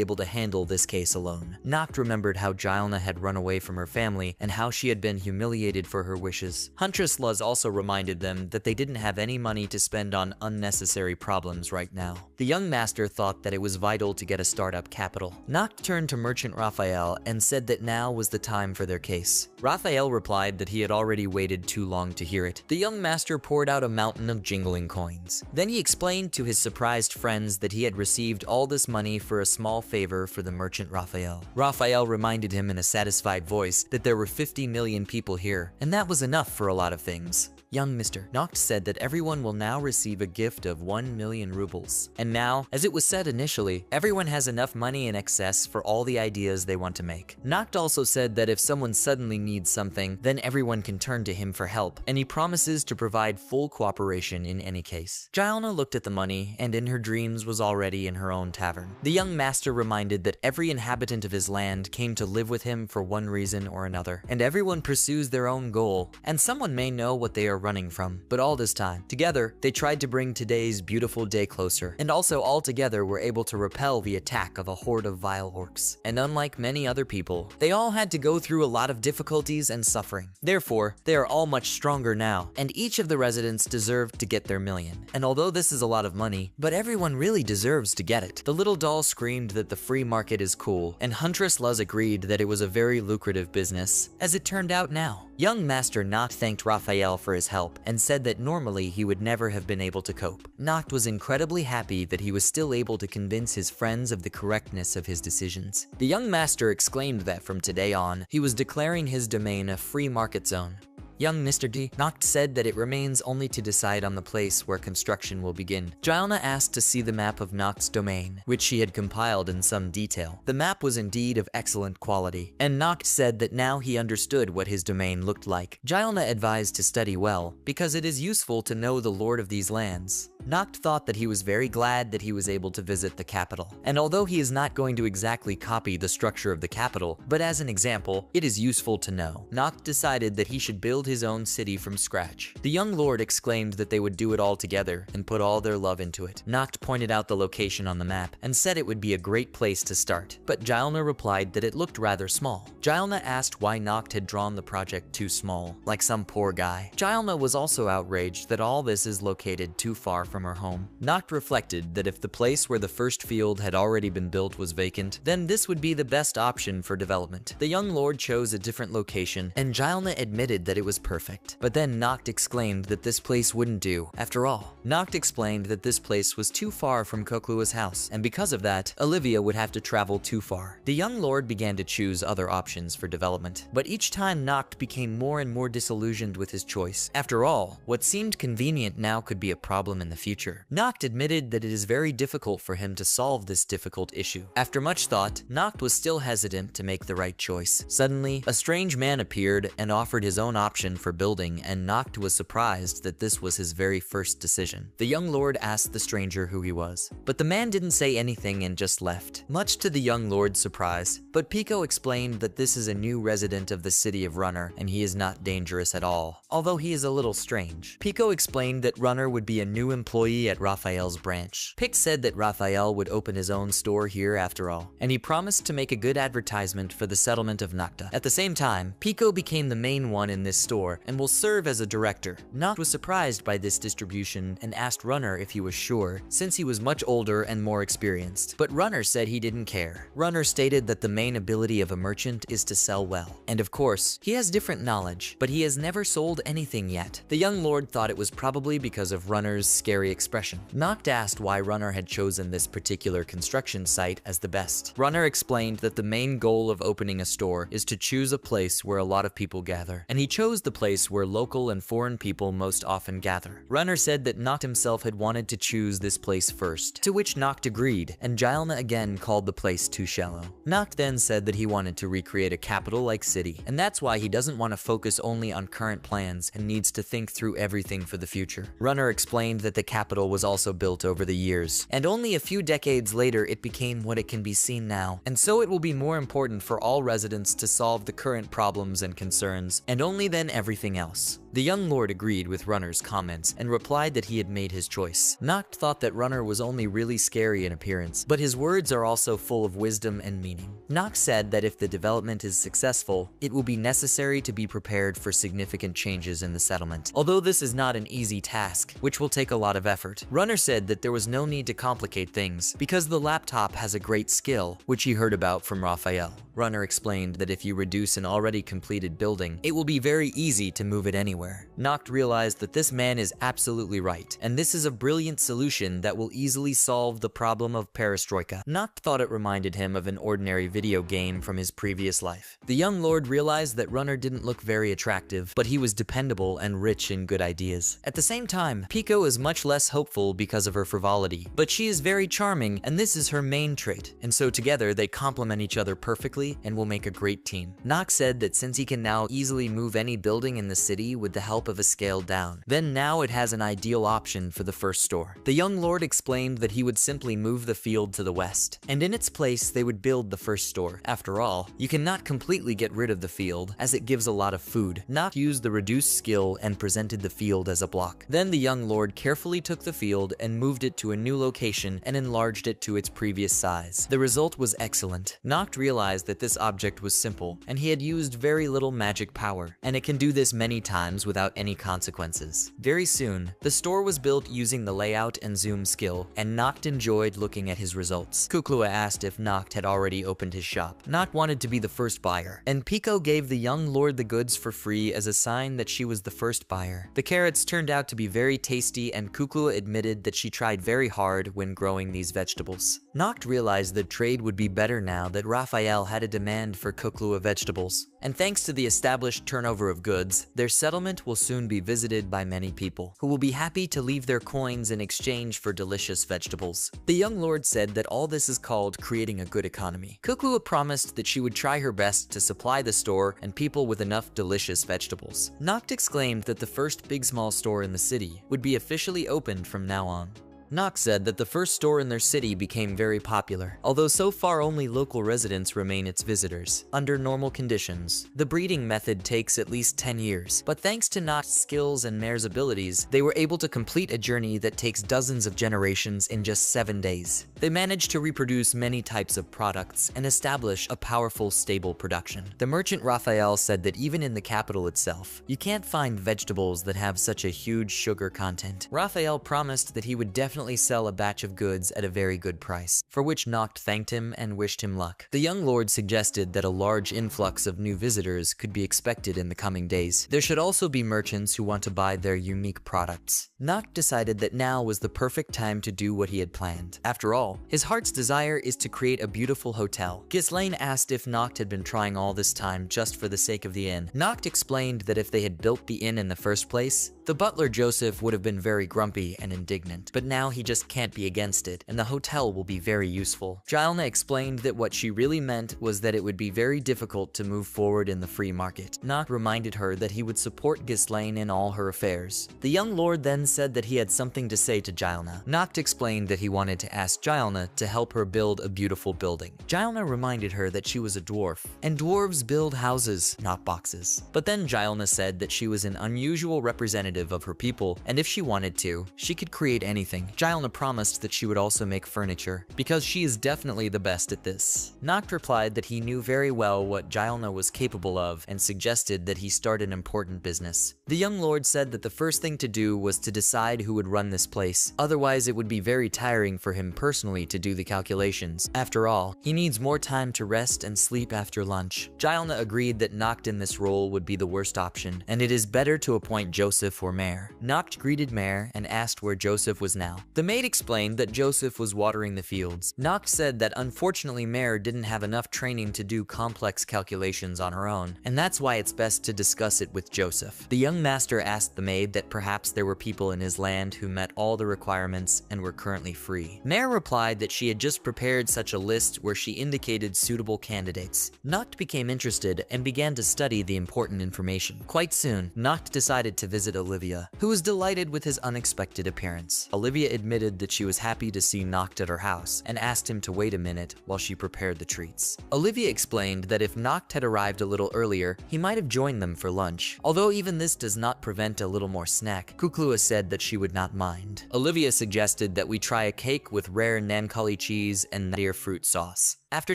able to handle this case alone. Noct remembered how Gilna had run away from her family and how she had been humiliated for her wishes. Huntress Luz also reminded them that they didn't have any money to spend on unnecessary problems right now. The young master thought that it was vital to get a startup capital. Noct turned to Merchant Raphael and said that now was the time for their case. Raphael replied that he had already waited too long to hear it. The young master poured out a mountain of jingling coins. Then he explained to his surprised friends that he had received all this money for a small favor for the Merchant Raphael. Raphael reminded him in a satisfied voice that there were 50 million people here, and that was enough for a lot of things. Young Mr. Noct said that everyone will now receive a gift of 1 million rubles. And now, as it was said initially, everyone has enough money in excess for all the ideas they want to make. Noct also said that if someone suddenly needs something, then everyone can turn to him for help, and he promises to provide full cooperation in any case. Gilna looked at the money, and in her dreams was already in her own tavern. The young master reminded that every inhabitant of his land came to live with him for one reason or another, and everyone pursues their own goal, and someone may know what they are running from. But all this time, together, they tried to bring today's beautiful day closer, and also all together were able to repel the attack of a horde of vile orcs. And unlike many other people, they all had to go through a lot of difficulties and suffering. Therefore, they are all much stronger now, and each of the residents deserved to get their million. And although this is a lot of money, but everyone really deserves to get it. The little doll screamed that the free market is cool, and Huntress Luz agreed that it was a very lucrative business, as it turned out now. Young Master Noct thanked Raphael for his help and said that normally he would never have been able to cope. Noct was incredibly happy that he was still able to convince his friends of the correctness of his decisions. The young master exclaimed that from today on, he was declaring his domain a free market zone. Young Mr. D. Noct said that it remains only to decide on the place where construction will begin. Gilna asked to see the map of Noct's domain, which she had compiled in some detail. The map was indeed of excellent quality, and Noct said that now he understood what his domain looked like. Gilna advised to study well, because it is useful to know the lord of these lands. Noct thought that he was very glad that he was able to visit the capital, and although he is not going to exactly copy the structure of the capital, but as an example, it is useful to know. Noct decided that he should build his own city from scratch. The young lord exclaimed that they would do it all together and put all their love into it. Noct pointed out the location on the map and said it would be a great place to start, but Gilna replied that it looked rather small. Gilna asked why Noct had drawn the project too small, like some poor guy. Gilna was also outraged that all this is located too far from her home. Noct reflected that if the place where the first field had already been built was vacant, then this would be the best option for development. The young lord chose a different location, and Gilna admitted that it was perfect. But then Noct exclaimed that this place wouldn't do. After all, Noct explained that this place was too far from Koklua's house, and because of that, Olivia would have to travel too far. The young lord began to choose other options for development, but each time Noct became more and more disillusioned with his choice. After all, what seemed convenient now could be a problem in the future. Noct admitted that it is very difficult for him to solve this difficult issue. After much thought, Noct was still hesitant to make the right choice. Suddenly, a strange man appeared and offered his own option for building, and Noct was surprised that this was his very first decision. The young lord asked the stranger who he was, but the man didn't say anything and just left, much to the young lord's surprise. But Pico explained that this is a new resident of the city of Runner, and he is not dangerous at all, although he is a little strange. Pico explained that Runner would be a new employee at Raphael's branch. Pic said that Raphael would open his own store here after all, and he promised to make a good advertisement for the settlement of Nocta. At the same time, Pico became the main one in this store and will serve as a director. Noct was surprised by this distribution and asked Runner if he was sure, since he was much older and more experienced. But Runner said he didn't care. Runner stated that the main ability of a merchant is to sell well. And of course, he has different knowledge, but he has never sold anything yet. The young lord thought it was probably because of Runner's scary expression. Noct asked why Runner had chosen this particular construction site as the best. Runner explained that the main goal of opening a store is to choose a place where a lot of people gather, and he chose the place where local and foreign people most often gather. Runner said that Noct himself had wanted to choose this place first, to which Noct agreed, and Gilna again called the place too shallow. Noct then said that he wanted to recreate a capital-like city, and that's why he doesn't want to focus only on current plans and needs to think through everything for the future. Runner explained that the capital was also built over the years, and only a few decades later it became what it can be seen now, and so it will be more important for all residents to solve the current problems and concerns, and only then everything else. The young lord agreed with Runner's comments and replied that he had made his choice. Noct thought that Runner was only really scary in appearance, but his words are also full of wisdom and meaning. Noct said that if the development is successful, it will be necessary to be prepared for significant changes in the settlement. Although this is not an easy task, which will take a lot of effort. Runner said that there was no need to complicate things, because the laptop has a great skill, which he heard about from Raphael. Runner explained that if you reduce an already completed building, it will be very easy to move it anywhere. Noct realized that this man is absolutely right, and this is a brilliant solution that will easily solve the problem of perestroika. Noct thought it reminded him of an ordinary video game from his previous life. The young lord realized that Runner didn't look very attractive, but he was dependable and rich in good ideas. At the same time, Pico is much less hopeful because of her frivolity, but she is very charming, and this is her main trait, and so together they complement each other perfectly and will make a great team. Noct said that since he can now easily move any building in the city with the help of a scaled down, then now it has an ideal option for the first store. The young lord explained that he would simply move the field to the west, and in its place they would build the first store. After all, you cannot completely get rid of the field, as it gives a lot of food. Noct used the reduced skill and presented the field as a block. Then the young lord carefully took the field and moved it to a new location and enlarged it to its previous size. The result was excellent. Noct realized that this object was simple, and he had used very little magic power, and it can do this many times without any consequences. Very soon, the store was built using the layout and zoom skill, and Noct enjoyed looking at his results. Kuklua asked if Noct had already opened his shop. Noct wanted to be the first buyer, and Pico gave the young lord the goods for free as a sign that she was the first buyer. The carrots turned out to be very tasty, and Kuklua admitted that she tried very hard when growing these vegetables. Noct realized that trade would be better now that Raphael had a demand for Kuklua vegetables, and thanks to the established turnover of goods, their settlement will soon be visited by many people, who will be happy to leave their coins in exchange for delicious vegetables. The young lord said that all this is called creating a good economy. Kuklua promised that she would try her best to supply the store and people with enough delicious vegetables. Noct exclaimed that the first Big Small store in the city would be officially opened from now on. Noct said that the first store in their city became very popular, although so far only local residents remain its visitors. Under normal conditions, the breeding method takes at least 10 years, but thanks to Noct's skills and Mare's abilities, they were able to complete a journey that takes dozens of generations in just 7 days. They managed to reproduce many types of products and establish a powerful, stable production. The merchant Raphael said that even in the capital itself, you can't find vegetables that have such a huge sugar content. Raphael promised that he would definitely sell a batch of goods at a very good price, for which Noct thanked him and wished him luck. The young lord suggested that a large influx of new visitors could be expected in the coming days. There should also be merchants who want to buy their unique products. Noct decided that now was the perfect time to do what he had planned. After all, his heart's desire is to create a beautiful hotel. Ghislaine asked if Noct had been trying all this time just for the sake of the inn. Noct explained that if they had built the inn in the first place, the butler Joseph would have been very grumpy and indignant, but now he just can't be against it, and the hotel will be very useful. Gilna explained that what she really meant was that it would be very difficult to move forward in the free market. Noct reminded her that he would support Ghislaine in all her affairs. The young lord then said that he had something to say to Gilna. Noct explained that he wanted to ask Gilna to help her build a beautiful building. Gilna reminded her that she was a dwarf, and dwarves build houses, not boxes. But then Gilna said that she was an unusual representative of her people, and if she wanted to, she could create anything. Gilna promised that she would also make furniture, because she is definitely the best at this. Noct replied that he knew very well what Gilna was capable of, and suggested that he start an important business. The young lord said that the first thing to do was to decide who would run this place, otherwise it would be very tiring for him personally to do the calculations. After all, he needs more time to rest and sleep after lunch. Gilna agreed that Noct in this role would be the worst option, and it is better to appoint Joseph or Mare. Noct greeted Mare and asked where Joseph was now. The maid explained that Joseph was watering the fields. Noct said that unfortunately Mare didn't have enough training to do complex calculations on her own, and that's why it's best to discuss it with Joseph. The young master asked the maid that perhaps there were people in his land who met all the requirements and were currently free. Mare replied that she had just prepared such a list where she indicated suitable candidates. Noct became interested and began to study the important information. Quite soon, Noct decided to visit a Olivia, who was delighted with his unexpected appearance. Olivia admitted that she was happy to see Noct at her house and asked him to wait a minute while she prepared the treats. Olivia explained that if Noct had arrived a little earlier, he might have joined them for lunch. Although even this does not prevent a little more snack, Kuklua said that she would not mind. Olivia suggested that we try a cake with rare Nankali cheese and nadir fruit sauce. After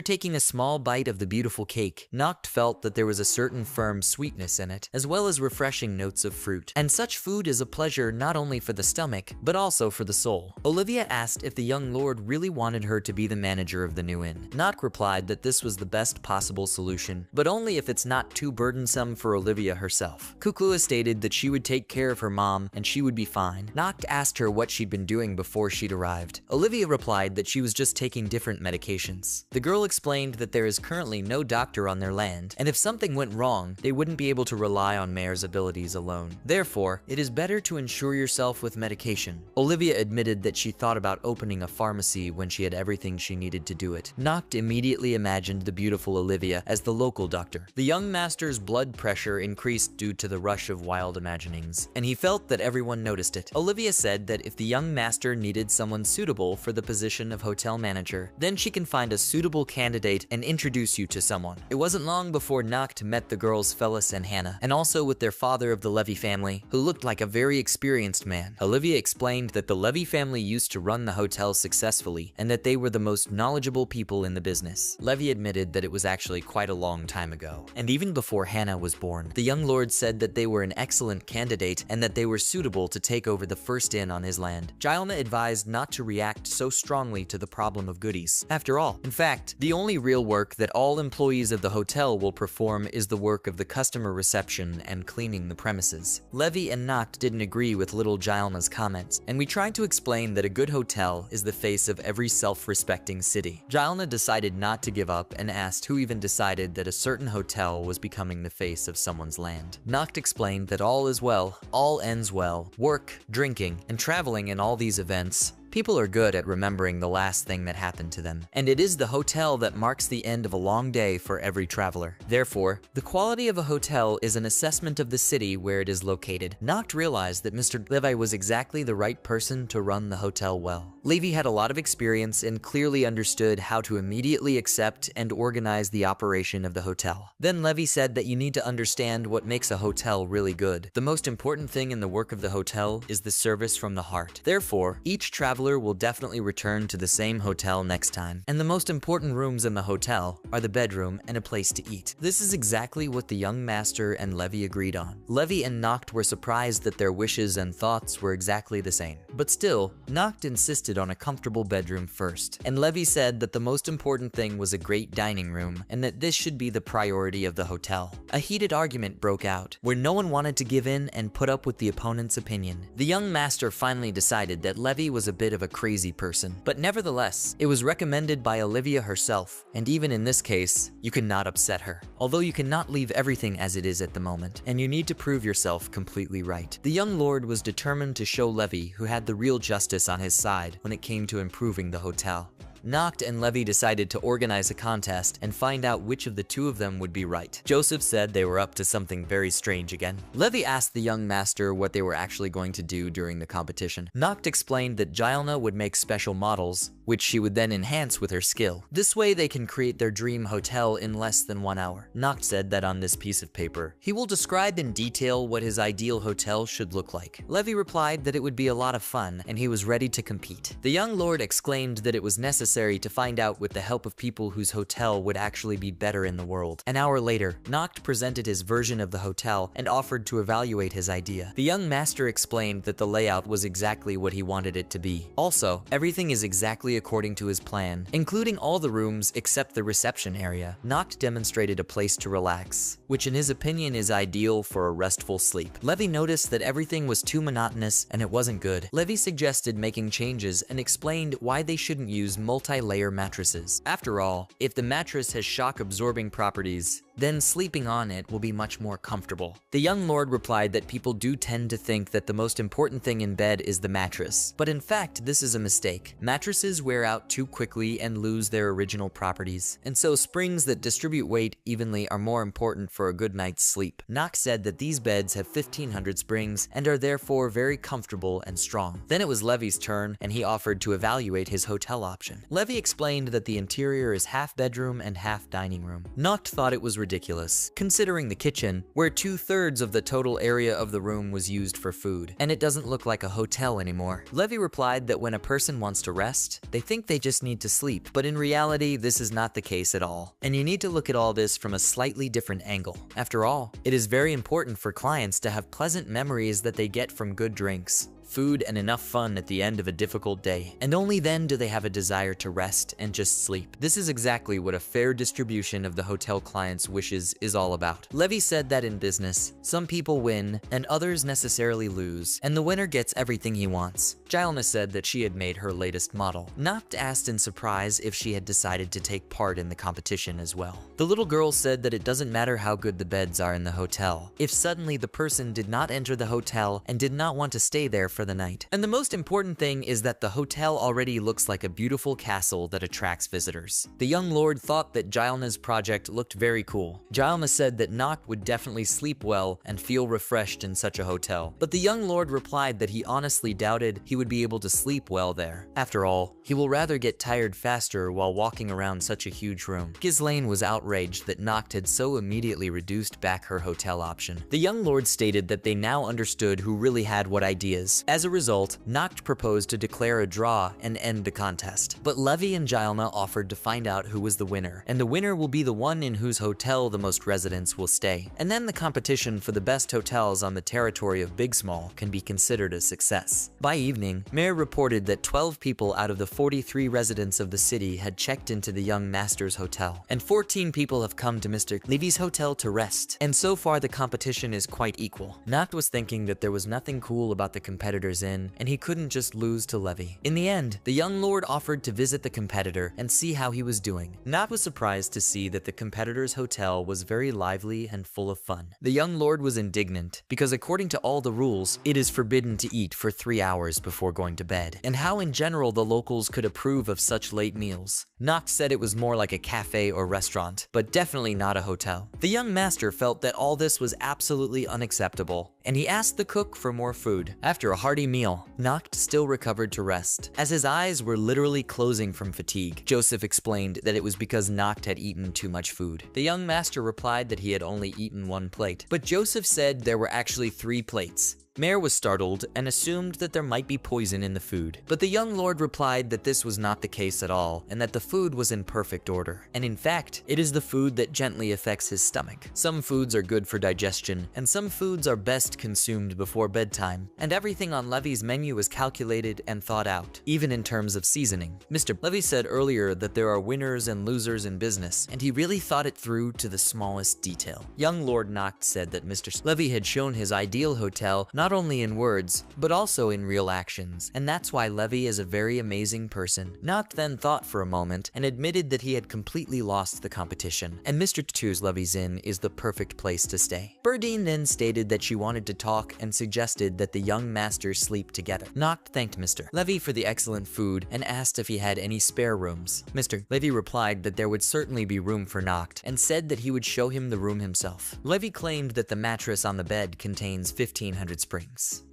taking a small bite of the beautiful cake, Noct felt that there was a certain firm sweetness in it, as well as refreshing notes of fruit. And such food is a pleasure not only for the stomach, but also for the soul. Olivia asked if the young lord really wanted her to be the manager of the new inn. Noct replied that this was the best possible solution, but only if it's not too burdensome for Olivia herself. Kuklua stated that she would take care of her mom and she would be fine. Noct asked her what she'd been doing before she'd arrived. Olivia replied that she was just taking different medications. The girl explained that there is currently no doctor on their land, and if something went wrong, they wouldn't be able to rely on Mare's abilities alone. Therefore, it is better to insure yourself with medication. Olivia admitted that she thought about opening a pharmacy when she had everything she needed to do it. Noct immediately imagined the beautiful Olivia as the local doctor. The young master's blood pressure increased due to the rush of wild imaginings, and he felt that everyone noticed it. Olivia said that if the young master needed someone suitable for the position of hotel manager, then she can find a suitable candidate and introduce you to someone. It wasn't long before Noct met the girls Phyllis and Hannah, and also with their father of the Levy family, who looked like a very experienced man. Olivia explained that the Levy family used to run the hotel successfully, and that they were the most knowledgeable people in the business. Levy admitted that it was actually quite a long time ago, and even before Hannah was born. The young lord said that they were an excellent candidate and that they were suitable to take over the first inn on his land. Gilma advised not to react so strongly to the problem of goodies. After all, in fact, the only real work that all employees of the hotel will perform is the work of the customer reception and cleaning the premises. Levy and Noct didn't agree with little Gilma's comments, and we tried to explain that a good hotel is the face of every self-respecting city. Gilma decided not to give up and asked who even decided that a certain hotel was becoming the face of someone's land. Noct explained that all is well, all ends well, work, drinking, and traveling in all these events. People are good at remembering the last thing that happened to them, and it is the hotel that marks the end of a long day for every traveler. Therefore, the quality of a hotel is an assessment of the city where it is located. Noct realized that Mr. Levi was exactly the right person to run the hotel well. Levy had a lot of experience and clearly understood how to immediately accept and organize the operation of the hotel. Then Levy said that you need to understand what makes a hotel really good. The most important thing in the work of the hotel is the service from the heart. Therefore, each traveler will definitely return to the same hotel next time. And the most important rooms in the hotel are the bedroom and a place to eat. This is exactly what the young master and Levy agreed on. Levy and Noct were surprised that their wishes and thoughts were exactly the same. But still, Noct insisted on a comfortable bedroom first, and Levy said that the most important thing was a great dining room and that this should be the priority of the hotel. A heated argument broke out, where no one wanted to give in and put up with the opponent's opinion. The young master finally decided that Levy was a bit of a crazy person, but nevertheless, it was recommended by Olivia herself, and even in this case, you cannot upset her. Although you cannot leave everything as it is at the moment, and you need to prove yourself completely right. The young lord was determined to show Levy who had the real justice on his side when it came to improving the hotel. Noct and Levy decided to organize a contest and find out which of the two of them would be right. Joseph said they were up to something very strange again. Levy asked the young master what they were actually going to do during the competition. Noct explained that Gilma would make special models, which she would then enhance with her skill. This way they can create their dream hotel in less than 1 hour. Noct said that on this piece of paper, he will describe in detail what his ideal hotel should look like. Levy replied that it would be a lot of fun and he was ready to compete. The young lord exclaimed that it was necessary to find out with the help of people whose hotel would actually be better in the world. An hour later, Noct presented his version of the hotel and offered to evaluate his idea. The young master explained that the layout was exactly what he wanted it to be. Also, everything is exactly according to his plan, including all the rooms except the reception area. Noct demonstrated a place to relax, which in his opinion is ideal for a restful sleep. Levy noticed that everything was too monotonous and it wasn't good. Levy suggested making changes and explained why they shouldn't use multi-layer mattresses. After all, if the mattress has shock-absorbing properties, then sleeping on it will be much more comfortable. The young lord replied that people do tend to think that the most important thing in bed is the mattress, but in fact this is a mistake. Mattresses wear out too quickly and lose their original properties, and so springs that distribute weight evenly are more important for a good night's sleep. Knox said that these beds have 1500 springs and are therefore very comfortable and strong. Then it was Levy's turn, and he offered to evaluate his hotel option. Levy explained that the interior is half bedroom and half dining room. Knox thought it was ridiculous, considering the kitchen, where 2/3 of the total area of the room was used for food, and it doesn't look like a hotel anymore. Levy replied that when a person wants to rest, they think they just need to sleep, but in reality, this is not the case at all. And you need to look at all this from a slightly different angle. After all, it is very important for clients to have pleasant memories that they get from good drinks, food, and enough fun at the end of a difficult day. And only then do they have a desire to rest and just sleep. This is exactly what a fair distribution of the hotel client's wishes is all about. Levy said that in business, some people win and others necessarily lose, and the winner gets everything he wants. Gilna said that she had made her latest model. Noct asked in surprise if she had decided to take part in the competition as well. The little girl said that it doesn't matter how good the beds are in the hotel, if suddenly the person did not enter the hotel and did not want to stay there for the night. And the most important thing is that the hotel already looks like a beautiful castle that attracts visitors. The young lord thought that Gilna's project looked very cool. Gilna said that Noct would definitely sleep well and feel refreshed in such a hotel, but the young lord replied that he honestly doubted he would be able to sleep well there. After all, he will rather get tired faster while walking around such a huge room. Ghislaine was outraged that Noct had so immediately reduced back her hotel option. The young lord stated that they now understood who really had what ideas. As a result, Noct proposed to declare a draw and end the contest. But Levy and Gilna offered to find out who was the winner, and the winner will be the one in whose hotel the most residents will stay. And then the competition for the best hotels on the territory of Big Small can be considered a success. By evening, Mayor reported that 12 people out of the 43 residents of the city had checked into the young master's hotel, and 14 people have come to Mr. Levy's hotel to rest. And so far the competition is quite equal. Noct was thinking that there was nothing cool about the competitors in, and he couldn't just lose to Levy. In the end, the young lord offered to visit the competitor and see how he was doing. Noct was surprised to see that the competitor's hotel was very lively and full of fun. The young lord was indignant, because according to all the rules, it is forbidden to eat for 3 hours before going to bed, and how in general the locals could approve of such late meals. Noct said it was more like a cafe or restaurant, but definitely not a hotel. The young master felt that all this was absolutely unacceptable, and he asked the cook for more food. After a hearty meal, Noct still recovered to rest, as his eyes were literally closing from fatigue. Joseph explained that it was because Noct had eaten too much food. The young master replied that he had only eaten 1 plate, but Joseph said there were actually 3 plates. Mayor was startled and assumed that there might be poison in the food, but the young lord replied that this was not the case at all, and that the food was in perfect order. And in fact, it is the food that gently affects his stomach. Some foods are good for digestion, and some foods are best consumed before bedtime, and everything on Levy's menu is calculated and thought out, even in terms of seasoning. Mr. Levy said earlier that there are winners and losers in business, and he really thought it through to the smallest detail. Young Lord Noct said that Mr. Levy had shown his ideal hotel not only in words, but also in real actions, and that's why Levy is a very amazing person. Noct then thought for a moment and admitted that he had completely lost the competition, and Mr. Tatu's Levy's Inn is the perfect place to stay. Burdine then stated that she wanted to talk and suggested that the young masters sleep together. Noct thanked Mr. Levy for the excellent food and asked if he had any spare rooms. Mr. Levy replied that there would certainly be room for Noct, and said that he would show him the room himself. Levy claimed that the mattress on the bed contains 1500 springs.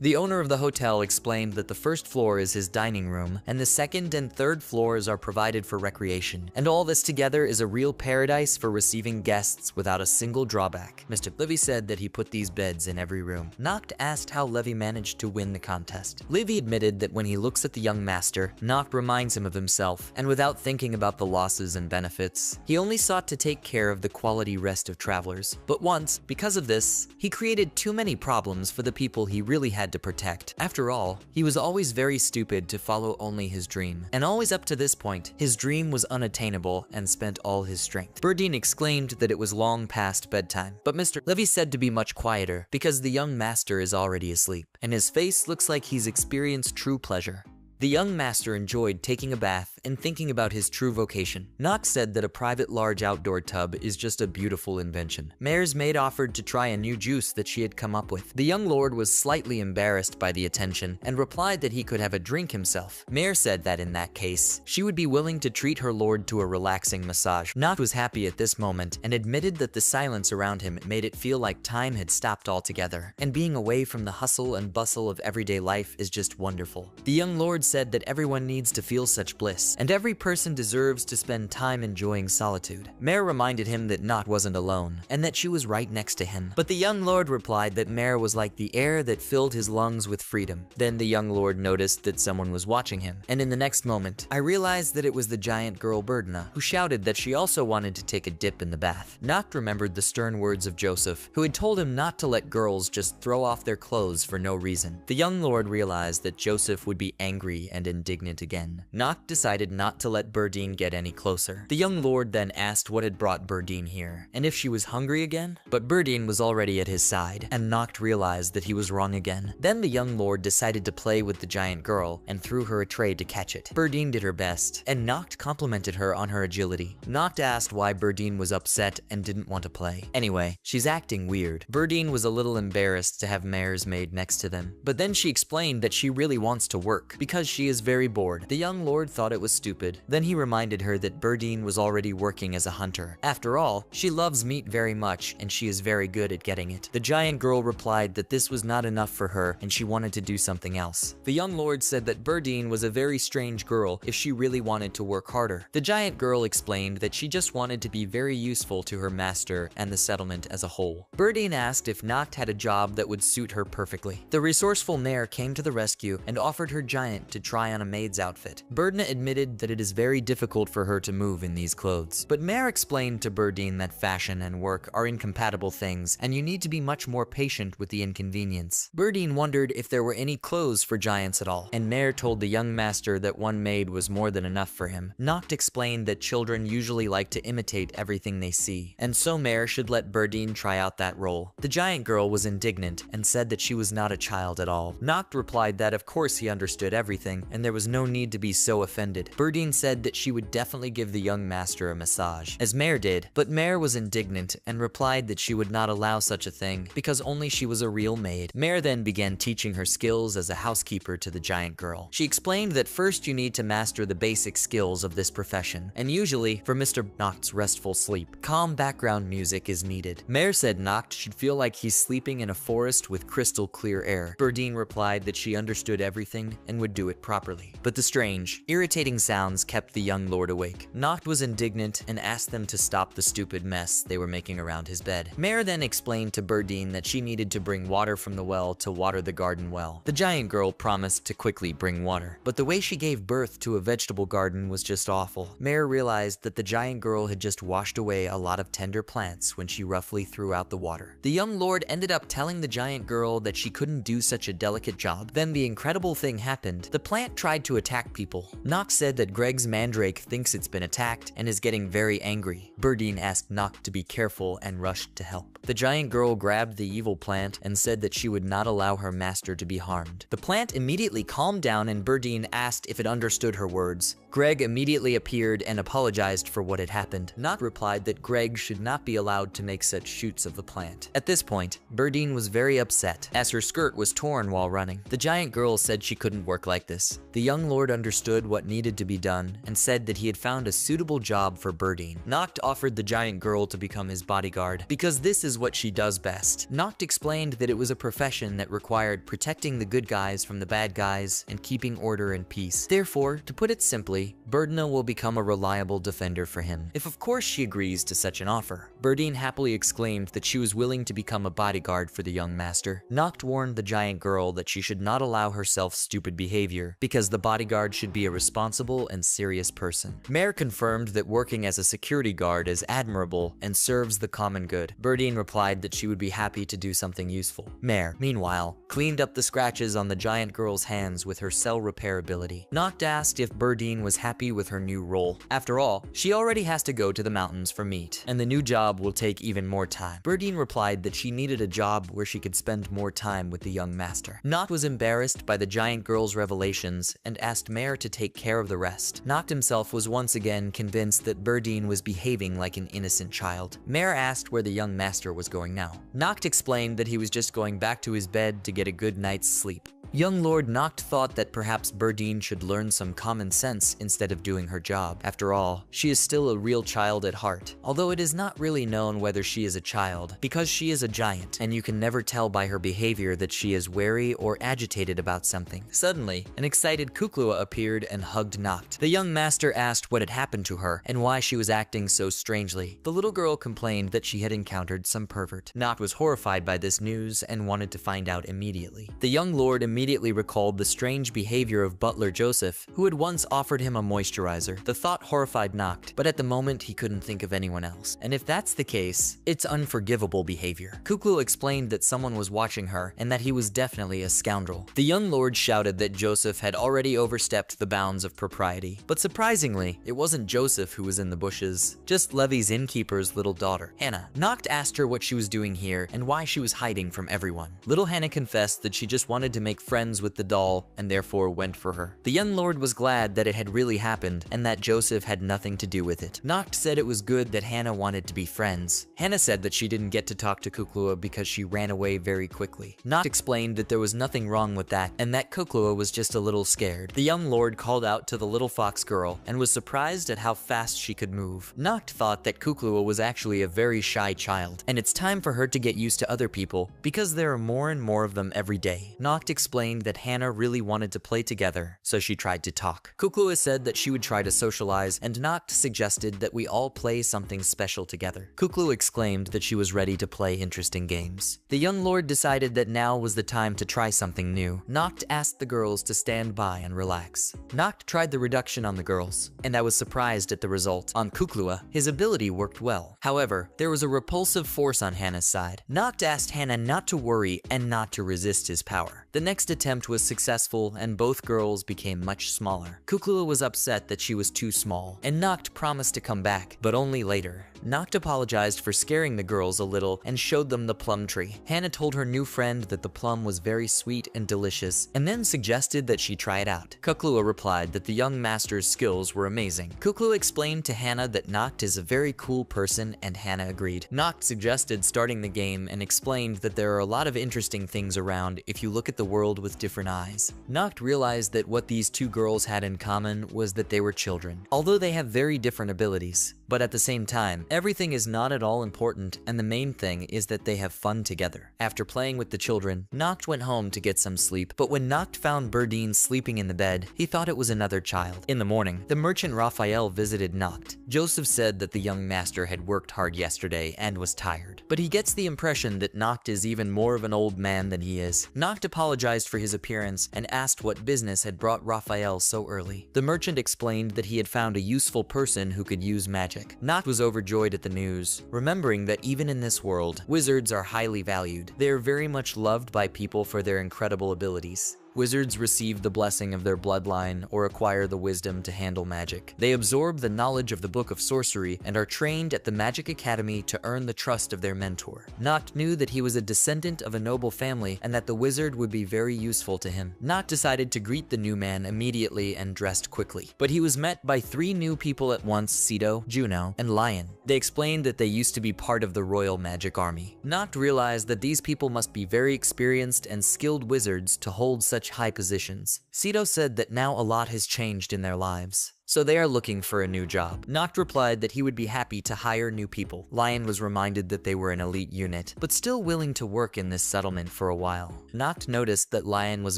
The owner of the hotel explained that the first floor is his dining room, and the second and third floors are provided for recreation, and all this together is a real paradise for receiving guests without a single drawback. Mr. Levy said that he put these beds in every room. Noct asked how Levy managed to win the contest. Levy admitted that when he looks at the young master, Noct reminds him of himself, and without thinking about the losses and benefits, he only sought to take care of the quality rest of travelers. But once, because of this, he created too many problems for the people he really had to protect. After all, he was always very stupid to follow only his dream, and always up to this point, his dream was unattainable and spent all his strength. Burdine exclaimed that it was long past bedtime, but Mr. Levy said to be much quieter because the young master is already asleep, and his face looks like he's experienced true pleasure. The young master enjoyed taking a bath and thinking about his true vocation. Noct said that a private large outdoor tub is just a beautiful invention. Mare's maid offered to try a new juice that she had come up with. The young lord was slightly embarrassed by the attention and replied that he could have a drink himself. Mare said that in that case, she would be willing to treat her lord to a relaxing massage. Noct was happy at this moment and admitted that the silence around him made it feel like time had stopped altogether, and being away from the hustle and bustle of everyday life is just wonderful. The young lord said that everyone needs to feel such bliss, and every person deserves to spend time enjoying solitude. Mare reminded him that Noct wasn't alone, and that she was right next to him. But the young lord replied that Mare was like the air that filled his lungs with freedom. Then the young lord noticed that someone was watching him, and in the next moment, I realized that it was the giant girl Berdna, who shouted that she also wanted to take a dip in the bath. Noct remembered the stern words of Joseph, who had told him not to let girls just throw off their clothes for no reason. The young lord realized that Joseph would be angry and indignant again. Noct decided not to let Berdine get any closer. The young lord then asked what had brought Berdine here, and if she was hungry again? But Berdine was already at his side, and Noct realized that he was wrong again. Then the young lord decided to play with the giant girl and threw her a tray to catch it. Berdine did her best, and Noct complimented her on her agility. Noct asked why Berdine was upset and didn't want to play. Anyway, she's acting weird. Berdine was a little embarrassed to have Mare's maid next to them, but then she explained that she really wants to work because she is very bored. The young lord thought it was stupid. Then he reminded her that Berdine was already working as a hunter. After all, she loves meat very much and she is very good at getting it. The giant girl replied that this was not enough for her and she wanted to do something else. The young lord said that Berdine was a very strange girl if she really wanted to work harder. The giant girl explained that she just wanted to be very useful to her master and the settlement as a whole. Berdine asked if Noct had a job that would suit her perfectly. The resourceful Mare came to the rescue and offered her giant to try on a maid's outfit. Berdna admitted that it is very difficult for her to move in these clothes, but Mare explained to Berdine that fashion and work are incompatible things and you need to be much more patient with the inconvenience. Berdine wondered if there were any clothes for giants at all, and Mare told the young master that one maid was more than enough for him. Noct explained that children usually like to imitate everything they see, and so Mare should let Berdine try out that role. The giant girl was indignant and said that she was not a child at all. Noct replied that of course he understood everything and there was no need to be so offended. Berdine said that she would definitely give the young master a massage, as Mare did, but Mare was indignant and replied that she would not allow such a thing because only she was a real maid. Mare then began teaching her skills as a housekeeper to the giant girl. She explained that first you need to master the basic skills of this profession, and usually, for Mr. Noct's restful sleep, calm background music is needed. Mare said Noct should feel like he's sleeping in a forest with crystal clear air. Berdine replied that she understood everything and would do it properly. But the strange, irritating sounds kept the young lord awake. Noct was indignant and asked them to stop the stupid mess they were making around his bed. Mare then explained to Berdine that she needed to bring water from the well to water the garden well. The giant girl promised to quickly bring water, but the way she gave birth to a vegetable garden was just awful. Mare realized that the giant girl had just washed away a lot of tender plants when she roughly threw out the water. The young lord ended up telling the giant girl that she couldn't do such a delicate job. Then the incredible thing happened. The plant tried to attack people. Noct said that Greg's mandrake thinks it's been attacked and is getting very angry. Berdine asked Noct to be careful and rushed to help. The giant girl grabbed the evil plant and said that she would not allow her master to be harmed. The plant immediately calmed down and Berdine asked if it understood her words. Greg immediately appeared and apologized for what had happened. Noct replied that Greg should not be allowed to make such shoots of the plant. At this point, Berdine was very upset, as her skirt was torn while running. The giant girl said she couldn't work like this. The young lord understood what needed to be done and said that he had found a suitable job for Berdine. Noct offered the giant girl to become his bodyguard, because this is what she does best. Noct explained that it was a profession that required protecting the good guys from the bad guys and keeping order and peace. Therefore, to put it simply, Berdna will become a reliable defender for him, if of course she agrees to such an offer. Berdine happily exclaimed that she was willing to become a bodyguard for the young master. Noct warned the giant girl that she should not allow herself stupid behavior, because the bodyguard should be a responsible and serious person. Mare confirmed that working as a security guard is admirable and serves the common good. Berdine replied that she would be happy to do something useful. Mare, meanwhile, cleaned up the scratches on the giant girl's hands with her cell repair ability. Noct asked if Berdine was happy with her new role. After all, she already has to go to the mountains for meat, and the new job will take even more time. Berdine replied that she needed a job where she could spend more time with the young master. Noct was embarrassed by the giant girl's revelations and asked Mare to take care of the rest. Noct himself was once again convinced that Berdine was behaving like an innocent child. Mare asked where the young master was going now. Noct explained that he was just going back to his bed to get a good night's sleep. Young Lord Noct thought that perhaps Berdine should learn some common sense instead of doing her job. After all, she is still a real child at heart, although it is not really known whether she is a child, because she is a giant, and you can never tell by her behavior that she is wary or agitated about something. Suddenly, an excited Kuklua appeared and hugged Noct. The young master asked what had happened to her and why she was acting so strangely. The little girl complained that she had encountered some pervert. Noct was horrified by this news and wanted to find out immediately. The young lord immediately recalled the strange behavior of butler Joseph, who had once offered him a moisturizer. The thought horrified Noct, but at the moment he couldn't think of anyone else. And if that's the case, it's unforgivable behavior. Kuklu explained that someone was watching her and that he was definitely a scoundrel. The young lord shouted that Joseph had already overstepped the bounds of propriety. But surprisingly, it wasn't Joseph who was in the bushes, just Levy's innkeeper's little daughter, Hannah. Noct asked her what she was doing here and why she was hiding from everyone. Little Hannah confessed that she just wanted to make friends with the doll and therefore went for her. The young lord was glad that it had really happened and that Joseph had nothing to do with it. Noct said it was good that Hannah wanted to be friends. Hannah said that she didn't get to talk to Kuklua because she ran away very quickly. Noct explained that there was nothing wrong with that and that Kuklua was just a little scared. The young lord called out to the little fox girl and was surprised at how fast she could move. Noct thought that Kuklua was actually a very shy child, and it's time for her to get used to other people because there are more and more of them every day. Noct explained that Hannah really wanted to play together, so she tried to talk. Kuklua said that she would try to socialize, and Noct suggested that we all play something special together. Kuklu exclaimed that she was ready to play interesting games. The young lord decided that now was the time to try something new. Noct asked the girls to stand by and relax. Noct tried the reduction on the girls, and I was surprised at the result. On Kuklua, his ability worked well. However, there was a repulsive force on Hannah's side. Noct asked Hannah not to worry and not to resist his power. The next attempt was successful and both girls became much smaller. Kuklua was upset that she was too small, and Noct promised to come back, but only later. Noct apologized for scaring the girls a little and showed them the plum tree. Hannah told her new friend that the plum was very sweet and delicious, and then suggested that she try it out. Kuklua replied that the young master's skills were amazing. Kuklua explained to Hannah that Noct is a very cool person, and Hannah agreed. Noct suggested starting the game and explained that there are a lot of interesting things around if you look at the world with different eyes. Noct realized that what these two girls had in common was that they were children, although they have very different abilities. But at the same time, everything is not at all important, and the main thing is that they have fun together. After playing with the children, Noct went home to get some sleep, but when Noct found Berdine sleeping in the bed, he thought it was another child. In the morning, the merchant Raphael visited Noct. Joseph said that the young master had worked hard yesterday and was tired, but he gets the impression that Noct is even more of an old man than he is. Noct apologized for his appearance and asked what business had brought Raphael so early. The merchant explained that he had found a useful person who could use magic. Noct was overjoyed at the news, remembering that even in this world, wizards are highly valued. They are very much loved by people for their incredible abilities. Wizards receive the blessing of their bloodline or acquire the wisdom to handle magic. They absorb the knowledge of the Book of Sorcery and are trained at the Magic Academy to earn the trust of their mentor. Noct knew that he was a descendant of a noble family and that the wizard would be very useful to him. Noct decided to greet the new man immediately and dressed quickly. But he was met by three new people at once: Cedo, Juno, and Lion. They explained that they used to be part of the Royal Magic Army. Noct realized that these people must be very experienced and skilled wizards to hold such high positions. Cedo said that now a lot has changed in their lives, so they are looking for a new job. Noct replied that he would be happy to hire new people. Lion was reminded that they were an elite unit, but still willing to work in this settlement for a while. Noct noticed that Lion was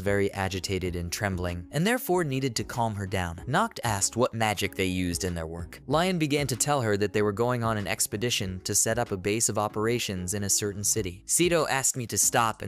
very agitated and trembling, and therefore needed to calm her down. Noct asked what magic they used in their work. Lion began to tell her that they were going on an expedition to set up a base of operations in a certain city. Cedo asked me to stop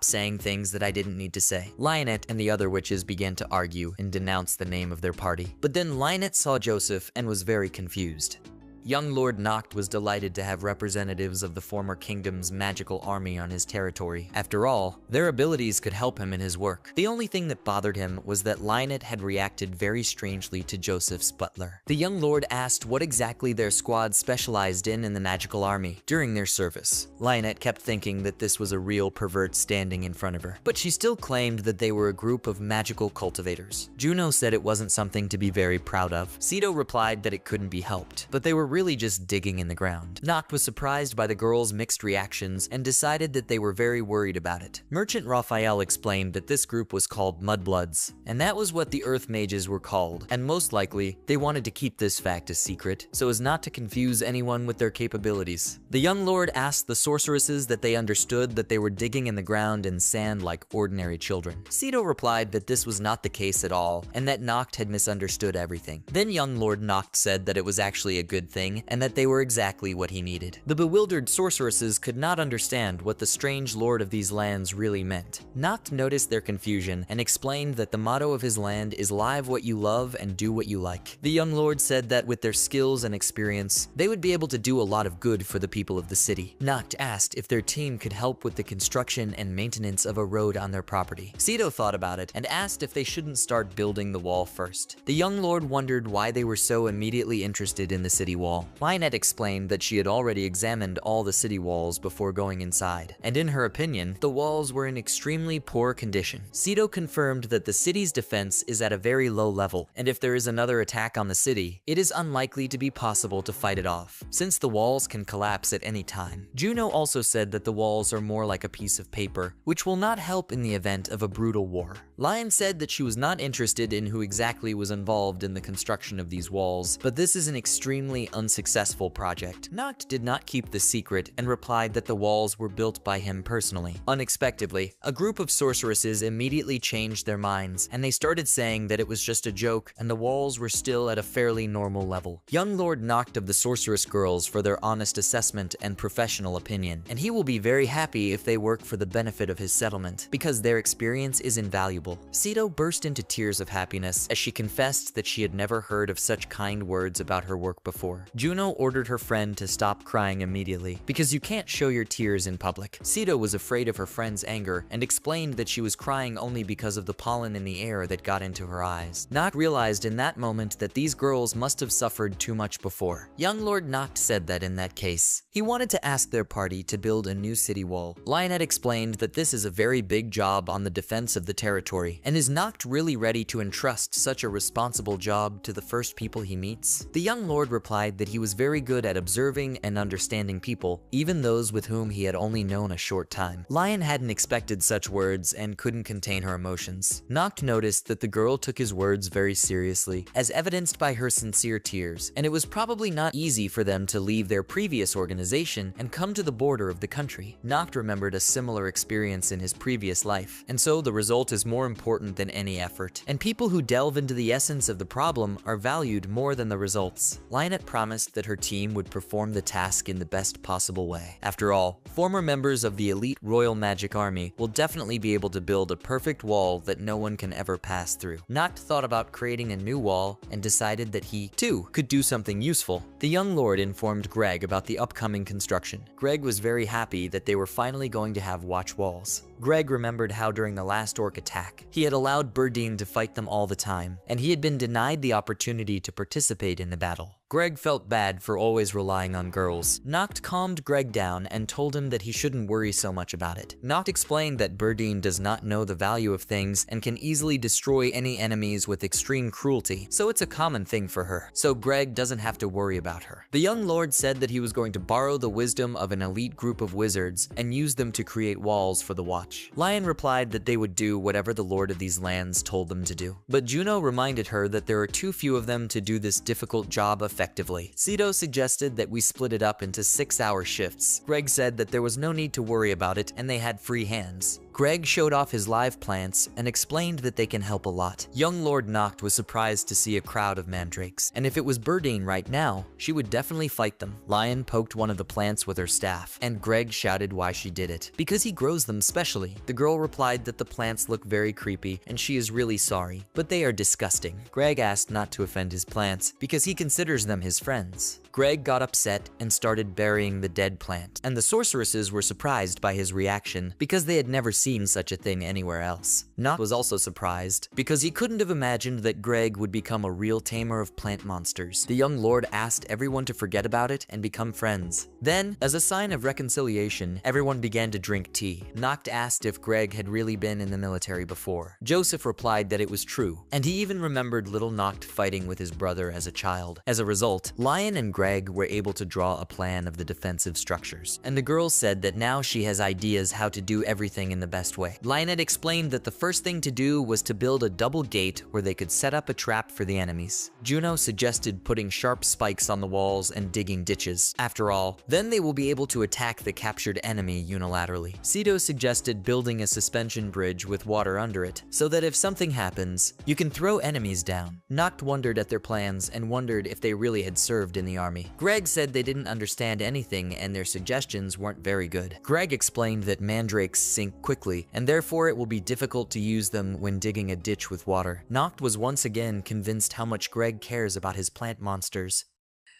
saying things that I didn't need to say. Lionette and the other witches began to argue and denounce the name of their party, but then Lionette saw Joseph and was very confused. Young Lord Noct was delighted to have representatives of the former kingdom's magical army on his territory. After all, their abilities could help him in his work. The only thing that bothered him was that Lionett had reacted very strangely to Joseph's butler. The young lord asked what exactly their squad specialized in the magical army during their service. Lionett kept thinking that this was a real pervert standing in front of her, but she still claimed that they were a group of magical cultivators. Juno said it wasn't something to be very proud of. Sito replied that it couldn't be helped, but they were really just digging in the ground. Noct was surprised by the girls' mixed reactions and decided that they were very worried about it. Merchant Raphael explained that this group was called Mudbloods, and that was what the Earth Mages were called, and most likely, they wanted to keep this fact a secret, so as not to confuse anyone with their capabilities. The young lord asked the sorceresses that they understood that they were digging in the ground and sand like ordinary children. Sito replied that this was not the case at all, and that Noct had misunderstood everything. Then young Lord Noct said that it was actually a good thing, and that they were exactly what he needed. The bewildered sorceresses could not understand what the strange lord of these lands really meant. Noct noticed their confusion and explained that the motto of his land is live what you love and do what you like. The young lord said that with their skills and experience, they would be able to do a lot of good for the people of the city. Noct asked if their team could help with the construction and maintenance of a road on their property. Sito thought about it and asked if they shouldn't start building the wall first. The young lord wondered why they were so immediately interested in the city wall. Lionett explained that she had already examined all the city walls before going inside, and in her opinion, the walls were in extremely poor condition. Sito confirmed that the city's defense is at a very low level, and if there is another attack on the city, it is unlikely to be possible to fight it off, since the walls can collapse at any time. Juno also said that the walls are more like a piece of paper, which will not help in the event of a brutal war. Lion said that she was not interested in who exactly was involved in the construction of these walls, but this is an extremely unsuccessful project. Noct did not keep the secret and replied that the walls were built by him personally. Unexpectedly, a group of sorceresses immediately changed their minds, and they started saying that it was just a joke and the walls were still at a fairly normal level. Young Lord Noct of the Sorceress Girls for their honest assessment and professional opinion, and he will be very happy if they work for the benefit of his settlement, because their experience is invaluable. Sito burst into tears of happiness as she confessed that she had never heard of such kind words about her work before. Juno ordered her friend to stop crying immediately, because you can't show your tears in public. Sito was afraid of her friend's anger and explained that she was crying only because of the pollen in the air that got into her eyes. Noct realized in that moment that these girls must have suffered too much before. Young Lord Noct said that in that case, he wanted to ask their party to build a new city wall. Lionett explained that this is a very big job on the defense of the territory, and is Noct really ready to entrust such a responsible job to the first people he meets? The young lord replied that he was very good at observing and understanding people, even those with whom he had only known a short time. Lion hadn't expected such words and couldn't contain her emotions. Noct noticed that the girl took his words very seriously, as evidenced by her sincere tears, and it was probably not easy for them to leave their previous organization and come to the border of the country. Noct remembered a similar experience in his previous life, and so the result is more important than any effort, and people who delve into the essence of the problem are valued more than the results. Lionett promised that her team would perform the task in the best possible way. After all, former members of the elite Royal Magic Army will definitely be able to build a perfect wall that no one can ever pass through. Noct thought about creating a new wall and decided that he, too, could do something useful. The young lord informed Greg about the upcoming construction. Greg was very happy that they were finally going to have watch walls. Greg remembered how during the last orc attack, he had allowed Burdine to fight them all the time, and he had been denied the opportunity to participate in the battle. Greg felt bad for always relying on girls. Noct calmed Greg down and told him that he shouldn't worry so much about it. Noct explained that Burdine does not know the value of things and can easily destroy any enemies with extreme cruelty, so it's a common thing for her, so Greg doesn't have to worry about her. The young lord said that he was going to borrow the wisdom of an elite group of wizards and use them to create walls for the watch. Lion replied that they would do whatever the lord of these lands told them to do, but Juno reminded her that there are too few of them to do this difficult job effectively. Sito suggested that we split it up into 6-hour shifts. Greg said that there was no need to worry about it and they had free hands. Greg showed off his live plants and explained that they can help a lot. Young Lord Noct was surprised to see a crowd of mandrakes, and if it was Burdine right now, she would definitely fight them. Lion poked one of the plants with her staff, and Greg shouted why she did it. Because he grows them specially. The girl replied that the plants look very creepy, and she is really sorry, but they are disgusting. Greg asked not to offend his plants, because he considers them his friends. Greg got upset and started burying the dead plant, and the sorceresses were surprised by his reaction because they had never seen such a thing anywhere else. Noct was also surprised because he couldn't have imagined that Greg would become a real tamer of plant monsters. The young lord asked everyone to forget about it and become friends. Then, as a sign of reconciliation, everyone began to drink tea. Noct asked if Greg had really been in the military before. Joseph replied that it was true, and he even remembered little Noct fighting with his brother as a child. As a result, Lion and Greg were able to draw a plan of the defensive structures, and the girl said that now she has ideas how to do everything in the best way. Lionette explained that the first thing to do was to build a double gate where they could set up a trap for the enemies. Juno suggested putting sharp spikes on the walls and digging ditches. After all, then they will be able to attack the captured enemy unilaterally. Cedo suggested building a suspension bridge with water under it, so that if something happens, you can throw enemies down. Noct wondered at their plans and wondered if they really had served in the army. Greg said they didn't understand anything and their suggestions weren't very good. Greg explained that mandrakes sink quickly, and therefore it will be difficult to use them when digging a ditch with water. Noct was once again convinced how much Greg cares about his plant monsters.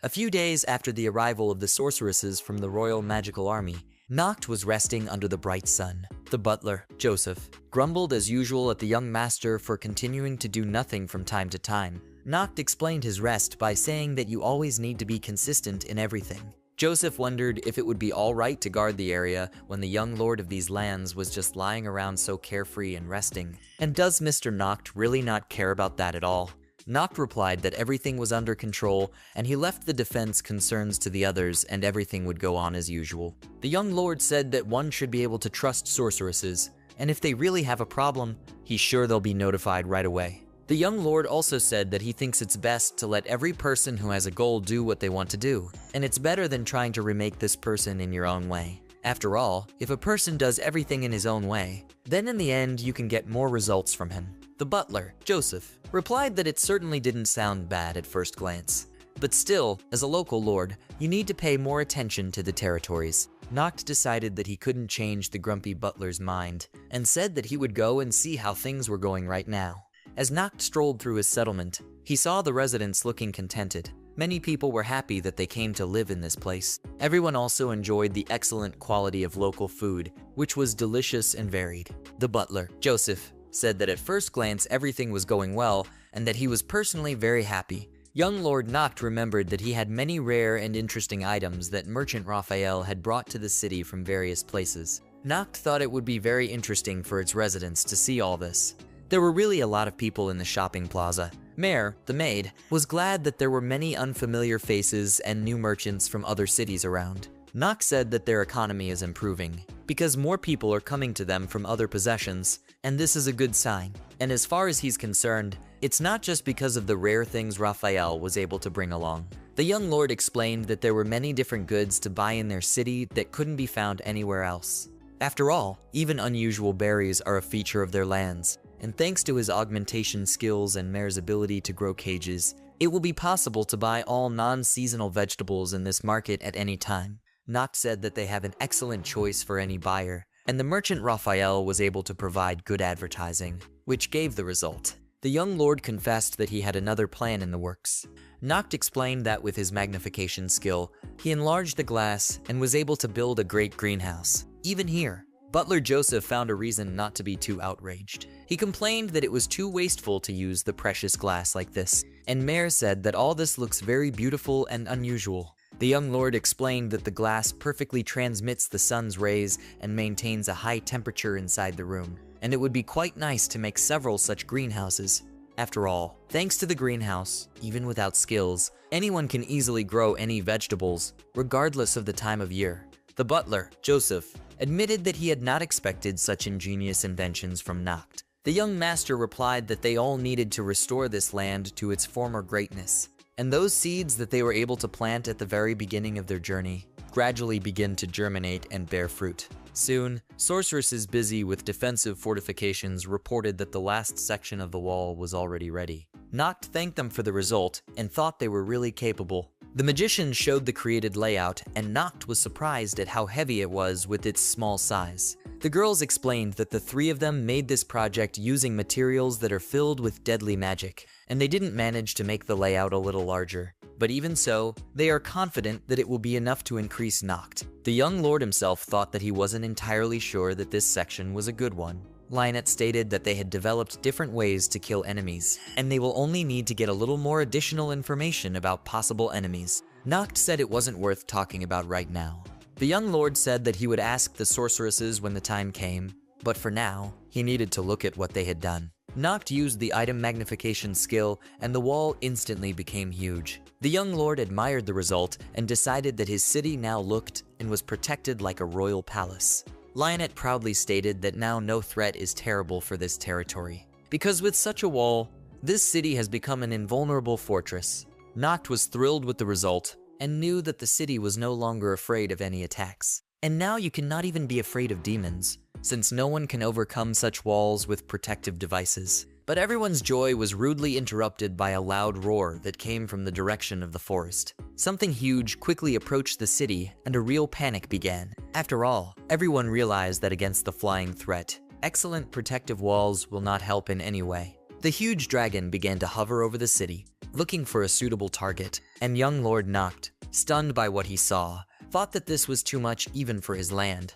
A few days after the arrival of the sorceresses from the Royal Magical Army, Noct was resting under the bright sun. The butler, Joseph, grumbled as usual at the young master for continuing to do nothing from time to time. Noct explained his rest by saying that you always need to be consistent in everything. Joseph wondered if it would be all right to guard the area when the young lord of these lands was just lying around so carefree and resting. And does Mr. Noct really not care about that at all? Noct replied that everything was under control, and he left the defense concerns to the others and everything would go on as usual. The young lord said that one should be able to trust sorceresses, and if they really have a problem, he's sure they'll be notified right away. The young lord also said that he thinks it's best to let every person who has a goal do what they want to do, and it's better than trying to remake this person in your own way. After all, if a person does everything in his own way, then in the end you can get more results from him. The butler, Joseph, replied that it certainly didn't sound bad at first glance. But still, as a local lord, you need to pay more attention to the territories. Noct decided that he couldn't change the grumpy butler's mind, and said that he would go and see how things were going right now. As Noct strolled through his settlement, he saw the residents looking contented. Many people were happy that they came to live in this place. Everyone also enjoyed the excellent quality of local food, which was delicious and varied. The butler, Joseph, said that at first glance everything was going well, and that he was personally very happy. Young Lord Noct remembered that he had many rare and interesting items that Merchant Raphael had brought to the city from various places. Noct thought it would be very interesting for its residents to see all this. There were really a lot of people in the shopping plaza. Mare, the maid, was glad that there were many unfamiliar faces and new merchants from other cities around. Noct said that their economy is improving, because more people are coming to them from other possessions, and this is a good sign. And as far as he's concerned, it's not just because of the rare things Raphael was able to bring along. The young lord explained that there were many different goods to buy in their city that couldn't be found anywhere else. After all, even unusual berries are a feature of their lands, and thanks to his augmentation skills and Mare's ability to grow cages, it will be possible to buy all non-seasonal vegetables in this market at any time. Noct said that they have an excellent choice for any buyer, and the merchant Raphael was able to provide good advertising, which gave the result. The young lord confessed that he had another plan in the works. Noct explained that with his magnification skill, he enlarged the glass and was able to build a great greenhouse. Even here, Butler Joseph found a reason not to be too outraged. He complained that it was too wasteful to use the precious glass like this, and Mare said that all this looks very beautiful and unusual. The young lord explained that the glass perfectly transmits the sun's rays and maintains a high temperature inside the room, and it would be quite nice to make several such greenhouses. After all, thanks to the greenhouse, even without skills, anyone can easily grow any vegetables, regardless of the time of year. The butler, Joseph, admitted that he had not expected such ingenious inventions from Noct. The young master replied that they all needed to restore this land to its former greatness, and those seeds that they were able to plant at the very beginning of their journey gradually begin to germinate and bear fruit. Soon, sorceresses busy with defensive fortifications reported that the last section of the wall was already ready. Noct thanked them for the result and thought they were really capable. The magician showed the created layout, and Noct was surprised at how heavy it was with its small size. The girls explained that the three of them made this project using materials that are filled with deadly magic, and they didn't manage to make the layout a little larger. but even so, they are confident that it will be enough to increase Noct. The young lord himself thought that he wasn't entirely sure that this section was a good one. Lionett stated that they had developed different ways to kill enemies, and they will only need to get a little more additional information about possible enemies. Noct said it wasn't worth talking about right now. The young lord said that he would ask the sorceresses when the time came, but for now, he needed to look at what they had done. Noct used the item magnification skill, and the wall instantly became huge. The young lord admired the result and decided that his city now looked and was protected like a royal palace. Lionett proudly stated that now no threat is terrible for this territory, because with such a wall, this city has become an invulnerable fortress. Noct was thrilled with the result and knew that the city was no longer afraid of any attacks. And now you cannot even be afraid of demons, since no one can overcome such walls with protective devices. But everyone's joy was rudely interrupted by a loud roar that came from the direction of the forest. Something huge quickly approached the city, and a real panic began. After all, everyone realized that against the flying threat, excellent protective walls will not help in any way. The huge dragon began to hover over the city, looking for a suitable target, and young Lord Noct, stunned by what he saw, thought that this was too much even for his land.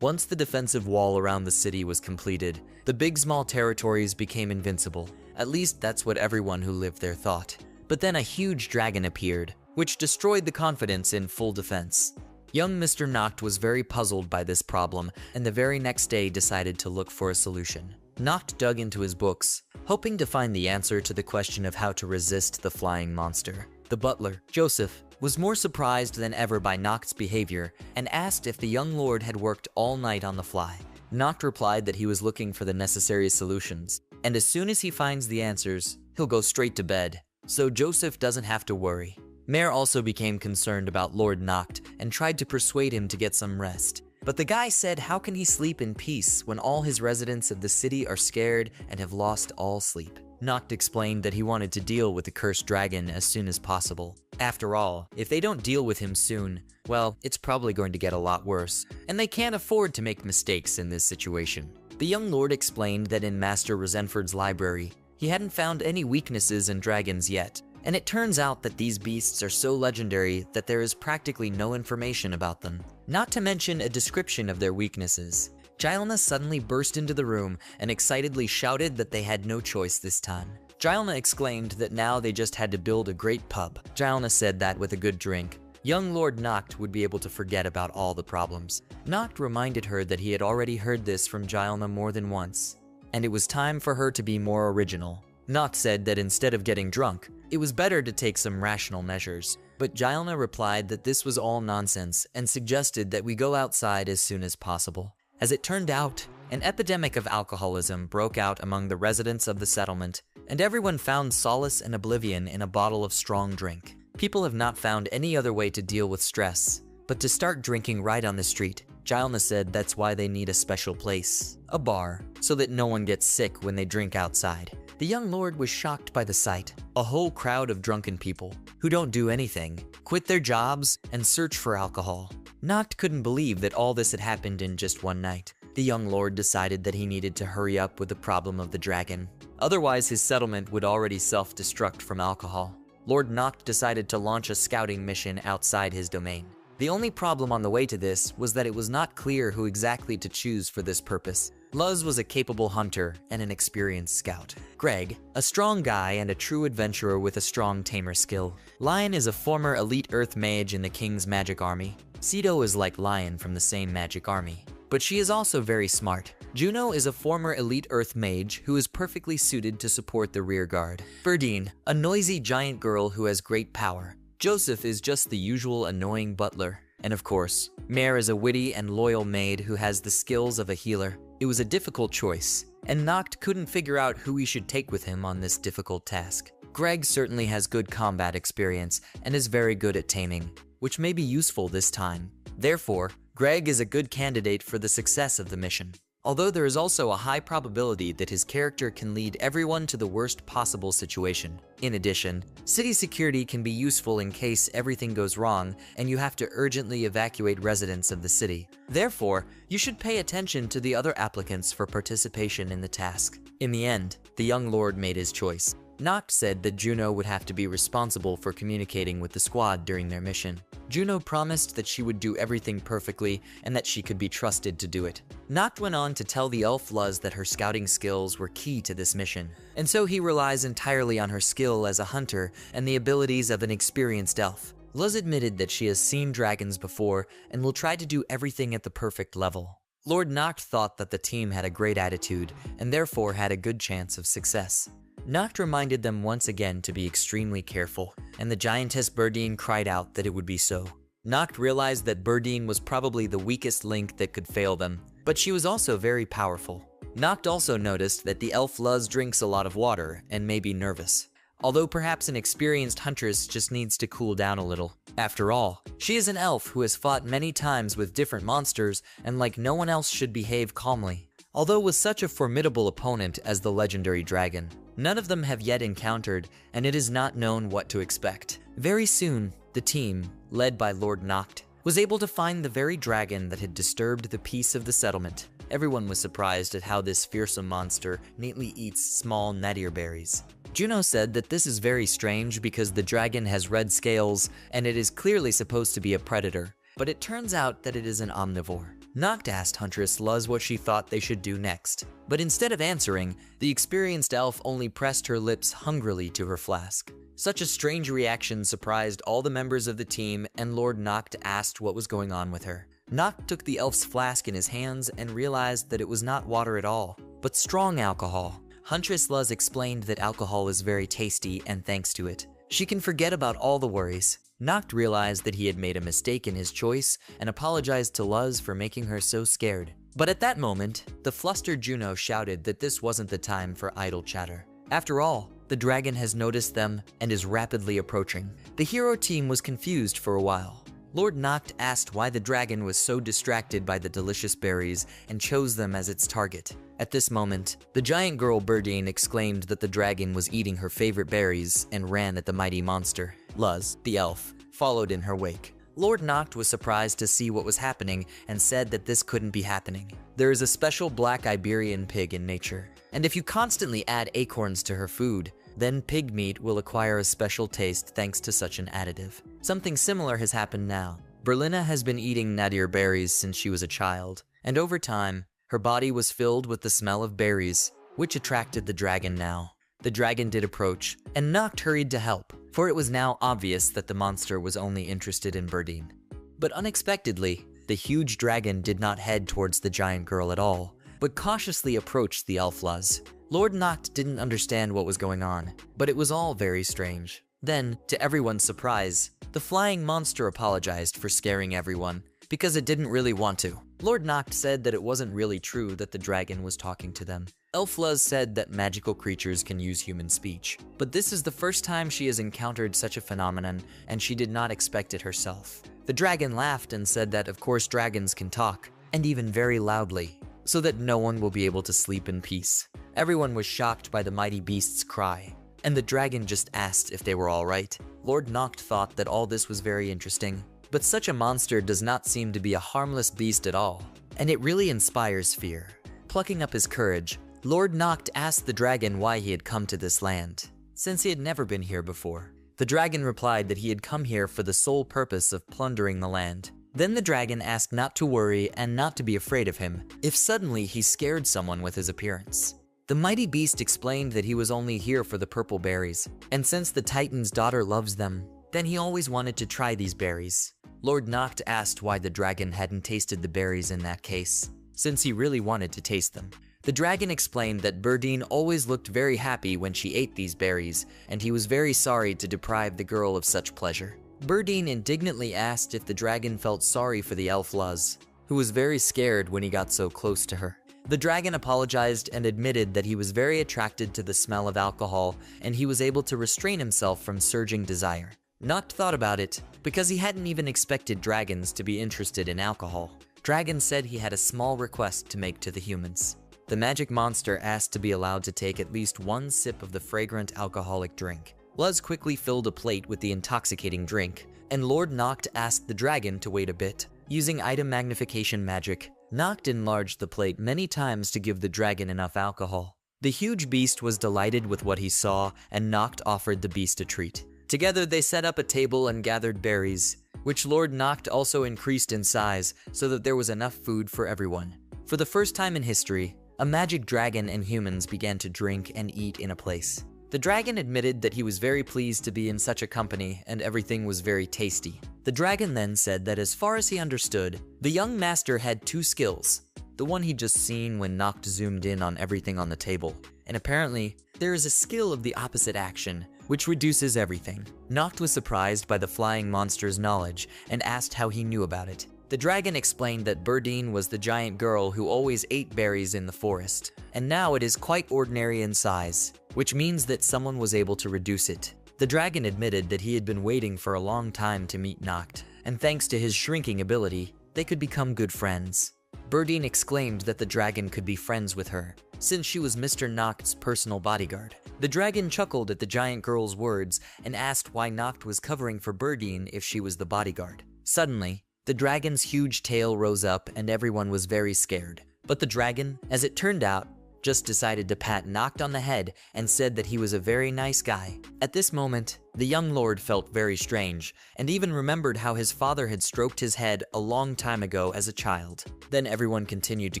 Once the defensive wall around the city was completed, the big small territories became invincible. At least that's what everyone who lived there thought. But then a huge dragon appeared, which destroyed the confidence in full defense. Young Mr. Noct was very puzzled by this problem, and the very next day decided to look for a solution. Noct dug into his books, hoping to find the answer to the question of how to resist the flying monster. The butler, Joseph, was more surprised than ever by Noct's behavior and asked if the young lord had worked all night on the fly. Noct replied that he was looking for the necessary solutions, and as soon as he finds the answers, he'll go straight to bed, so Joseph doesn't have to worry. Mayor also became concerned about Lord Noct and tried to persuade him to get some rest. But the guy said how can he sleep in peace when all his residents of the city are scared and have lost all sleep? Noct explained that he wanted to deal with the cursed dragon as soon as possible. After all, if they don't deal with him soon, well, it's probably going to get a lot worse, and they can't afford to make mistakes in this situation. The young lord explained that in Master Rosenford's library, he hadn't found any weaknesses in dragons yet, and it turns out that these beasts are so legendary that there is practically no information about them, not to mention a description of their weaknesses. Gilna suddenly burst into the room and excitedly shouted that they had no choice this time. Gilna exclaimed that now they just had to build a great pub. Gilna said that with a good drink, young Lord Noct would be able to forget about all the problems. Noct reminded her that he had already heard this from Gilna more than once, and it was time for her to be more original. Noct said that instead of getting drunk, it was better to take some rational measures, but Gilna replied that this was all nonsense and suggested that we go outside as soon as possible. As it turned out, an epidemic of alcoholism broke out among the residents of the settlement, and everyone found solace and oblivion in a bottle of strong drink. People have not found any other way to deal with stress, but to start drinking right on the street. Gilna said that's why they need a special place, a bar, so that no one gets sick when they drink outside. The young lord was shocked by the sight. A whole crowd of drunken people, who don't do anything, quit their jobs, and search for alcohol. Noct couldn't believe that all this had happened in just one night. The young lord decided that he needed to hurry up with the problem of the dragon. Otherwise, his settlement would already self-destruct from alcohol. Lord Noct decided to launch a scouting mission outside his domain. The only problem on the way to this was that it was not clear who exactly to choose for this purpose. Luz was a capable hunter and an experienced scout. Greg, a strong guy and a true adventurer with a strong tamer skill. Lion is a former elite earth mage in the king's magic army. Cedo is like Lion from the same magic army, but she is also very smart. Juno is a former elite earth mage who is perfectly suited to support the rear guard. Berdine, a noisy giant girl who has great power. Joseph is just the usual annoying butler. And of course, Mare is a witty and loyal maid who has the skills of a healer. It was a difficult choice, and Noct couldn't figure out who he should take with him on this difficult task. Greg certainly has good combat experience and is very good at taming, which may be useful this time. Therefore, Greg is a good candidate for the success of the mission. Although there is also a high probability that his character can lead everyone to the worst possible situation. In addition, city security can be useful in case everything goes wrong and you have to urgently evacuate residents of the city. Therefore, you should pay attention to the other applicants for participation in the task. In the end, the young lord made his choice. Noct said that Juno would have to be responsible for communicating with the squad during their mission. Juno promised that she would do everything perfectly and that she could be trusted to do it. Noct went on to tell the elf Luz that her scouting skills were key to this mission, and so he relies entirely on her skill as a hunter and the abilities of an experienced elf. Luz admitted that she has seen dragons before and will try to do everything at the perfect level. Lord Noct thought that the team had a great attitude and therefore had a good chance of success. Noct reminded them once again to be extremely careful, and the giantess Burdine cried out that it would be so. Noct realized that Burdine was probably the weakest link that could fail them, but she was also very powerful. Noct also noticed that the elf Luz drinks a lot of water and may be nervous, although perhaps an experienced huntress just needs to cool down a little. After all, she is an elf who has fought many times with different monsters and like no one else should behave calmly. Although with such a formidable opponent as the legendary dragon, none of them have yet encountered, and it is not known what to expect. Very soon, the team, led by Lord Noct, was able to find the very dragon that had disturbed the peace of the settlement. Everyone was surprised at how this fearsome monster neatly eats small nadir berries. Juno said that this is very strange because the dragon has red scales and it is clearly supposed to be a predator, but it turns out that it is an omnivore. Noct asked Huntress Luz what she thought they should do next, but instead of answering, the experienced elf only pressed her lips hungrily to her flask. Such a strange reaction surprised all the members of the team, and Lord Noct asked what was going on with her. Noct took the elf's flask in his hands and realized that it was not water at all, but strong alcohol. Huntress Luz explained that alcohol is very tasty, and thanks to it, she can forget about all the worries. Noct realized that he had made a mistake in his choice and apologized to Luz for making her so scared. But at that moment, the flustered Juno shouted that this wasn't the time for idle chatter. After all, the dragon has noticed them and is rapidly approaching. The hero team was confused for a while. Lord Noct asked why the dragon was so distracted by the delicious berries and chose them as its target. At this moment, the giant girl Burdine exclaimed that the dragon was eating her favorite berries and ran at the mighty monster. Luz, the elf, followed in her wake. Lord Noct was surprised to see what was happening and said that this couldn't be happening. There is a special black Iberian pig in nature, and if you constantly add acorns to her food, then pig meat will acquire a special taste thanks to such an additive. Something similar has happened now. Berlina has been eating nadir berries since she was a child, and over time, her body was filled with the smell of berries, which attracted the dragon now. The dragon did approach, and Noct hurried to help, for it was now obvious that the monster was only interested in Burdine. But unexpectedly, the huge dragon did not head towards the giant girl at all, but cautiously approached the elf Luz. Lord Noct didn't understand what was going on, but it was all very strange. Then, to everyone's surprise, the flying monster apologized for scaring everyone, because it didn't really want to. Lord Noct said that it wasn't really true that the dragon was talking to them. Elf Luz said that magical creatures can use human speech, but this is the first time she has encountered such a phenomenon, and she did not expect it herself. The dragon laughed and said that of course dragons can talk, and even very loudly, so that no one will be able to sleep in peace. Everyone was shocked by the mighty beast's cry, and the dragon just asked if they were all right. Lord Noct thought that all this was very interesting, but such a monster does not seem to be a harmless beast at all, and it really inspires fear. Plucking up his courage, Lord Noct asked the dragon why he had come to this land, since he had never been here before. The dragon replied that he had come here for the sole purpose of plundering the land. Then the dragon asked not to worry and not to be afraid of him, if suddenly he scared someone with his appearance. The mighty beast explained that he was only here for the purple berries, and since the Titan's daughter loves them, then he always wanted to try these berries. Lord Noct asked why the dragon hadn't tasted the berries in that case, since he really wanted to taste them. The dragon explained that Burdine always looked very happy when she ate these berries, and he was very sorry to deprive the girl of such pleasure. Burdine indignantly asked if the dragon felt sorry for the elf Luz, who was very scared when he got so close to her. The dragon apologized and admitted that he was very attracted to the smell of alcohol, and he was able to restrain himself from surging desire. Noct thought about it, because he hadn't even expected dragons to be interested in alcohol. Dragon said he had a small request to make to the humans. The magic monster asked to be allowed to take at least one sip of the fragrant alcoholic drink. Luz quickly filled a plate with the intoxicating drink, and Lord Noct asked the dragon to wait a bit. Using item magnification magic, Noct enlarged the plate many times to give the dragon enough alcohol. The huge beast was delighted with what he saw, and Noct offered the beast a treat. Together they set up a table and gathered berries, which Lord Noct also increased in size so that there was enough food for everyone. For the first time in history, a magic dragon and humans began to drink and eat in a place. The dragon admitted that he was very pleased to be in such a company and everything was very tasty. The dragon then said that as far as he understood, the young master had two skills. The one he'd just seen when Noct zoomed in on everything on the table. And apparently, there is a skill of the opposite action, which reduces everything. Noct was surprised by the flying monster's knowledge and asked how he knew about it. The dragon explained that Burdine was the giant girl who always ate berries in the forest, and now it is quite ordinary in size, which means that someone was able to reduce it. The dragon admitted that he had been waiting for a long time to meet Noct, and thanks to his shrinking ability, they could become good friends. Burdine exclaimed that the dragon could be friends with her, since she was Mr. Noct's personal bodyguard. The dragon chuckled at the giant girl's words and asked why Noct was covering for Burdine if she was the bodyguard. Suddenly, the dragon's huge tail rose up and everyone was very scared. But the dragon, as it turned out, just decided to pat Noct on the head and said that he was a very nice guy. At this moment, the young lord felt very strange and even remembered how his father had stroked his head a long time ago as a child. Then everyone continued to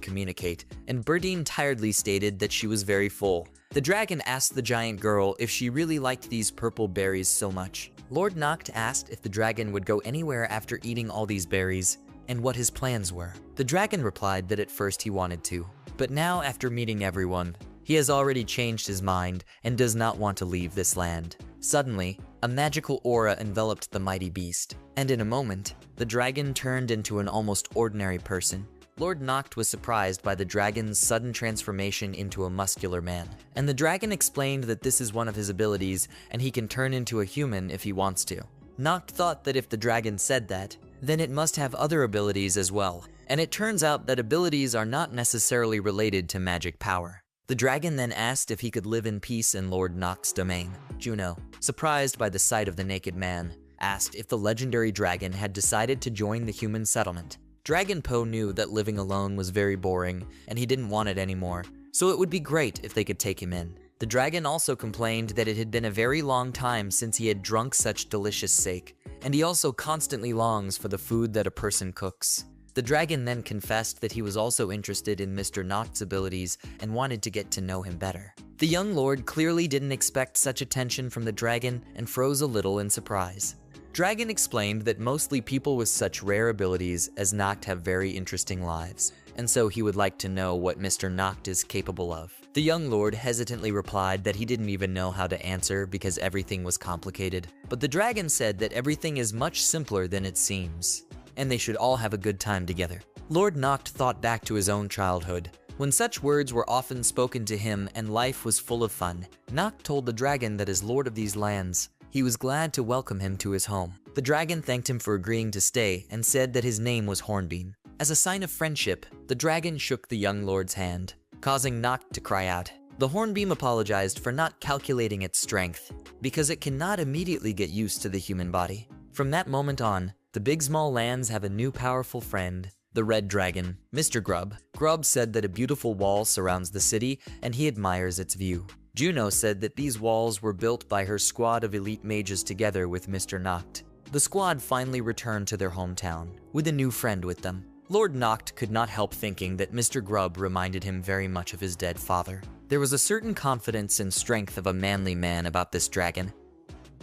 communicate, and Burdine tiredly stated that she was very full. The dragon asked the giant girl if she really liked these purple berries so much. Lord Noct asked if the dragon would go anywhere after eating all these berries, and what his plans were. The dragon replied that at first he wanted to, but now after meeting everyone, he has already changed his mind and does not want to leave this land. Suddenly, a magical aura enveloped the mighty beast, and in a moment, the dragon turned into an almost ordinary person. Lord Noct was surprised by the dragon's sudden transformation into a muscular man, and the dragon explained that this is one of his abilities and he can turn into a human if he wants to. Noct thought that if the dragon said that, then it must have other abilities as well, and it turns out that abilities are not necessarily related to magic power. The dragon then asked if he could live in peace in Lord Noct's domain. Juno, surprised by the sight of the naked man, asked if the legendary dragon had decided to join the human settlement. Dragon Poe knew that living alone was very boring, and he didn't want it anymore, so it would be great if they could take him in. The dragon also complained that it had been a very long time since he had drunk such delicious sake, and he also constantly longs for the food that a person cooks. The dragon then confessed that he was also interested in Mr. Noct's abilities and wanted to get to know him better. The young lord clearly didn't expect such attention from the dragon and froze a little in surprise. Dragon explained that mostly people with such rare abilities as Noct have very interesting lives, and so he would like to know what Mr. Noct is capable of. The young lord hesitantly replied that he didn't even know how to answer because everything was complicated, but the dragon said that everything is much simpler than it seems, and they should all have a good time together. Lord Noct thought back to his own childhood, when such words were often spoken to him and life was full of fun. Noct told the dragon that as lord of these lands, he was glad to welcome him to his home. The dragon thanked him for agreeing to stay and said that his name was Hornbeam. As a sign of friendship, the dragon shook the young lord's hand, causing Noct to cry out. The Hornbeam apologized for not calculating its strength, because it cannot immediately get used to the human body. From that moment on, the Big Small Lands have a new powerful friend, the Red Dragon, Mr. Grub. Grub said that a beautiful wall surrounds the city and he admires its view. Juno said that these walls were built by her squad of elite mages together with Mr. Noct. The squad finally returned to their hometown, with a new friend with them. Lord Noct could not help thinking that Mr. Grub reminded him very much of his dead father. There was a certain confidence and strength of a manly man about this dragon.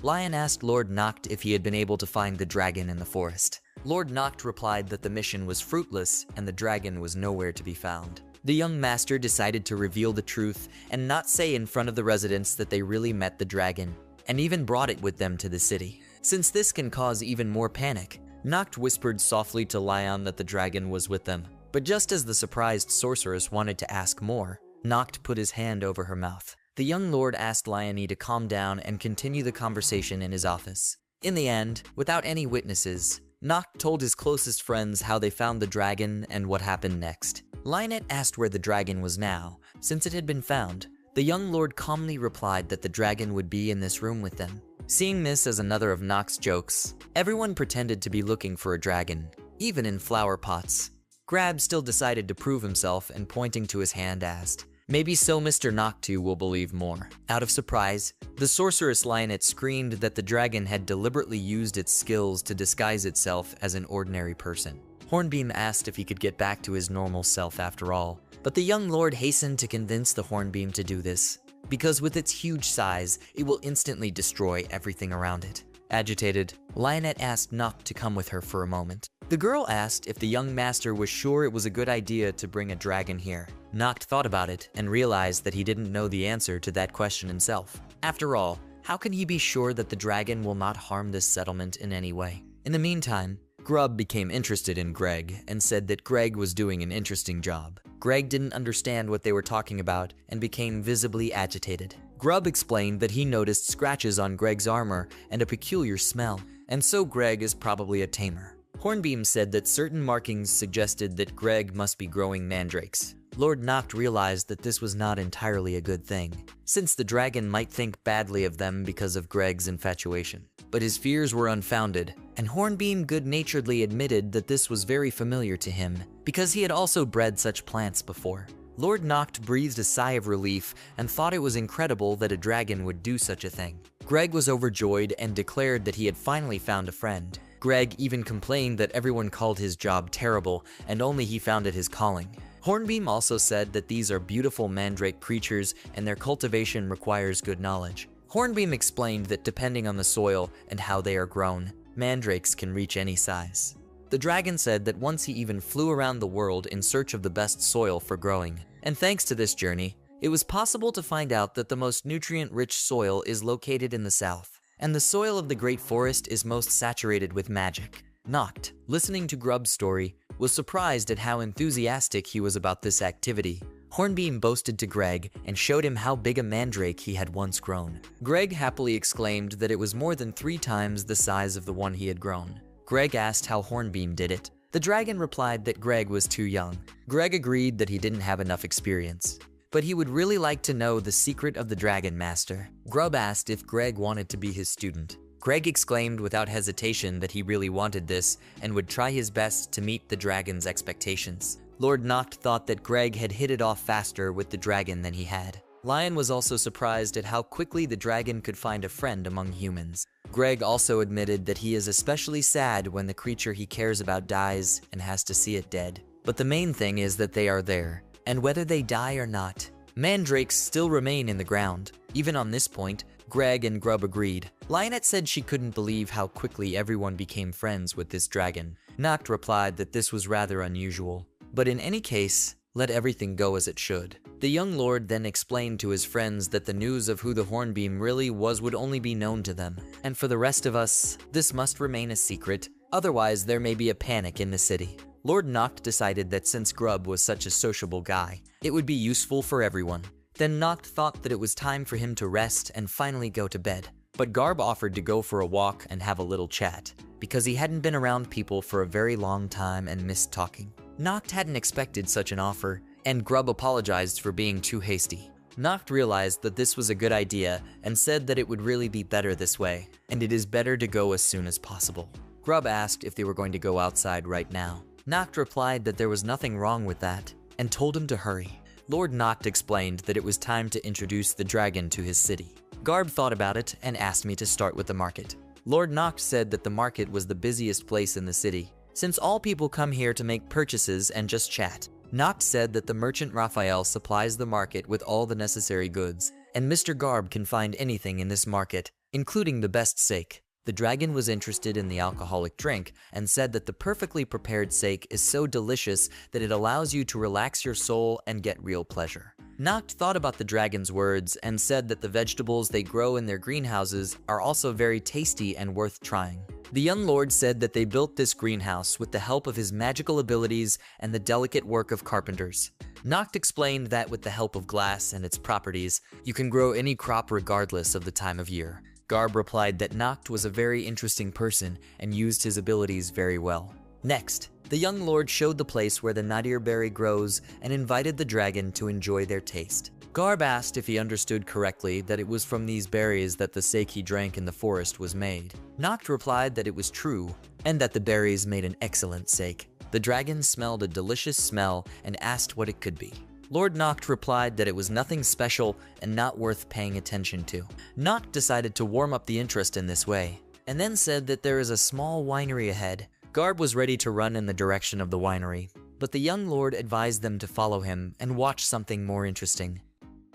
Lion asked Lord Noct if he had been able to find the dragon in the forest. Lord Noct replied that the mission was fruitless and the dragon was nowhere to be found. The young master decided to reveal the truth and not say in front of the residents that they really met the dragon, and even brought it with them to the city. Since this can cause even more panic, Noct whispered softly to Lion that the dragon was with them. But just as the surprised sorceress wanted to ask more, Noct put his hand over her mouth. The young lord asked Lione to calm down and continue the conversation in his office. In the end, without any witnesses, Noct told his closest friends how they found the dragon and what happened next. Lionette asked where the dragon was now, since it had been found. The young lord calmly replied that the dragon would be in this room with them. Seeing this as another of Noct's jokes, everyone pretended to be looking for a dragon, even in flower pots. Grab still decided to prove himself and pointing to his hand asked, Maybe so Mr. Noctu will believe more. Out of surprise, the sorceress lioness screamed that the dragon had deliberately used its skills to disguise itself as an ordinary person. Hornbeam asked if he could get back to his normal self after all, but the young lord hastened to convince the Hornbeam to do this, because with its huge size, it will instantly destroy everything around it. Agitated, Lionette asked Noct to come with her for a moment. The girl asked if the young master was sure it was a good idea to bring a dragon here. Noct thought about it and realized that he didn't know the answer to that question himself. After all, how can he be sure that the dragon will not harm this settlement in any way? In the meantime, Grub became interested in Greg and said that Greg was doing an interesting job. Greg didn't understand what they were talking about and became visibly agitated. Grub explained that he noticed scratches on Greg's armor and a peculiar smell, and so Greg is probably a tamer. Hornbeam said that certain markings suggested that Greg must be growing mandrakes. Lord Noct realized that this was not entirely a good thing, since the dragon might think badly of them because of Greg's infatuation. But his fears were unfounded, and Hornbeam good-naturedly admitted that this was very familiar to him, because he had also bred such plants before. Lord Noct breathed a sigh of relief and thought it was incredible that a dragon would do such a thing. Greg was overjoyed and declared that he had finally found a friend. Greg even complained that everyone called his job terrible and only he found it his calling. Hornbeam also said that these are beautiful mandrake creatures and their cultivation requires good knowledge. Hornbeam explained that depending on the soil and how they are grown, mandrakes can reach any size. The dragon said that once he even flew around the world in search of the best soil for growing, and thanks to this journey, it was possible to find out that the most nutrient-rich soil is located in the south, and the soil of the Great Forest is most saturated with magic. Noct, listening to Grub's story, was surprised at how enthusiastic he was about this activity. Hornbeam boasted to Greg and showed him how big a mandrake he had once grown. Greg happily exclaimed that it was more than 3 times the size of the one he had grown. Greg asked how Hornbeam did it. The dragon replied that Greg was too young. Greg agreed that he didn't have enough experience, but he would really like to know the secret of the Dragon Master. Grub asked if Greg wanted to be his student. Greg exclaimed without hesitation that he really wanted this and would try his best to meet the dragon's expectations. Lord Noct thought that Greg had hit it off faster with the dragon than he had. Lion was also surprised at how quickly the dragon could find a friend among humans. Greg also admitted that he is especially sad when the creature he cares about dies and has to see it dead. But the main thing is that they are there, and whether they die or not, mandrakes still remain in the ground. Even on this point, Greg and Grub agreed. Lionette said she couldn't believe how quickly everyone became friends with this dragon. Noct replied that this was rather unusual. But in any case, let everything go as it should. The young lord then explained to his friends that the news of who the Hornbeam really was would only be known to them. And for the rest of us, this must remain a secret, otherwise there may be a panic in the city. Lord Noct decided that since Grub was such a sociable guy, it would be useful for everyone. Then Noct thought that it was time for him to rest and finally go to bed. But Garb offered to go for a walk and have a little chat, because he hadn't been around people for a very long time and missed talking. Noct hadn't expected such an offer, and Grub apologized for being too hasty. Noct realized that this was a good idea and said that it would really be better this way, and it is better to go as soon as possible. Grub asked if they were going to go outside right now. Noct replied that there was nothing wrong with that, and told him to hurry. Lord Noct explained that it was time to introduce the dragon to his city. Garb thought about it and asked me to start with the market. Lord Noct said that the market was the busiest place in the city, since all people come here to make purchases and just chat. Noct said that the merchant Raphael supplies the market with all the necessary goods, and Mr. Garb can find anything in this market, including the best sake. The dragon was interested in the alcoholic drink and said that the perfectly prepared sake is so delicious that it allows you to relax your soul and get real pleasure. Noct thought about the dragon's words and said that the vegetables they grow in their greenhouses are also very tasty and worth trying. The young lord said that they built this greenhouse with the help of his magical abilities and the delicate work of carpenters. Noct explained that with the help of glass and its properties, you can grow any crop regardless of the time of year. Garb replied that Noct was a very interesting person and used his abilities very well. Next, the young lord showed the place where the nadir berry grows and invited the dragon to enjoy their taste. Garb asked if he understood correctly that it was from these berries that the sake he drank in the forest was made. Noct replied that it was true, and that the berries made an excellent sake. The dragon smelled a delicious smell and asked what it could be. Lord Noct replied that it was nothing special and not worth paying attention to. Noct decided to warm up the interest in this way, and then said that there is a small winery ahead. Garb was ready to run in the direction of the winery, but the young lord advised them to follow him and watch something more interesting.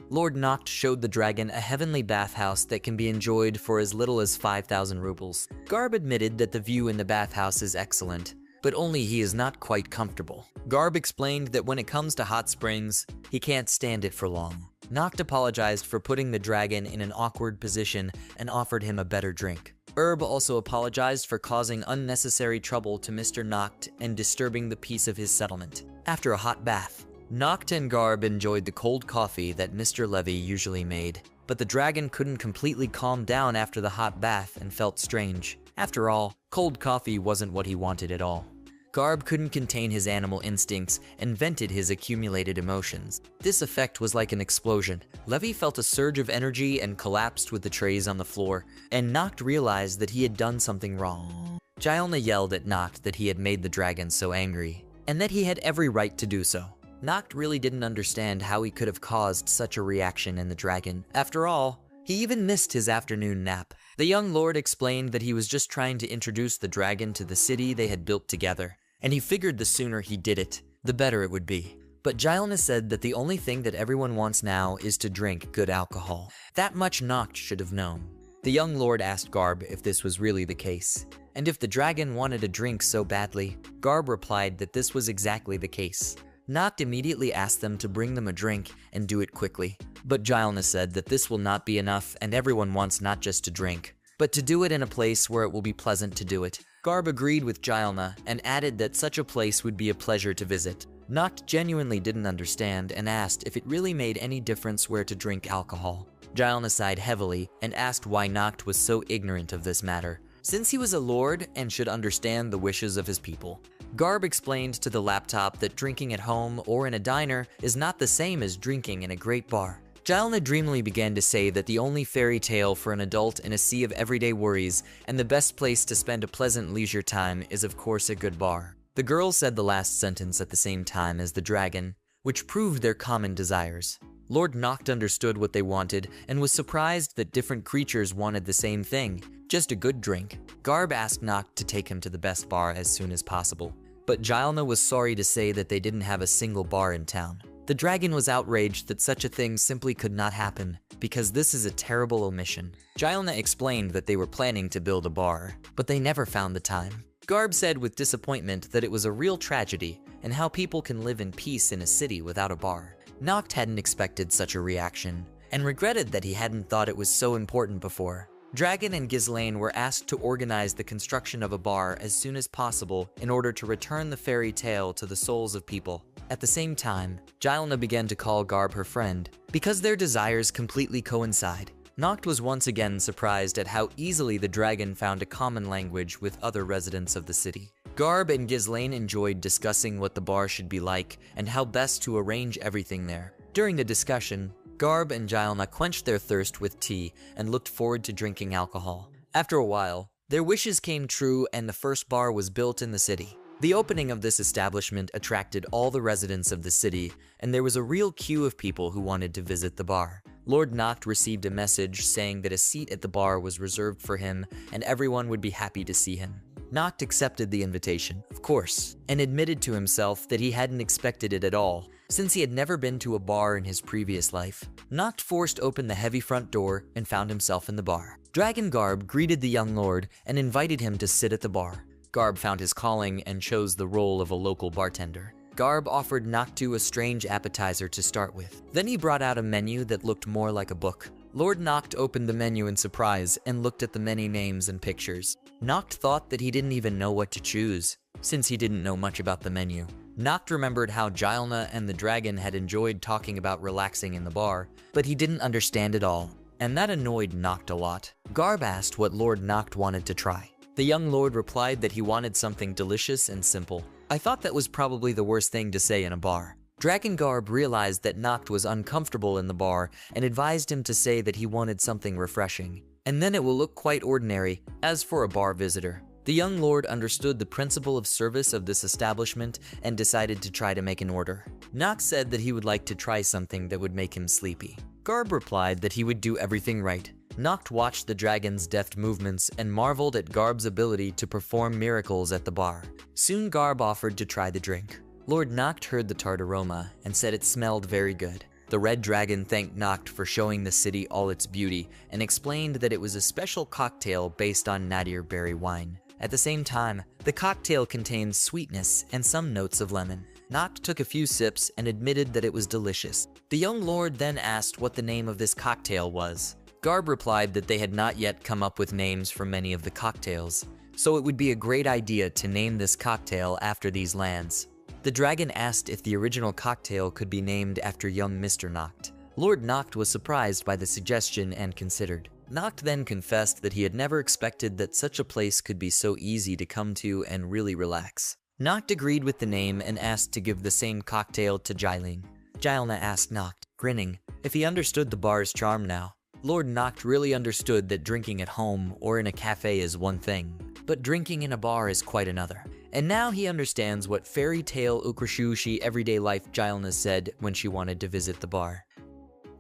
Lord Noct showed the dragon a heavenly bathhouse that can be enjoyed for as little as 5,000 rubles. Garb admitted that the view in the bathhouse is excellent, but only he is not quite comfortable. Garb explained that when it comes to hot springs, he can't stand it for long. Noct apologized for putting the dragon in an awkward position and offered him a better drink. Herb also apologized for causing unnecessary trouble to Mr. Noct and disturbing the peace of his settlement. After a hot bath, Noct and Garb enjoyed the cold coffee that Mr. Levy usually made, but the dragon couldn't completely calm down after the hot bath and felt strange. After all, cold coffee wasn't what he wanted at all. Garb couldn't contain his animal instincts and vented his accumulated emotions. This effect was like an explosion. Levy felt a surge of energy and collapsed with the trays on the floor, and Noct realized that he had done something wrong. Gilna yelled at Noct that he had made the dragon so angry, and that he had every right to do so. Noct really didn't understand how he could have caused such a reaction in the dragon. After all, he even missed his afternoon nap. The young lord explained that he was just trying to introduce the dragon to the city they had built together, and he figured the sooner he did it, the better it would be. But Gilna said that the only thing that everyone wants now is to drink good alcohol. That much Noct should have known. The young lord asked Garb if this was really the case, and if the dragon wanted a drink so badly. Garb replied that this was exactly the case. Noct immediately asked them to bring them a drink and do it quickly. But Gilna said that this will not be enough and everyone wants not just to drink, but to do it in a place where it will be pleasant to do it. Garb agreed with Gilna and added that such a place would be a pleasure to visit. Noct genuinely didn't understand and asked if it really made any difference where to drink alcohol. Gilna sighed heavily and asked why Noct was so ignorant of this matter, since he was a lord and should understand the wishes of his people. Garb explained to the laptop that drinking at home or in a diner is not the same as drinking in a great bar. Gilna dreamily began to say that the only fairy tale for an adult in a sea of everyday worries and the best place to spend a pleasant leisure time is of course a good bar. The girl said the last sentence at the same time as the dragon, which proved their common desires. Lord Noct understood what they wanted and was surprised that different creatures wanted the same thing, just a good drink. Garb asked Noct to take him to the best bar as soon as possible, but Gilna was sorry to say that they didn't have a single bar in town. The dragon was outraged that such a thing simply could not happen, because this is a terrible omission. Gilna explained that they were planning to build a bar, but they never found the time. Garb said with disappointment that it was a real tragedy, and how people can live in peace in a city without a bar. Noct hadn't expected such a reaction, and regretted that he hadn't thought it was so important before. Dragon and Ghislaine were asked to organize the construction of a bar as soon as possible in order to return the fairy tale to the souls of people. At the same time, Gilna began to call Garb her friend, because their desires completely coincide. Noct was once again surprised at how easily the dragon found a common language with other residents of the city. Garb and Ghislaine enjoyed discussing what the bar should be like and how best to arrange everything there. During the discussion, Garb and Gilna quenched their thirst with tea and looked forward to drinking alcohol. After a while, their wishes came true and the first bar was built in the city. The opening of this establishment attracted all the residents of the city, and there was a real queue of people who wanted to visit the bar. Lord Noct received a message saying that a seat at the bar was reserved for him and everyone would be happy to see him. Noct accepted the invitation, of course, and admitted to himself that he hadn't expected it at all, since he had never been to a bar in his previous life. Noct forced open the heavy front door and found himself in the bar. Dragon Garb greeted the young lord and invited him to sit at the bar. Garb found his calling and chose the role of a local bartender. Garb offered Noctu a strange appetizer to start with. Then he brought out a menu that looked more like a book. Lord Noct opened the menu in surprise and looked at the many names and pictures. Noct thought that he didn't even know what to choose, since he didn't know much about the menu. Noct remembered how Gilna and the dragon had enjoyed talking about relaxing in the bar, but he didn't understand it all, and that annoyed Noct a lot. Garb asked what Lord Noct wanted to try. The young lord replied that he wanted something delicious and simple. I thought that was probably the worst thing to say in a bar. Dragon Garb realized that Noct was uncomfortable in the bar and advised him to say that he wanted something refreshing, and then it will look quite ordinary, as for a bar visitor. The young lord understood the principle of service of this establishment and decided to try to make an order. Noct said that he would like to try something that would make him sleepy. Garb replied that he would do everything right. Noct watched the dragon's deft movements and marveled at Garb's ability to perform miracles at the bar. Soon Garb offered to try the drink. Lord Noct heard the tart aroma and said it smelled very good. The red dragon thanked Noct for showing the city all its beauty and explained that it was a special cocktail based on nadir berry wine. At the same time, the cocktail contained sweetness and some notes of lemon. Noct took a few sips and admitted that it was delicious. The young lord then asked what the name of this cocktail was. Garb replied that they had not yet come up with names for many of the cocktails, so it would be a great idea to name this cocktail after these lands. The dragon asked if the original cocktail could be named after young Mr. Noct. Lord Noct was surprised by the suggestion and considered. Noct then confessed that he had never expected that such a place could be so easy to come to and really relax. Noct agreed with the name and asked to give the same cocktail to Jailing. Jailna asked Noct, grinning, if he understood the bar's charm now. Lord Noct really understood that drinking at home or in a cafe is one thing, but drinking in a bar is quite another. And now he understands what fairy tale Ukrashushi everyday life Jailna said when she wanted to visit the bar.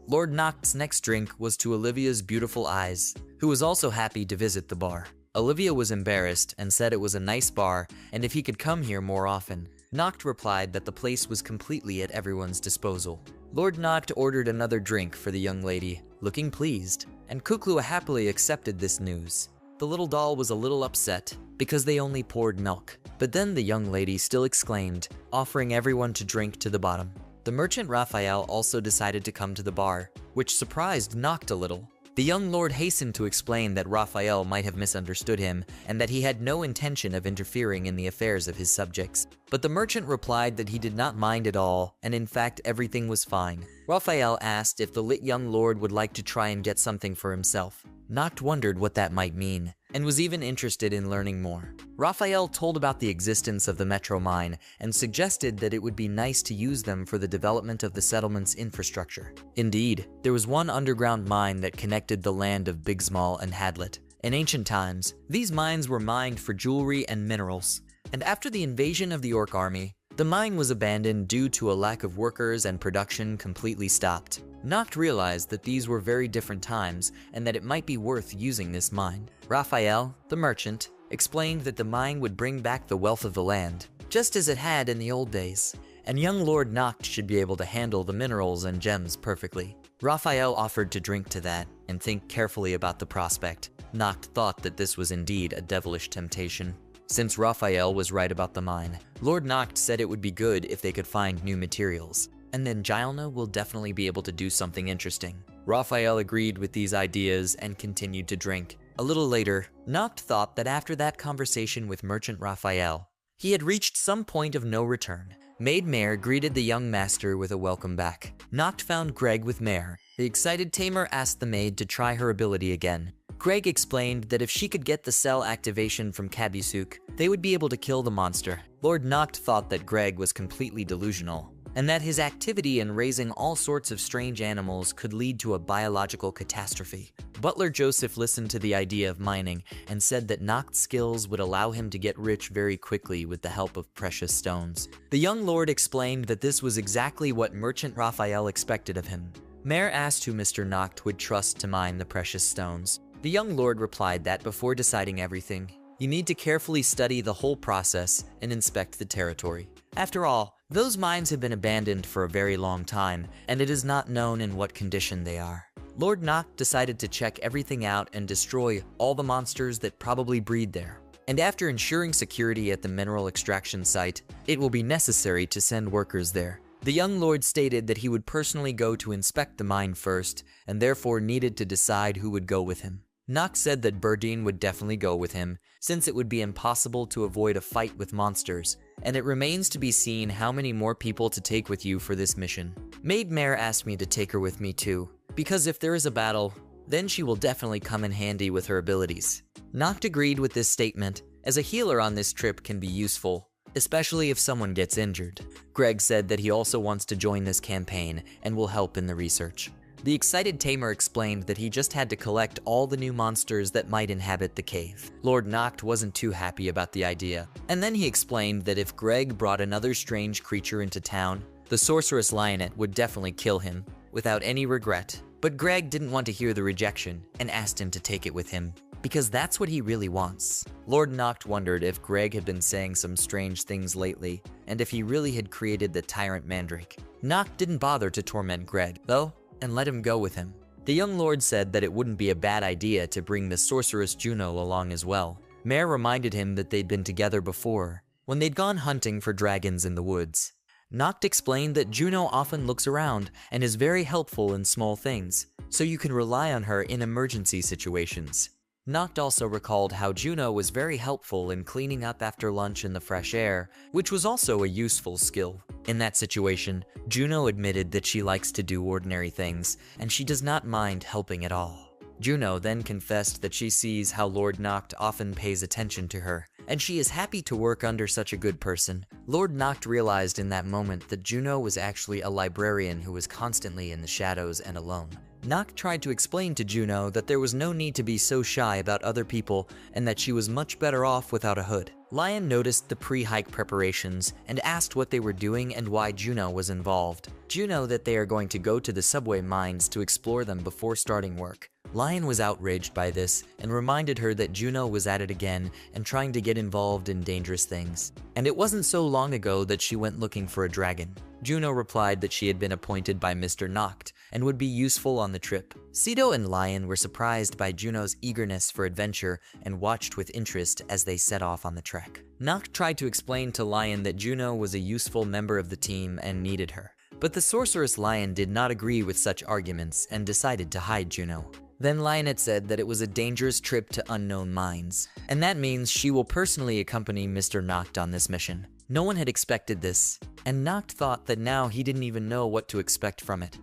Lord Noct's next drink was to Olivia's beautiful eyes, who was also happy to visit the bar. Olivia was embarrassed and said it was a nice bar and if he could come here more often. Noct replied that the place was completely at everyone's disposal. Lord Noct ordered another drink for the young lady, looking pleased, and Kuklua happily accepted this news. The little doll was a little upset because they only poured milk, but then the young lady still exclaimed, offering everyone to drink to the bottom. The merchant Raphael also decided to come to the bar, which surprised Noct a little. The young lord hastened to explain that Raphael might have misunderstood him and that he had no intention of interfering in the affairs of his subjects. But the merchant replied that he did not mind at all, and in fact everything was fine. Raphael asked if the lit young lord would like to try and get something for himself. Noct wondered what that might mean, and was even interested in learning more. Raphael told about the existence of the metro mine and suggested that it would be nice to use them for the development of the settlement's infrastructure. Indeed, there was one underground mine that connected the land of Bigsmal and Hadlet. In ancient times, these mines were mined for jewelry and minerals, and after the invasion of the Orc army, the mine was abandoned due to a lack of workers and production completely stopped. Noct realized that these were very different times and that it might be worth using this mine. Raphael, the merchant, explained that the mine would bring back the wealth of the land, just as it had in the old days, and young Lord Noct should be able to handle the minerals and gems perfectly. Raphael offered to drink to that and think carefully about the prospect. Noct thought that this was indeed a devilish temptation. Since Raphael was right about the mine, Lord Noct said it would be good if they could find new materials. And then Jailna will definitely be able to do something interesting. Raphael agreed with these ideas and continued to drink. A little later, Noct thought that after that conversation with Merchant Raphael, he had reached some point of no return. Maid Mare greeted the young master with a welcome back. Noct found Greg with Mare. The excited tamer asked the maid to try her ability again. Greg explained that if she could get the cell activation from Kabisuk, they would be able to kill the monster. Lord Noct thought that Greg was completely delusional, and that his activity in raising all sorts of strange animals could lead to a biological catastrophe. Butler Joseph listened to the idea of mining and said that Noct's skills would allow him to get rich very quickly with the help of precious stones. The young lord explained that this was exactly what Merchant Raphael expected of him. Mare asked who Mr. Noct would trust to mine the precious stones. The young lord replied that before deciding everything, you need to carefully study the whole process and inspect the territory. After all, those mines have been abandoned for a very long time, and it is not known in what condition they are. Lord Noct decided to check everything out and destroy all the monsters that probably breed there. And after ensuring security at the mineral extraction site, it will be necessary to send workers there. The young lord stated that he would personally go to inspect the mine first, and therefore needed to decide who would go with him. Noct said that Burdine would definitely go with him, since it would be impossible to avoid a fight with monsters, and it remains to be seen how many more people to take with you for this mission. Maid Mare asked me to take her with me too, because if there is a battle, then she will definitely come in handy with her abilities. Noct agreed with this statement, as a healer on this trip can be useful, especially if someone gets injured. Greg said that he also wants to join this campaign and will help in the research. The excited tamer explained that he just had to collect all the new monsters that might inhabit the cave. Lord Noct wasn't too happy about the idea, and then he explained that if Greg brought another strange creature into town, the sorceress lioness would definitely kill him, without any regret. But Greg didn't want to hear the rejection, and asked him to take it with him, because that's what he really wants. Lord Noct wondered if Greg had been saying some strange things lately, and if he really had created the tyrant Mandrake. Noct didn't bother to torment Greg, though, and let him go with him. The young lord said that it wouldn't be a bad idea to bring the sorceress Juno along as well. Mare reminded him that they'd been together before, when they'd gone hunting for dragons in the woods. Noct explained that Juno often looks around and is very helpful in small things, so you can rely on her in emergency situations. Noct also recalled how Juno was very helpful in cleaning up after lunch in the fresh air, which was also a useful skill. In that situation, Juno admitted that she likes to do ordinary things, and she does not mind helping at all. Juno then confessed that she sees how Lord Noct often pays attention to her, and she is happy to work under such a good person. Lord Noct realized in that moment that Juno was actually a librarian who was constantly in the shadows and alone. Noct tried to explain to Juno that there was no need to be so shy about other people and that she was much better off without a hood. Lion noticed the pre-hike preparations and asked what they were doing and why Juno was involved. Juno that they are going to go to the subway mines to explore them before starting work. Lion was outraged by this and reminded her that Juno was at it again and trying to get involved in dangerous things. And it wasn't so long ago that she went looking for a dragon. Juno replied that she had been appointed by Mr. Noct and would be useful on the trip. Cedo and Lion were surprised by Juno's eagerness for adventure and watched with interest as they set off on the trek. Noct tried to explain to Lion that Juno was a useful member of the team and needed her. But the sorceress Lion did not agree with such arguments and decided to hide Juno. Then Lionette said that it was a dangerous trip to unknown mines, and that means she will personally accompany Mr. Noct on this mission. No one had expected this, and Noct thought that now he didn't even know what to expect from it.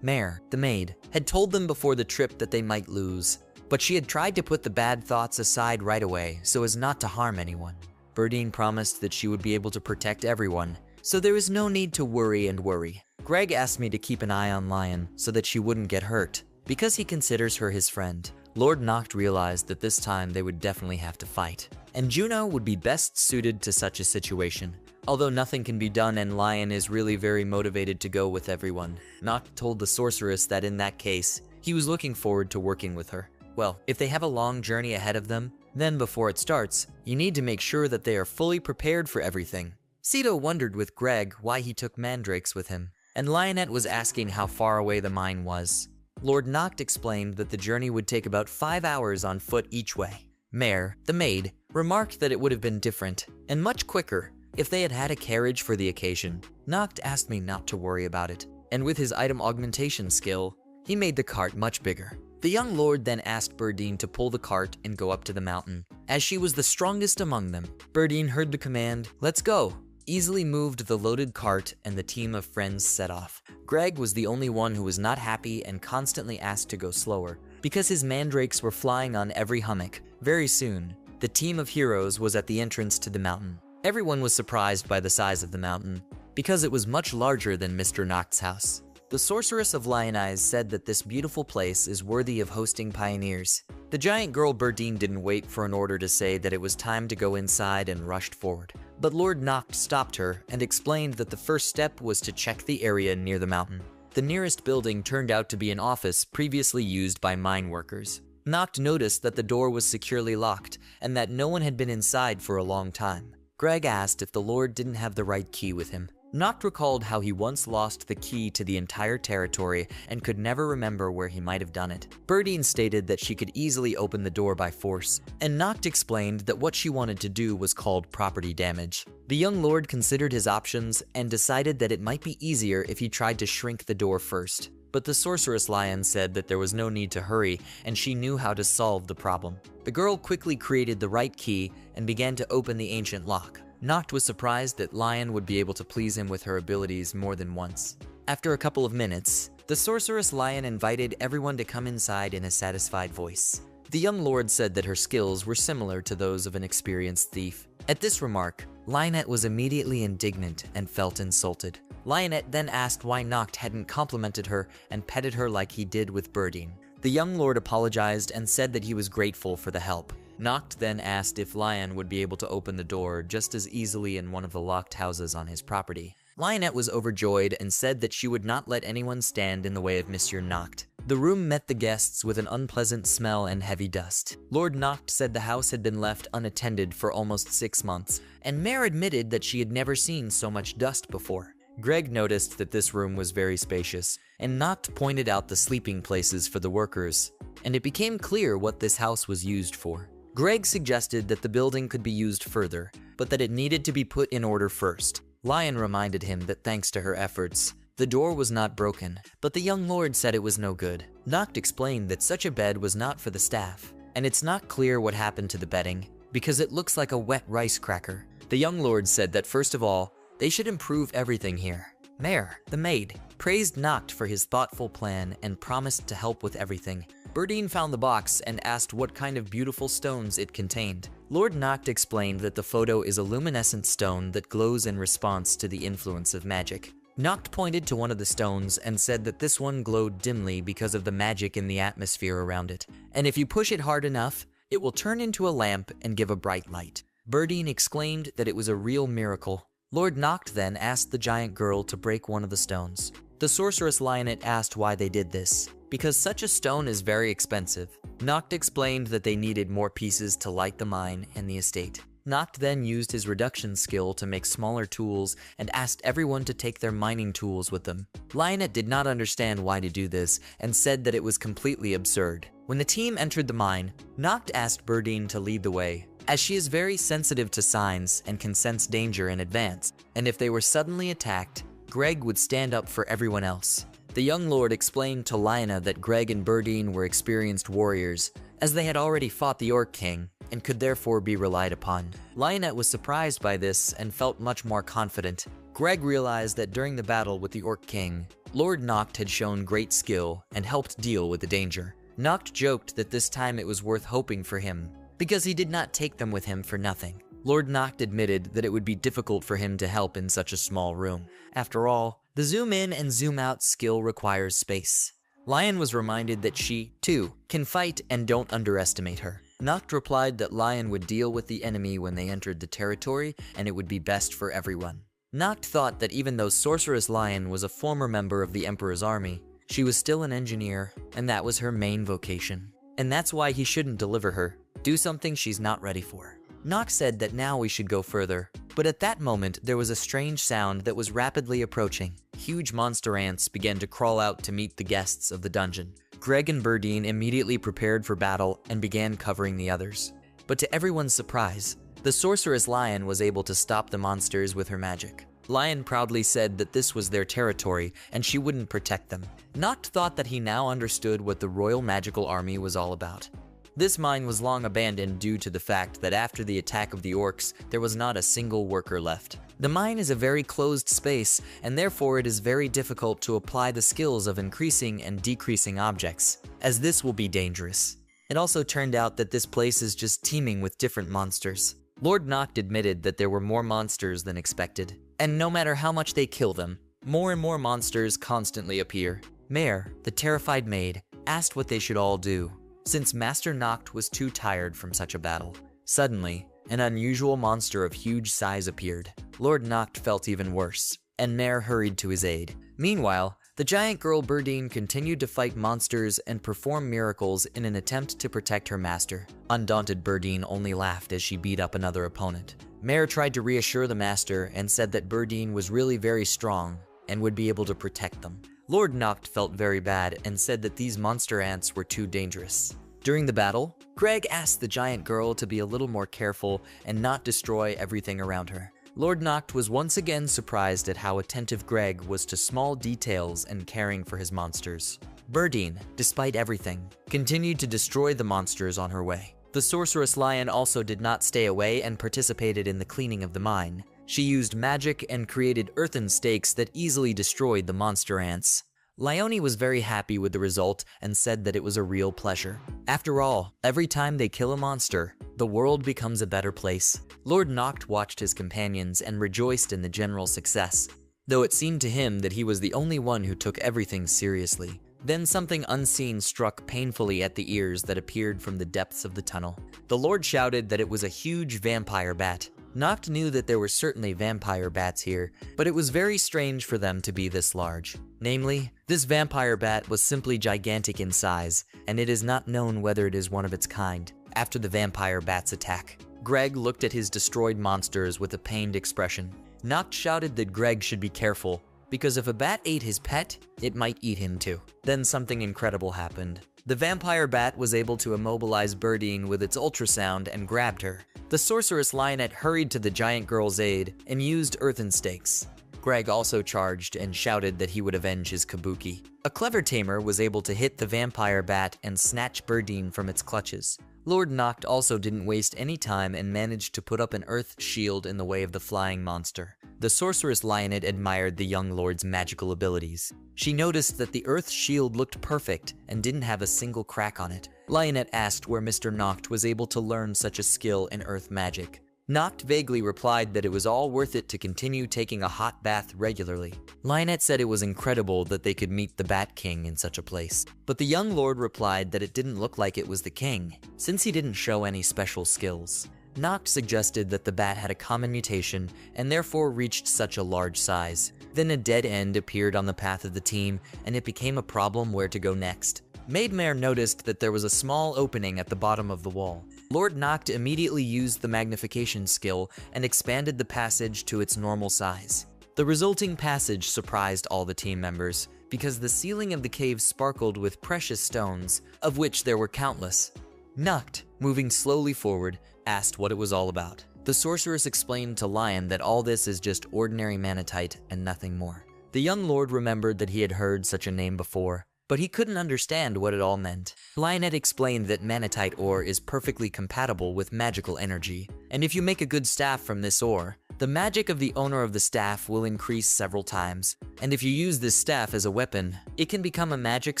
Mare, the maid, had told them before the trip that they might lose, but she had tried to put the bad thoughts aside right away so as not to harm anyone. Berdine promised that she would be able to protect everyone, so there is no need to worry. Greg asked me to keep an eye on Lion so that she wouldn't get hurt, because he considers her his friend. Lord Noct realized that this time they would definitely have to fight, and Juno would be best suited to such a situation. Although nothing can be done and Lion is really very motivated to go with everyone, Noct told the sorceress that in that case, he was looking forward to working with her. Well, if they have a long journey ahead of them, then before it starts, you need to make sure that they are fully prepared for everything. Cedo wondered with Greg why he took mandrakes with him, and Lionette was asking how far away the mine was. Lord Noct explained that the journey would take about 5 hours on foot each way. Mare, the maid, remarked that it would have been different, and much quicker, if they had had a carriage for the occasion. Noct asked me not to worry about it, and with his item augmentation skill, he made the cart much bigger. The young lord then asked Berdine to pull the cart and go up to the mountain, as she was the strongest among them. Berdine heard the command, "Let's go," easily moved the loaded cart, and the team of friends set off. Greg was the only one who was not happy and constantly asked to go slower, because his mandrakes were flying on every hummock. Very soon, the team of heroes was at the entrance to the mountain. Everyone was surprised by the size of the mountain, because it was much larger than Mr. Noct's house. The sorceress of Lion Eyes said that this beautiful place is worthy of hosting pioneers. The giant girl Berdine didn't wait for an order to say that it was time to go inside and rushed forward. But Lord Noct stopped her and explained that the first step was to check the area near the mountain. The nearest building turned out to be an office previously used by mine workers. Noct noticed that the door was securely locked and that no one had been inside for a long time. Greg asked if the Lord didn't have the right key with him. Noct recalled how he once lost the key to the entire territory and could never remember where he might have done it. Berdine stated that she could easily open the door by force, and Noct explained that what she wanted to do was called property damage. The young lord considered his options and decided that it might be easier if he tried to shrink the door first. But the sorceress Lion said that there was no need to hurry and she knew how to solve the problem. The girl quickly created the right key and began to open the ancient lock. Noct was surprised that Lion would be able to please him with her abilities more than once. After a couple of minutes, the sorceress Lion invited everyone to come inside in a satisfied voice. The young lord said that her skills were similar to those of an experienced thief. At this remark, Lionette was immediately indignant and felt insulted. Lionette then asked why Noct hadn't complimented her and petted her like he did with Birdine. The young lord apologized and said that he was grateful for the help. Noct then asked if Lion would be able to open the door just as easily in one of the locked houses on his property. Lionette was overjoyed and said that she would not let anyone stand in the way of Monsieur Noct. The room met the guests with an unpleasant smell and heavy dust. Lord Noct said the house had been left unattended for almost 6 months, and Mare admitted that she had never seen so much dust before. Greg noticed that this room was very spacious, and Noct pointed out the sleeping places for the workers, and it became clear what this house was used for. Greg suggested that the building could be used further, but that it needed to be put in order first. Lion reminded him that thanks to her efforts, the door was not broken, but the young lord said it was no good. Noct explained that such a bed was not for the staff, and it's not clear what happened to the bedding, because it looks like a wet rice cracker. The young lord said that first of all, they should improve everything here. Mare, the maid, praised Noct for his thoughtful plan and promised to help with everything. Birdine found the box and asked what kind of beautiful stones it contained. Lord Noct explained that the photo is a luminescent stone that glows in response to the influence of magic. Noct pointed to one of the stones and said that this one glowed dimly because of the magic in the atmosphere around it, and if you push it hard enough, it will turn into a lamp and give a bright light. Birdine exclaimed that it was a real miracle. Lord Noct then asked the giant girl to break one of the stones. The sorceress Lionette asked why they did this. Because such a stone is very expensive. Noct explained that they needed more pieces to light the mine and the estate. Noct then used his reduction skill to make smaller tools and asked everyone to take their mining tools with them. Lionette did not understand why to do this and said that it was completely absurd. When the team entered the mine, Noct asked Birdine to lead the way, as she is very sensitive to signs and can sense danger in advance, and if they were suddenly attacked, Greg would stand up for everyone else. The young lord explained to Lionette that Greg and Birdine were experienced warriors, as they had already fought the Orc King, and could therefore be relied upon. Lionette was surprised by this and felt much more confident. Greg realized that during the battle with the Orc King, Lord Noct had shown great skill and helped deal with the danger. Noct joked that this time it was worth hoping for him, because he did not take them with him for nothing. Lord Noct admitted that it would be difficult for him to help in such a small room. After all, the zoom in and zoom out skill requires space. Lion was reminded that she, too, can fight and don't underestimate her. Noct replied that Lion would deal with the enemy when they entered the territory and it would be best for everyone. Noct thought that even though Sorceress Lion was a former member of the Emperor's army, she was still an engineer and that was her main vocation. And that's why he shouldn't deliver her, do something she's not ready for. Noct said that now we should go further, but at that moment there was a strange sound that was rapidly approaching. Huge monster ants began to crawl out to meet the guests of the dungeon. Greg and Birdine immediately prepared for battle and began covering the others. But to everyone's surprise, the sorceress Lion was able to stop the monsters with her magic. Lion proudly said that this was their territory and she wouldn't protect them. Noct thought that he now understood what the Royal Magical Army was all about. This mine was long abandoned due to the fact that after the attack of the orcs, there was not a single worker left. The mine is a very closed space, and therefore it is very difficult to apply the skills of increasing and decreasing objects, as this will be dangerous. It also turned out that this place is just teeming with different monsters. Lord Noct admitted that there were more monsters than expected, and no matter how much they kill them, more and more monsters constantly appear. Mare, the terrified maid, asked what they should all do, since Master Noct was too tired from such a battle. Suddenly, an unusual monster of huge size appeared. Lord Noct felt even worse, and Mare hurried to his aid. Meanwhile, the giant girl Birdine continued to fight monsters and perform miracles in an attempt to protect her master. Undaunted Birdine only laughed as she beat up another opponent. Mare tried to reassure the master and said that Birdine was really very strong and would be able to protect them. Lord Noct felt very bad and said that these monster ants were too dangerous. During the battle, Greg asked the giant girl to be a little more careful and not destroy everything around her. Lord Noct was once again surprised at how attentive Greg was to small details and caring for his monsters. Birdine, despite everything, continued to destroy the monsters on her way. The sorceress Lion also did not stay away and participated in the cleaning of the mine. She used magic and created earthen stakes that easily destroyed the monster ants. Lione was very happy with the result and said that it was a real pleasure. After all, every time they kill a monster, the world becomes a better place. Lord Noct watched his companions and rejoiced in the general success. though it seemed to him that he was the only one who took everything seriously. Then something unseen struck painfully at the ears that appeared from the depths of the tunnel. The Lord shouted that it was a huge vampire bat. Noct knew that there were certainly vampire bats here, but it was very strange for them to be this large. Namely, this vampire bat was simply gigantic in size, and it is not known whether it is one of its kind. After the vampire bat's attack, Greg looked at his destroyed monsters with a pained expression. Noct shouted that Greg should be careful, because if a bat ate his pet, it might eat him too. Then something incredible happened. The vampire bat was able to immobilize Birdine with its ultrasound and grabbed her. The sorceress lionette hurried to the giant girl's aid and used earthen stakes. Greg also charged and shouted that he would avenge his kabuki. A clever tamer was able to hit the vampire bat and snatch Birdine from its clutches. Lord Noct also didn't waste any time and managed to put up an earth shield in the way of the flying monster. The sorceress lionette admired the young lord's magical abilities. She noticed that the earth shield looked perfect and didn't have a single crack on it. Lionette asked where Mr. Noct was able to learn such a skill in earth magic. Noct vaguely replied that it was all worth it to continue taking a hot bath regularly. Lionette said it was incredible that they could meet the Bat King in such a place. But the young lord replied that it didn't look like it was the king, since he didn't show any special skills. Noct suggested that the bat had a common mutation and therefore reached such a large size. Then a dead end appeared on the path of the team, and it became a problem where to go next. Maidmare noticed that there was a small opening at the bottom of the wall. Lord Noct immediately used the magnification skill and expanded the passage to its normal size. The resulting passage surprised all the team members, because the ceiling of the cave sparkled with precious stones, of which there were countless. Noct, moving slowly forward, asked what it was all about. The sorceress explained to Lion that all this is just ordinary manatite and nothing more. The young lord remembered that he had heard such a name before, but he couldn't understand what it all meant. Lionette explained that manatite ore is perfectly compatible with magical energy, and if you make a good staff from this ore, the magic of the owner of the staff will increase several times, and if you use this staff as a weapon, it can become a magic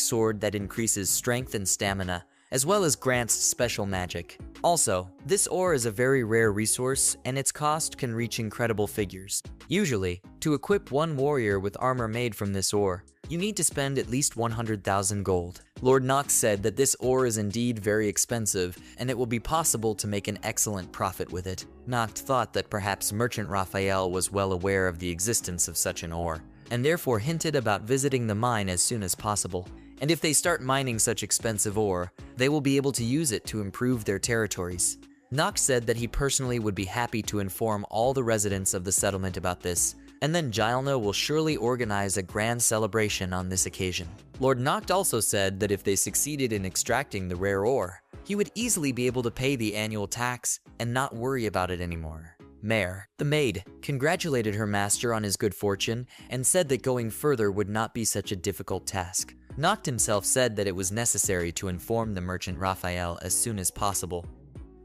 sword that increases strength and stamina, as well as grants special magic. Also, this ore is a very rare resource, and its cost can reach incredible figures. Usually, to equip one warrior with armor made from this ore, you need to spend at least 100,000 gold. Lord Noct said that this ore is indeed very expensive, and it will be possible to make an excellent profit with it. Noct thought that perhaps Merchant Raphael was well aware of the existence of such an ore, and therefore hinted about visiting the mine as soon as possible. And if they start mining such expensive ore, they will be able to use it to improve their territories. Noct said that he personally would be happy to inform all the residents of the settlement about this, and then Gilna will surely organize a grand celebration on this occasion. Lord Noct also said that if they succeeded in extracting the rare ore, he would easily be able to pay the annual tax and not worry about it anymore. Mare, the maid, congratulated her master on his good fortune and said that going further would not be such a difficult task. Noct himself said that it was necessary to inform the merchant Raphael as soon as possible.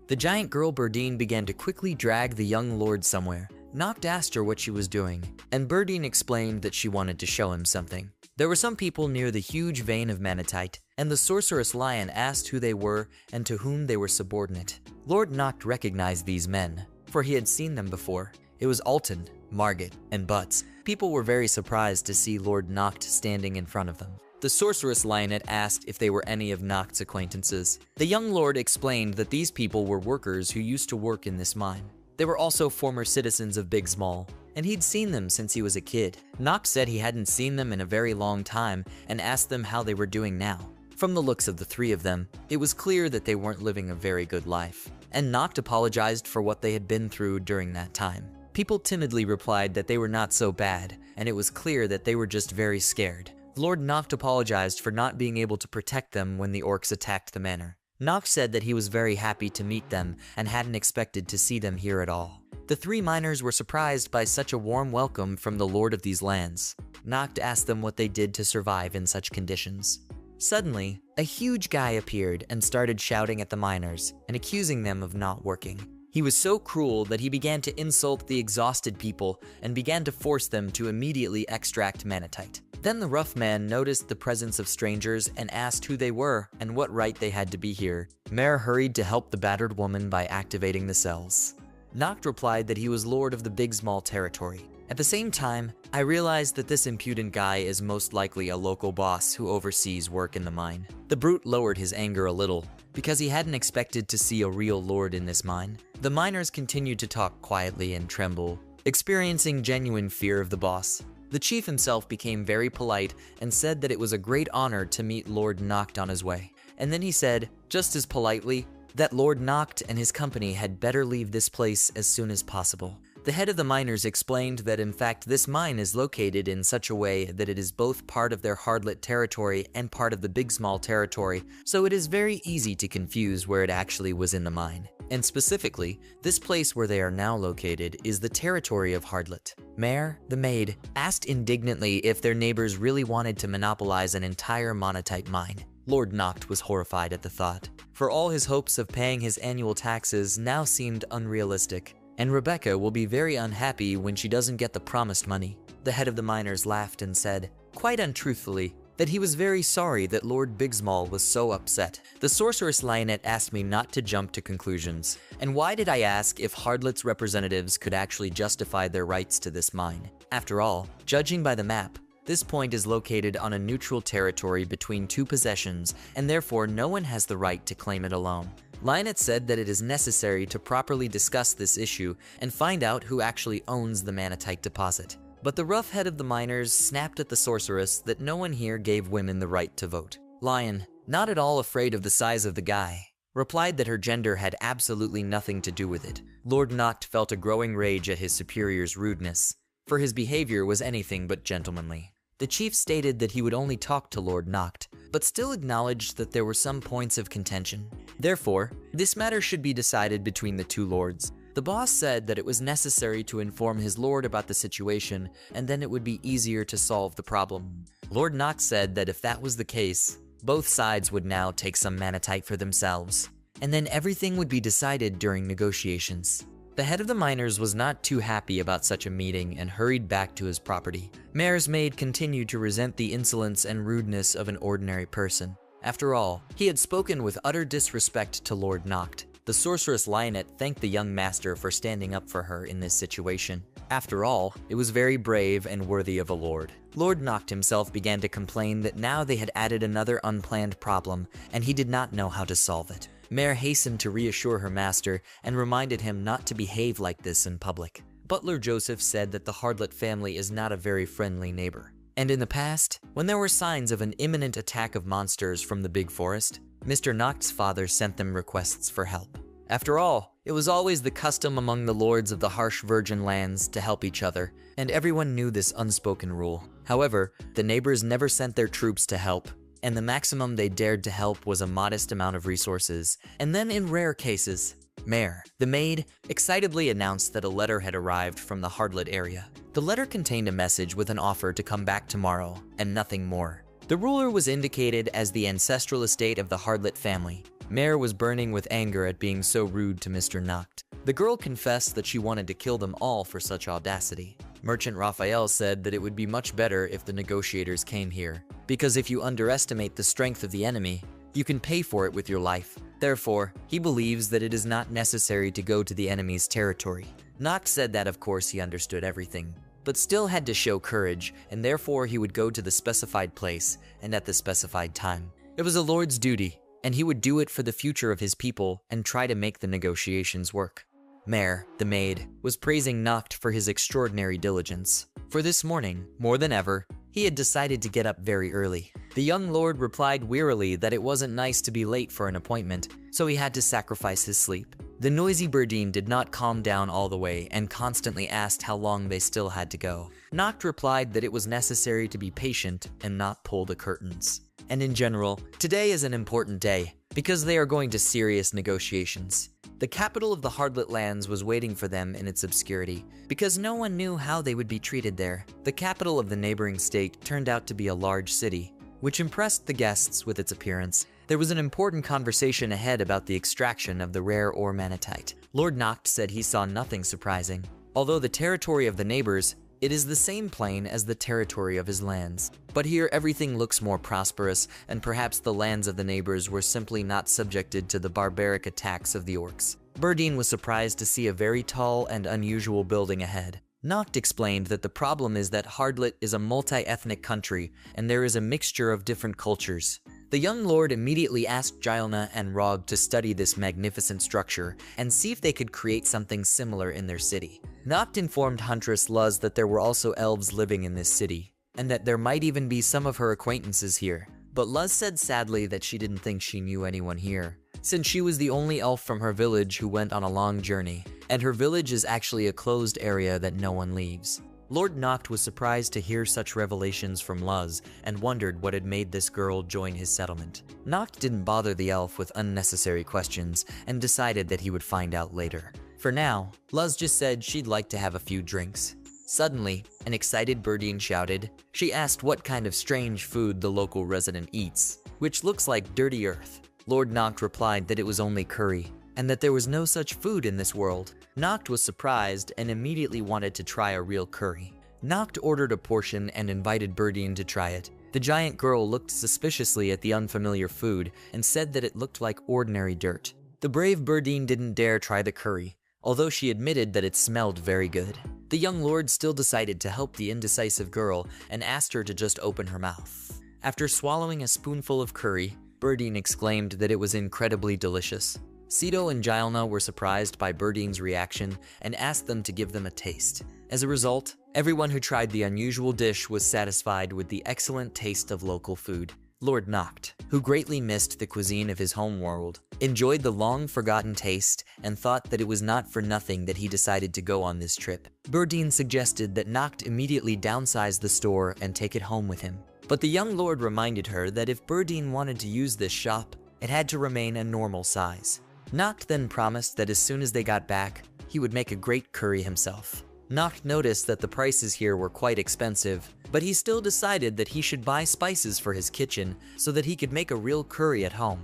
The giant girl Birdine began to quickly drag the young lord somewhere. Noct asked her what she was doing, and Birdine explained that she wanted to show him something. There were some people near the huge vein of manatite, and the sorceress lion asked who they were and to whom they were subordinate. Lord Noct recognized these men, for he had seen them before. It was Alton, Margit, and Butts. People were very surprised to see Lord Noct standing in front of them. The sorceress lionette asked if they were any of Noct's acquaintances. The young lord explained that these people were workers who used to work in this mine. They were also former citizens of Big Small, and he'd seen them since he was a kid. Noct said he hadn't seen them in a very long time and asked them how they were doing now. From the looks of the three of them, it was clear that they weren't living a very good life, and Noct apologized for what they had been through during that time. People timidly replied that they were not so bad, and it was clear that they were just very scared. Lord Noct apologized for not being able to protect them when the orcs attacked the manor. Noct said that he was very happy to meet them and hadn't expected to see them here at all. The three miners were surprised by such a warm welcome from the lord of these lands. Noct asked them what they did to survive in such conditions. Suddenly, a huge guy appeared and started shouting at the miners and accusing them of not working. He was so cruel that he began to insult the exhausted people and began to force them to immediately extract manatite. Then the rough man noticed the presence of strangers and asked who they were and what right they had to be here. Mare hurried to help the battered woman by activating the cells. Noct replied that he was lord of the Big Small territory. At the same time, I realized that this impudent guy is most likely a local boss who oversees work in the mine. The brute lowered his anger a little, because he hadn't expected to see a real lord in this mine. The miners continued to talk quietly and tremble, experiencing genuine fear of the boss. The chief himself became very polite and said that it was a great honor to meet Lord Noct on his way. And then he said, just as politely, that Lord Noct and his company had better leave this place as soon as possible. The head of the miners explained that in fact this mine is located in such a way that it is both part of their Hardlet territory and part of the Big Small territory, so it is very easy to confuse where it actually was in the mine. And specifically, this place where they are now located is the territory of Hardlet. Mare, the maid, asked indignantly if their neighbors really wanted to monopolize an entire monatite mine. Lord Noct was horrified at the thought, for all his hopes of paying his annual taxes now seemed unrealistic. And Rebecca will be very unhappy when she doesn't get the promised money. The head of the miners laughed and said, quite untruthfully, that he was very sorry that Lord Bigsmall was so upset. The sorceress Lionette asked me not to jump to conclusions. And why did I ask if Hardlet's representatives could actually justify their rights to this mine? After all, judging by the map, this point is located on a neutral territory between two possessions, and therefore no one has the right to claim it alone. Lionette said that it is necessary to properly discuss this issue and find out who actually owns the manatite deposit. But the rough head of the miners snapped at the sorceress that no one here gave women the right to vote. Lion, not at all afraid of the size of the guy, replied that her gender had absolutely nothing to do with it. Lord Noct felt a growing rage at his superior's rudeness, for his behavior was anything but gentlemanly. The chief stated that he would only talk to Lord Noct, but still acknowledged that there were some points of contention. Therefore, this matter should be decided between the two lords. The boss said that it was necessary to inform his lord about the situation, and then it would be easier to solve the problem. Lord Noct said that if that was the case, both sides would now take some manatite for themselves, and then everything would be decided during negotiations. The head of the miners was not too happy about such a meeting and hurried back to his property. Mare's maid continued to resent the insolence and rudeness of an ordinary person. After all, he had spoken with utter disrespect to Lord Noct. The sorceress Lionette thanked the young master for standing up for her in this situation. After all, it was very brave and worthy of a lord. Lord Noct himself began to complain that now they had added another unplanned problem, and he did not know how to solve it. Mare hastened to reassure her master and reminded him not to behave like this in public. Butler Joseph said that the Hardlet family is not a very friendly neighbor. And in the past, when there were signs of an imminent attack of monsters from the big forest, Mr. Noct's father sent them requests for help. After all, it was always the custom among the lords of the harsh virgin lands to help each other, and everyone knew this unspoken rule. However, the neighbors never sent their troops to help, and the maximum they dared to help was a modest amount of resources. And then in rare cases, Mare, the maid, excitedly announced that a letter had arrived from the Hardlet area. The letter contained a message with an offer to come back tomorrow, and nothing more. The ruler was indicated as the ancestral estate of the Hardlet family. Mare was burning with anger at being so rude to Mr. Noct. The girl confessed that she wanted to kill them all for such audacity. Merchant Raphael said that it would be much better if the negotiators came here, because if you underestimate the strength of the enemy, you can pay for it with your life. Therefore, he believes that it is not necessary to go to the enemy's territory. Noct said that of course he understood everything, but still had to show courage, and therefore he would go to the specified place and at the specified time. It was a lord's duty, and he would do it for the future of his people and try to make the negotiations work. Mare, the maid, was praising Noct for his extraordinary diligence. For this morning, more than ever, he had decided to get up very early. The young lord replied wearily that it wasn't nice to be late for an appointment, so he had to sacrifice his sleep. The noisy Burdine did not calm down all the way and constantly asked how long they still had to go. Noct replied that it was necessary to be patient and not pull the curtains. And in general, today is an important day, because they are going to serious negotiations. The capital of the Hardlet lands was waiting for them in its obscurity, because no one knew how they would be treated there. The capital of the neighboring state turned out to be a large city, which impressed the guests with its appearance. There was an important conversation ahead about the extraction of the rare ore manatite. Lord Noct said he saw nothing surprising. Although the territory of the neighbors, it is the same plane as the territory of his lands. But here everything looks more prosperous, and perhaps the lands of the neighbors were simply not subjected to the barbaric attacks of the orcs. Burdine was surprised to see a very tall and unusual building ahead. Noct explained that the problem is that Hardlet is a multi-ethnic country and there is a mixture of different cultures. The young lord immediately asked Gilna and Rog to study this magnificent structure and see if they could create something similar in their city. Noct informed Huntress Luz that there were also elves living in this city, and that there might even be some of her acquaintances here. But Luz said sadly that she didn't think she knew anyone here, since she was the only elf from her village who went on a long journey, and her village is actually a closed area that no one leaves. Lord Noct was surprised to hear such revelations from Luz and wondered what had made this girl join his settlement. Noct didn't bother the elf with unnecessary questions and decided that he would find out later. For now, Luz just said she'd like to have a few drinks. Suddenly, an excited Birdine shouted. She asked what kind of strange food the local resident eats, which looks like dirty earth. Lord Noct replied that it was only curry, and that there was no such food in this world. Noct was surprised and immediately wanted to try a real curry. Noct ordered a portion and invited Birdine to try it. The giant girl looked suspiciously at the unfamiliar food and said that it looked like ordinary dirt. The brave Birdine didn't dare try the curry, although she admitted that it smelled very good. The young lord still decided to help the indecisive girl and asked her to just open her mouth. After swallowing a spoonful of curry, Birdine exclaimed that it was incredibly delicious. Cedo and Gilna were surprised by Birdine's reaction and asked them to give them a taste. As a result, everyone who tried the unusual dish was satisfied with the excellent taste of local food. Lord Noct, who greatly missed the cuisine of his homeworld, enjoyed the long-forgotten taste and thought that it was not for nothing that he decided to go on this trip. Birdine suggested that Noct immediately downsize the store and take it home with him. But the young lord reminded her that if Birdine wanted to use this shop, it had to remain a normal size. Noct then promised that as soon as they got back, he would make a great curry himself. Noct noticed that the prices here were quite expensive, but he still decided that he should buy spices for his kitchen so that he could make a real curry at home.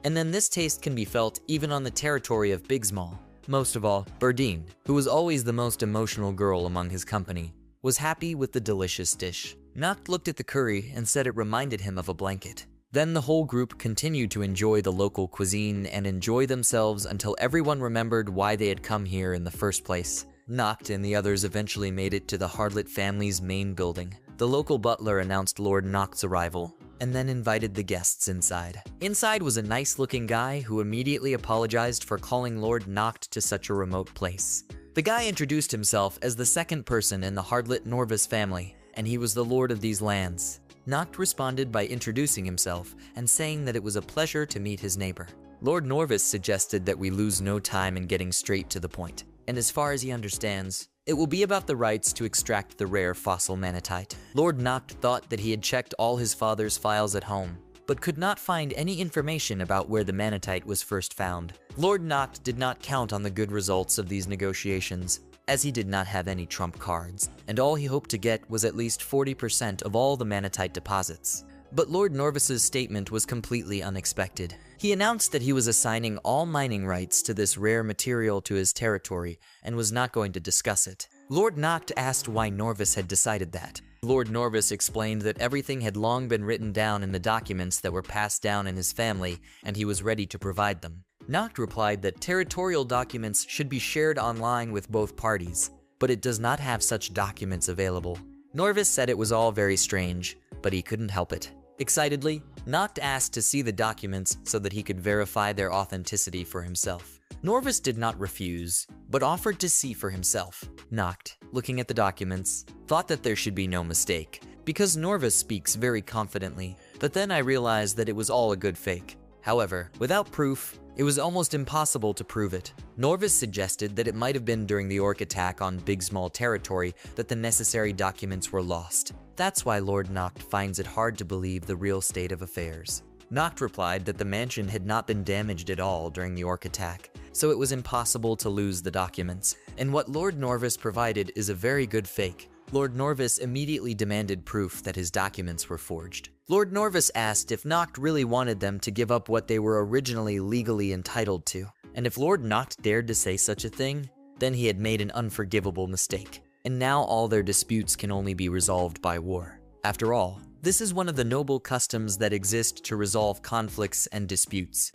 And then this taste can be felt even on the territory of Bigsmall. Most of all, Birdine, who was always the most emotional girl among his company, was happy with the delicious dish. Noct looked at the curry and said it reminded him of a blanket. Then the whole group continued to enjoy the local cuisine and enjoy themselves until everyone remembered why they had come here in the first place. Noct and the others eventually made it to the Hardlet family's main building. The local butler announced Lord Noct's arrival, and then invited the guests inside. Inside was a nice-looking guy who immediately apologized for calling Lord Noct to such a remote place. The guy introduced himself as the second person in the Hardlet Norvis family, and he was the lord of these lands. Noct responded by introducing himself and saying that it was a pleasure to meet his neighbor. Lord Norvis suggested that we lose no time in getting straight to the point, and as far as he understands, it will be about the rights to extract the rare fossil manatite. Lord Noct thought that he had checked all his father's files at home, but could not find any information about where the manatite was first found. Lord Noct did not count on the good results of these negotiations, as he did not have any trump cards, and all he hoped to get was at least 40% of all the manatite deposits. But Lord Norvis's statement was completely unexpected. He announced that he was assigning all mining rights to this rare material to his territory and was not going to discuss it. Lord Noct asked why Norvis had decided that. Lord Norvis explained that everything had long been written down in the documents that were passed down in his family, and he was ready to provide them. Noct replied that territorial documents should be shared online with both parties, but it does not have such documents available. Norvis said it was all very strange, but he couldn't help it. Excitedly, Noct asked to see the documents so that he could verify their authenticity for himself. Norvis did not refuse, but offered to see for himself. Noct, looking at the documents, thought that there should be no mistake, because Norvis speaks very confidently, but then I realized that it was all a good fake. However, without proof, it was almost impossible to prove it. Norvis suggested that it might have been during the orc attack on Bigsmall territory that the necessary documents were lost. That's why Lord Noct finds it hard to believe the real state of affairs. Noct replied that the mansion had not been damaged at all during the orc attack, so it was impossible to lose the documents, and what Lord Norvis provided is a very good fake. Lord Norvis immediately demanded proof that his documents were forged. Lord Norvis asked if Noct really wanted them to give up what they were originally legally entitled to, and if Lord Noct dared to say such a thing, then he had made an unforgivable mistake, and now all their disputes can only be resolved by war. After all, this is one of the noble customs that exist to resolve conflicts and disputes.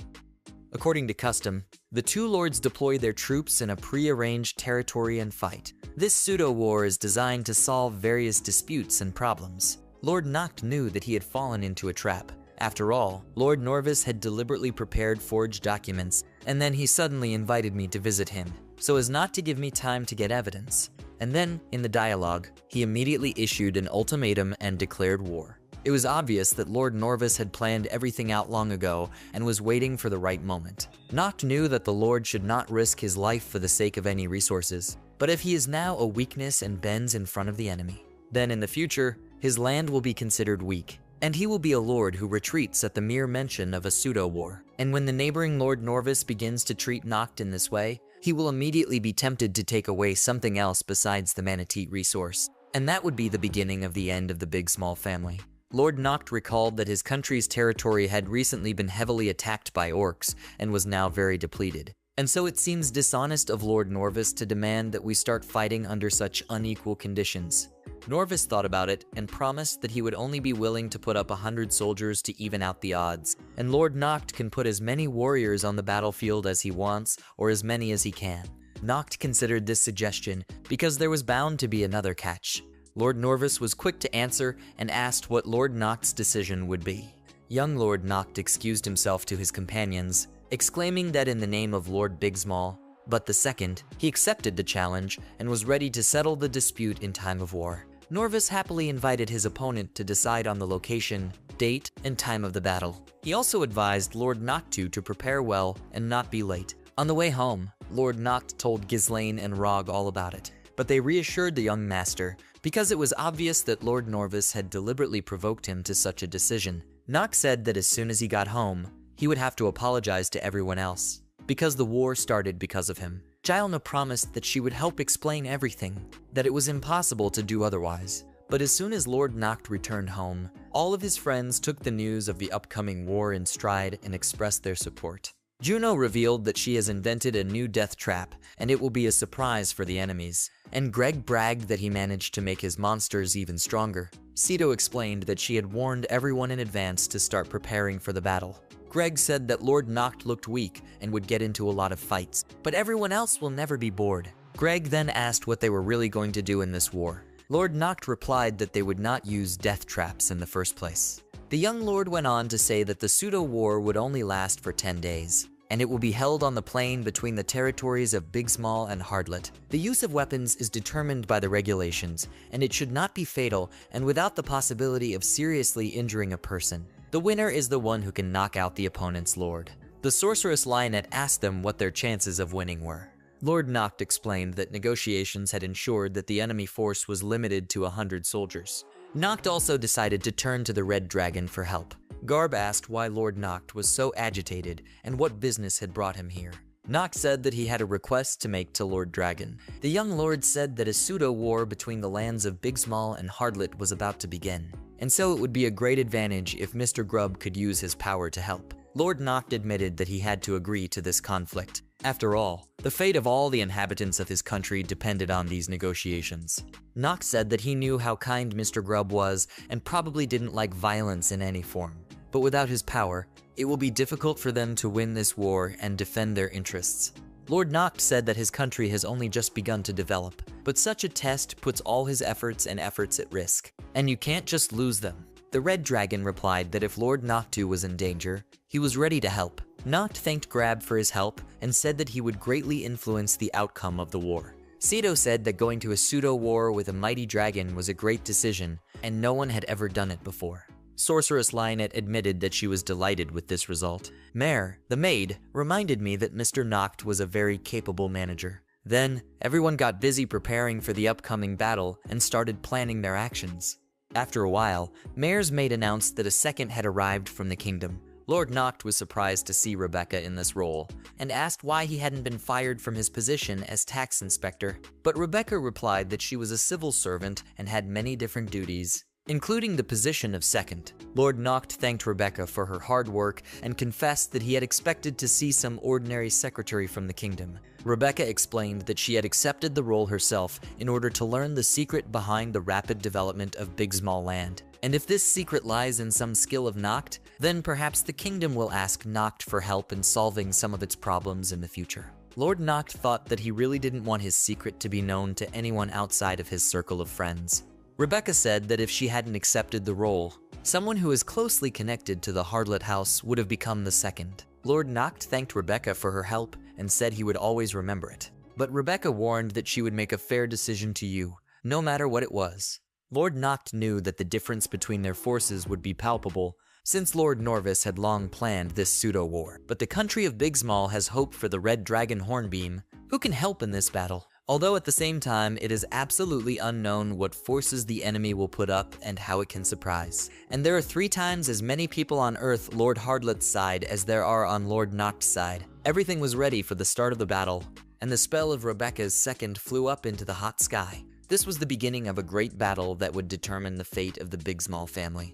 According to custom, the two lords deploy their troops in a pre-arranged territory and fight. This pseudo-war is designed to solve various disputes and problems. Lord Noct knew that he had fallen into a trap. After all, Lord Norvis had deliberately prepared forged documents, and then he suddenly invited me to visit him, so as not to give me time to get evidence. And then, in the dialogue, he immediately issued an ultimatum and declared war. It was obvious that Lord Norvis had planned everything out long ago and was waiting for the right moment. Noct knew that the Lord should not risk his life for the sake of any resources, but if he is now a weakness and bends in front of the enemy, then in the future, his land will be considered weak, and he will be a lord who retreats at the mere mention of a pseudo-war. And when the neighboring Lord Norvis begins to treat Noct in this way, he will immediately be tempted to take away something else besides the Manatee resource. And that would be the beginning of the end of the Big Small family. Lord Noct recalled that his country's territory had recently been heavily attacked by orcs and was now very depleted. And so it seems dishonest of Lord Norvis to demand that we start fighting under such unequal conditions. Norvis thought about it and promised that he would only be willing to put up 100 soldiers to even out the odds, and Lord Noct can put as many warriors on the battlefield as he wants or as many as he can. Noct considered this suggestion because there was bound to be another catch. Lord Norvis was quick to answer and asked what Lord Noct's decision would be. Young Lord Noct excused himself to his companions, exclaiming that in the name of Lord Bigsmall, but the second, he accepted the challenge and was ready to settle the dispute in time of war. Norvis happily invited his opponent to decide on the location, date, and time of the battle. He also advised Lord Noctu to prepare well and not be late. On the way home, Lord Noct told Ghislaine and Rog all about it, but they reassured the young master because it was obvious that Lord Norvis had deliberately provoked him to such a decision. Noct said that as soon as he got home, he would have to apologize to everyone else, because the war started because of him. Gilna promised that she would help explain everything, that it was impossible to do otherwise. But as soon as Lord Noct returned home, all of his friends took the news of the upcoming war in stride and expressed their support. Juno revealed that she has invented a new death trap, and it will be a surprise for the enemies. And Greg bragged that he managed to make his monsters even stronger. Ceto explained that she had warned everyone in advance to start preparing for the battle. Greg said that Lord Noct looked weak and would get into a lot of fights, but everyone else will never be bored. Greg then asked what they were really going to do in this war. Lord Noct replied that they would not use death traps in the first place. The young lord went on to say that the pseudo-war would only last for 10 days, and it will be held on the plain between the territories of Bigsmall and Hardlet. The use of weapons is determined by the regulations, and it should not be fatal and without the possibility of seriously injuring a person. The winner is the one who can knock out the opponent's lord. The sorceress Lionette asked them what their chances of winning were. Lord Noct explained that negotiations had ensured that the enemy force was limited to 100 soldiers. Noct also decided to turn to the Red Dragon for help. Garb asked why Lord Noct was so agitated and what business had brought him here. Noct said that he had a request to make to Lord Dragon. The young lord said that a pseudo-war between the lands of Bigsmall and Hardlet was about to begin, and so it would be a great advantage if Mr. Grubb could use his power to help. Lord Noct admitted that he had to agree to this conflict. After all, the fate of all the inhabitants of his country depended on these negotiations. Noct said that he knew how kind Mr. Grubb was and probably didn't like violence in any form. But without his power, it will be difficult for them to win this war and defend their interests. Lord Noct said that his country has only just begun to develop, but such a test puts all his efforts at risk, and you can't just lose them. The Red Dragon replied that if Lord Noctu was in danger, he was ready to help. Noct thanked Grab for his help and said that he would greatly influence the outcome of the war. Ceto said that going to a pseudo-war with a mighty dragon was a great decision, and no one had ever done it before. Sorceress Lionette admitted that she was delighted with this result. Mare, the maid, reminded me that Mr. Noct was a very capable manager. Then, everyone got busy preparing for the upcoming battle and started planning their actions. After a while, Mare's maid announced that a second had arrived from the kingdom. Lord Noct was surprised to see Rebecca in this role, and asked why he hadn't been fired from his position as tax inspector. But Rebecca replied that she was a civil servant and had many different duties. including the position of second. Lord Noct thanked Rebecca for her hard work and confessed that he had expected to see some ordinary secretary from the kingdom. Rebecca explained that she had accepted the role herself in order to learn the secret behind the rapid development of Bigsmall land. And if this secret lies in some skill of Noct, then perhaps the kingdom will ask Noct for help in solving some of its problems in the future. Lord Noct thought that he really didn't want his secret to be known to anyone outside of his circle of friends. Rebecca said that if she hadn't accepted the role, someone who is closely connected to the Hardlet house would have become the second. Lord Noct thanked Rebecca for her help and said he would always remember it. But Rebecca warned that she would make a fair decision to you, no matter what it was. Lord Noct knew that the difference between their forces would be palpable, since Lord Norvis had long planned this pseudo-war. But the country of Bigsmall has hope for the Red Dragon Hornbeam, who can help in this battle. Although at the same time, it is absolutely unknown what forces the enemy will put up and how it can surprise. And there are 3 times as many people on Earth Lord Hardlet's side as there are on Lord Noct's side. Everything was ready for the start of the battle, and the spell of Rebecca's second flew up into the hot sky. This was the beginning of a great battle that would determine the fate of the Bigsmall family.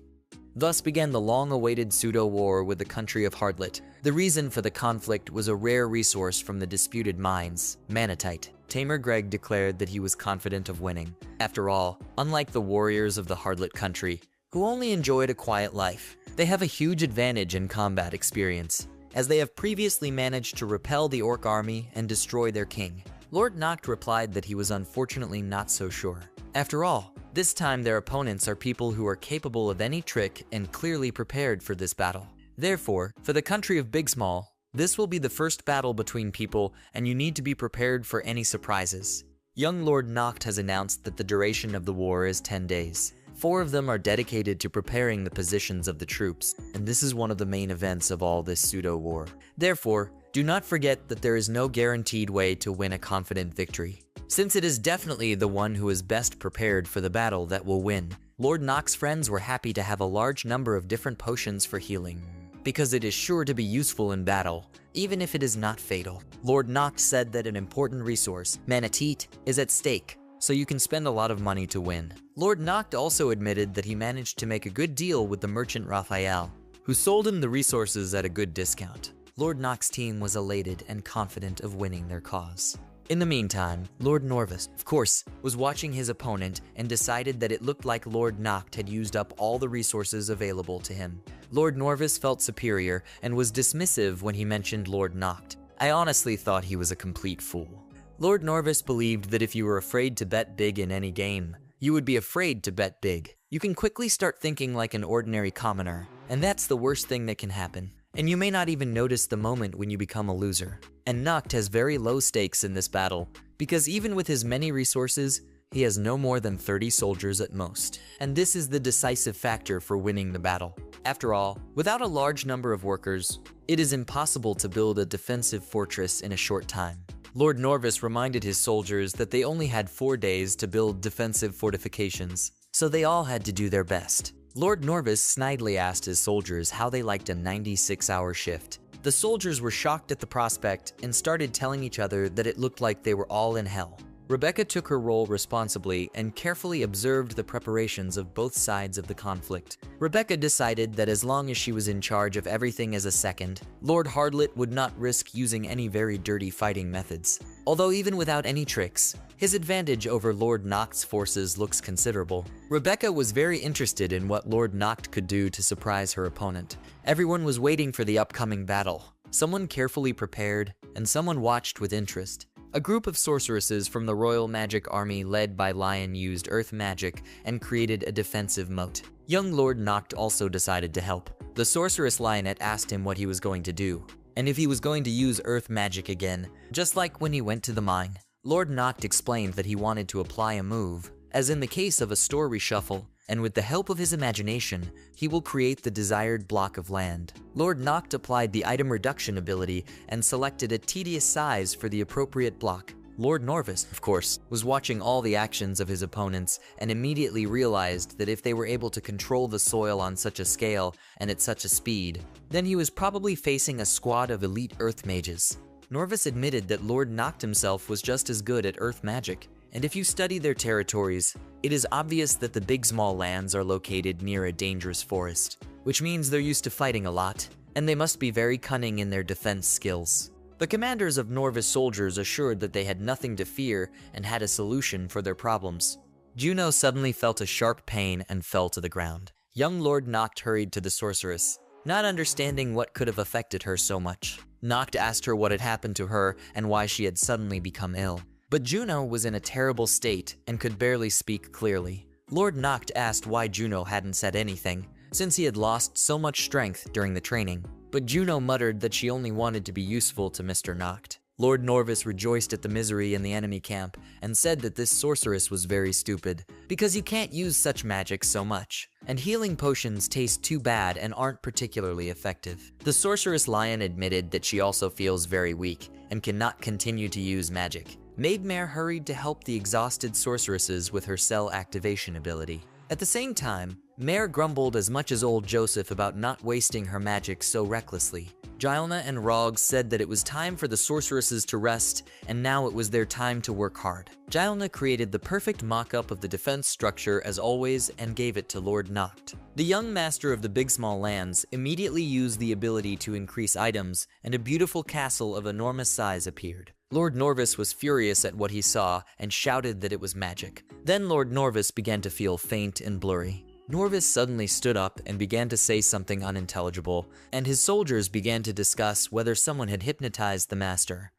Thus began the long-awaited pseudo-war with the country of Hardlet. The reason for the conflict was a rare resource from the disputed mines, manatite. Tamer Greg declared that he was confident of winning. After all, unlike the warriors of the Hardlet country, who only enjoyed a quiet life, they have a huge advantage in combat experience, as they have previously managed to repel the orc army and destroy their king. Lord Noct replied that he was unfortunately not so sure. After all, this time their opponents are people who are capable of any trick and clearly prepared for this battle. Therefore, for the country of Bigsmall, this will be the first battle between people, and you need to be prepared for any surprises. Young Lord Noct has announced that the duration of the war is 10 days. 4 of them are dedicated to preparing the positions of the troops, and this is one of the main events of all this pseudo-war. Therefore, do not forget that there is no guaranteed way to win a confident victory, since it is definitely the one who is best prepared for the battle that will win. Lord Noct's friends were happy to have a large number of different potions for healing, because it is sure to be useful in battle, even if it is not fatal. Lord Noct said that an important resource, Manatite, is at stake, so you can spend a lot of money to win. Lord Noct also admitted that he managed to make a good deal with the merchant Raphael, who sold him the resources at a good discount. Lord Noct's team was elated and confident of winning their cause. In the meantime, Lord Norvis, of course, was watching his opponent and decided that it looked like Lord Noct had used up all the resources available to him. Lord Norvis felt superior and was dismissive when he mentioned Lord Noct. I honestly thought he was a complete fool. Lord Norvis believed that if you were afraid to bet big in any game, you would be afraid to bet big. You can quickly start thinking like an ordinary commoner, and that's the worst thing that can happen. And you may not even notice the moment when you become a loser. And Noct has very low stakes in this battle, because even with his many resources, he has no more than 30 soldiers at most. And this is the decisive factor for winning the battle. After all, without a large number of workers, it is impossible to build a defensive fortress in a short time. Lord Norvis reminded his soldiers that they only had 4 days to build defensive fortifications, so they all had to do their best. Lord Norvis snidely asked his soldiers how they liked a 96-hour shift. The soldiers were shocked at the prospect and started telling each other that it looked like they were all in hell. Rebecca took her role responsibly and carefully observed the preparations of both sides of the conflict. Rebecca decided that as long as she was in charge of everything as a second, Lord Hardlet would not risk using any very dirty fighting methods. Although even without any tricks, his advantage over Lord Noct's forces looks considerable. Rebecca was very interested in what Lord Noct could do to surprise her opponent. Everyone was waiting for the upcoming battle. Someone carefully prepared, and someone watched with interest. A group of sorceresses from the Royal Magic Army led by Lion used earth magic and created a defensive moat. Young Lord Noct also decided to help. The sorceress Lionette asked him what he was going to do, and if he was going to use earth magic again, just like when he went to the mine. Lord Noct explained that he wanted to apply a move, as in the case of a store reshuffle, and with the help of his imagination, he will create the desired block of land. Lord Noct applied the item reduction ability and selected a tedious size for the appropriate block. Lord Norvis, of course, was watching all the actions of his opponents and immediately realized that if they were able to control the soil on such a scale and at such a speed, then he was probably facing a squad of elite earth mages. Norvis admitted that Lord Noct himself was just as good at earth magic. and if you study their territories, it is obvious that the Big Small lands are located near a dangerous forest, which means they're used to fighting a lot, and they must be very cunning in their defense skills. The commanders of Norvis soldiers assured that they had nothing to fear and had a solution for their problems. Juno suddenly felt a sharp pain and fell to the ground. Young Lord Noct hurried to the sorceress, not understanding what could have affected her so much. Noct asked her what had happened to her and why she had suddenly become ill. But Juno was in a terrible state and could barely speak clearly. Lord Noct asked why Juno hadn't said anything, since he had lost so much strength during the training. But Juno muttered that she only wanted to be useful to Mr. Noct. Lord Norvis rejoiced at the misery in the enemy camp and said that this sorceress was very stupid, because you can't use such magic so much, and healing potions taste too bad and aren't particularly effective. The sorceress lion admitted that she also feels very weak and cannot continue to use magic. Maid Mare hurried to help the exhausted sorceresses with her cell activation ability. At the same time, Mare grumbled as much as old Joseph about not wasting her magic so recklessly. Gilna and Rog said that it was time for the sorceresses to rest, and now it was their time to work hard. Gilna created the perfect mock-up of the defense structure as always and gave it to Lord Noct. The young master of the Big Small lands immediately used the ability to increase items, and a beautiful castle of enormous size appeared. Lord Norvis was furious at what he saw and shouted that it was magic. Then Lord Norvis began to feel faint and blurry. Norvis suddenly stood up and began to say something unintelligible, and his soldiers began to discuss whether someone had hypnotized the master.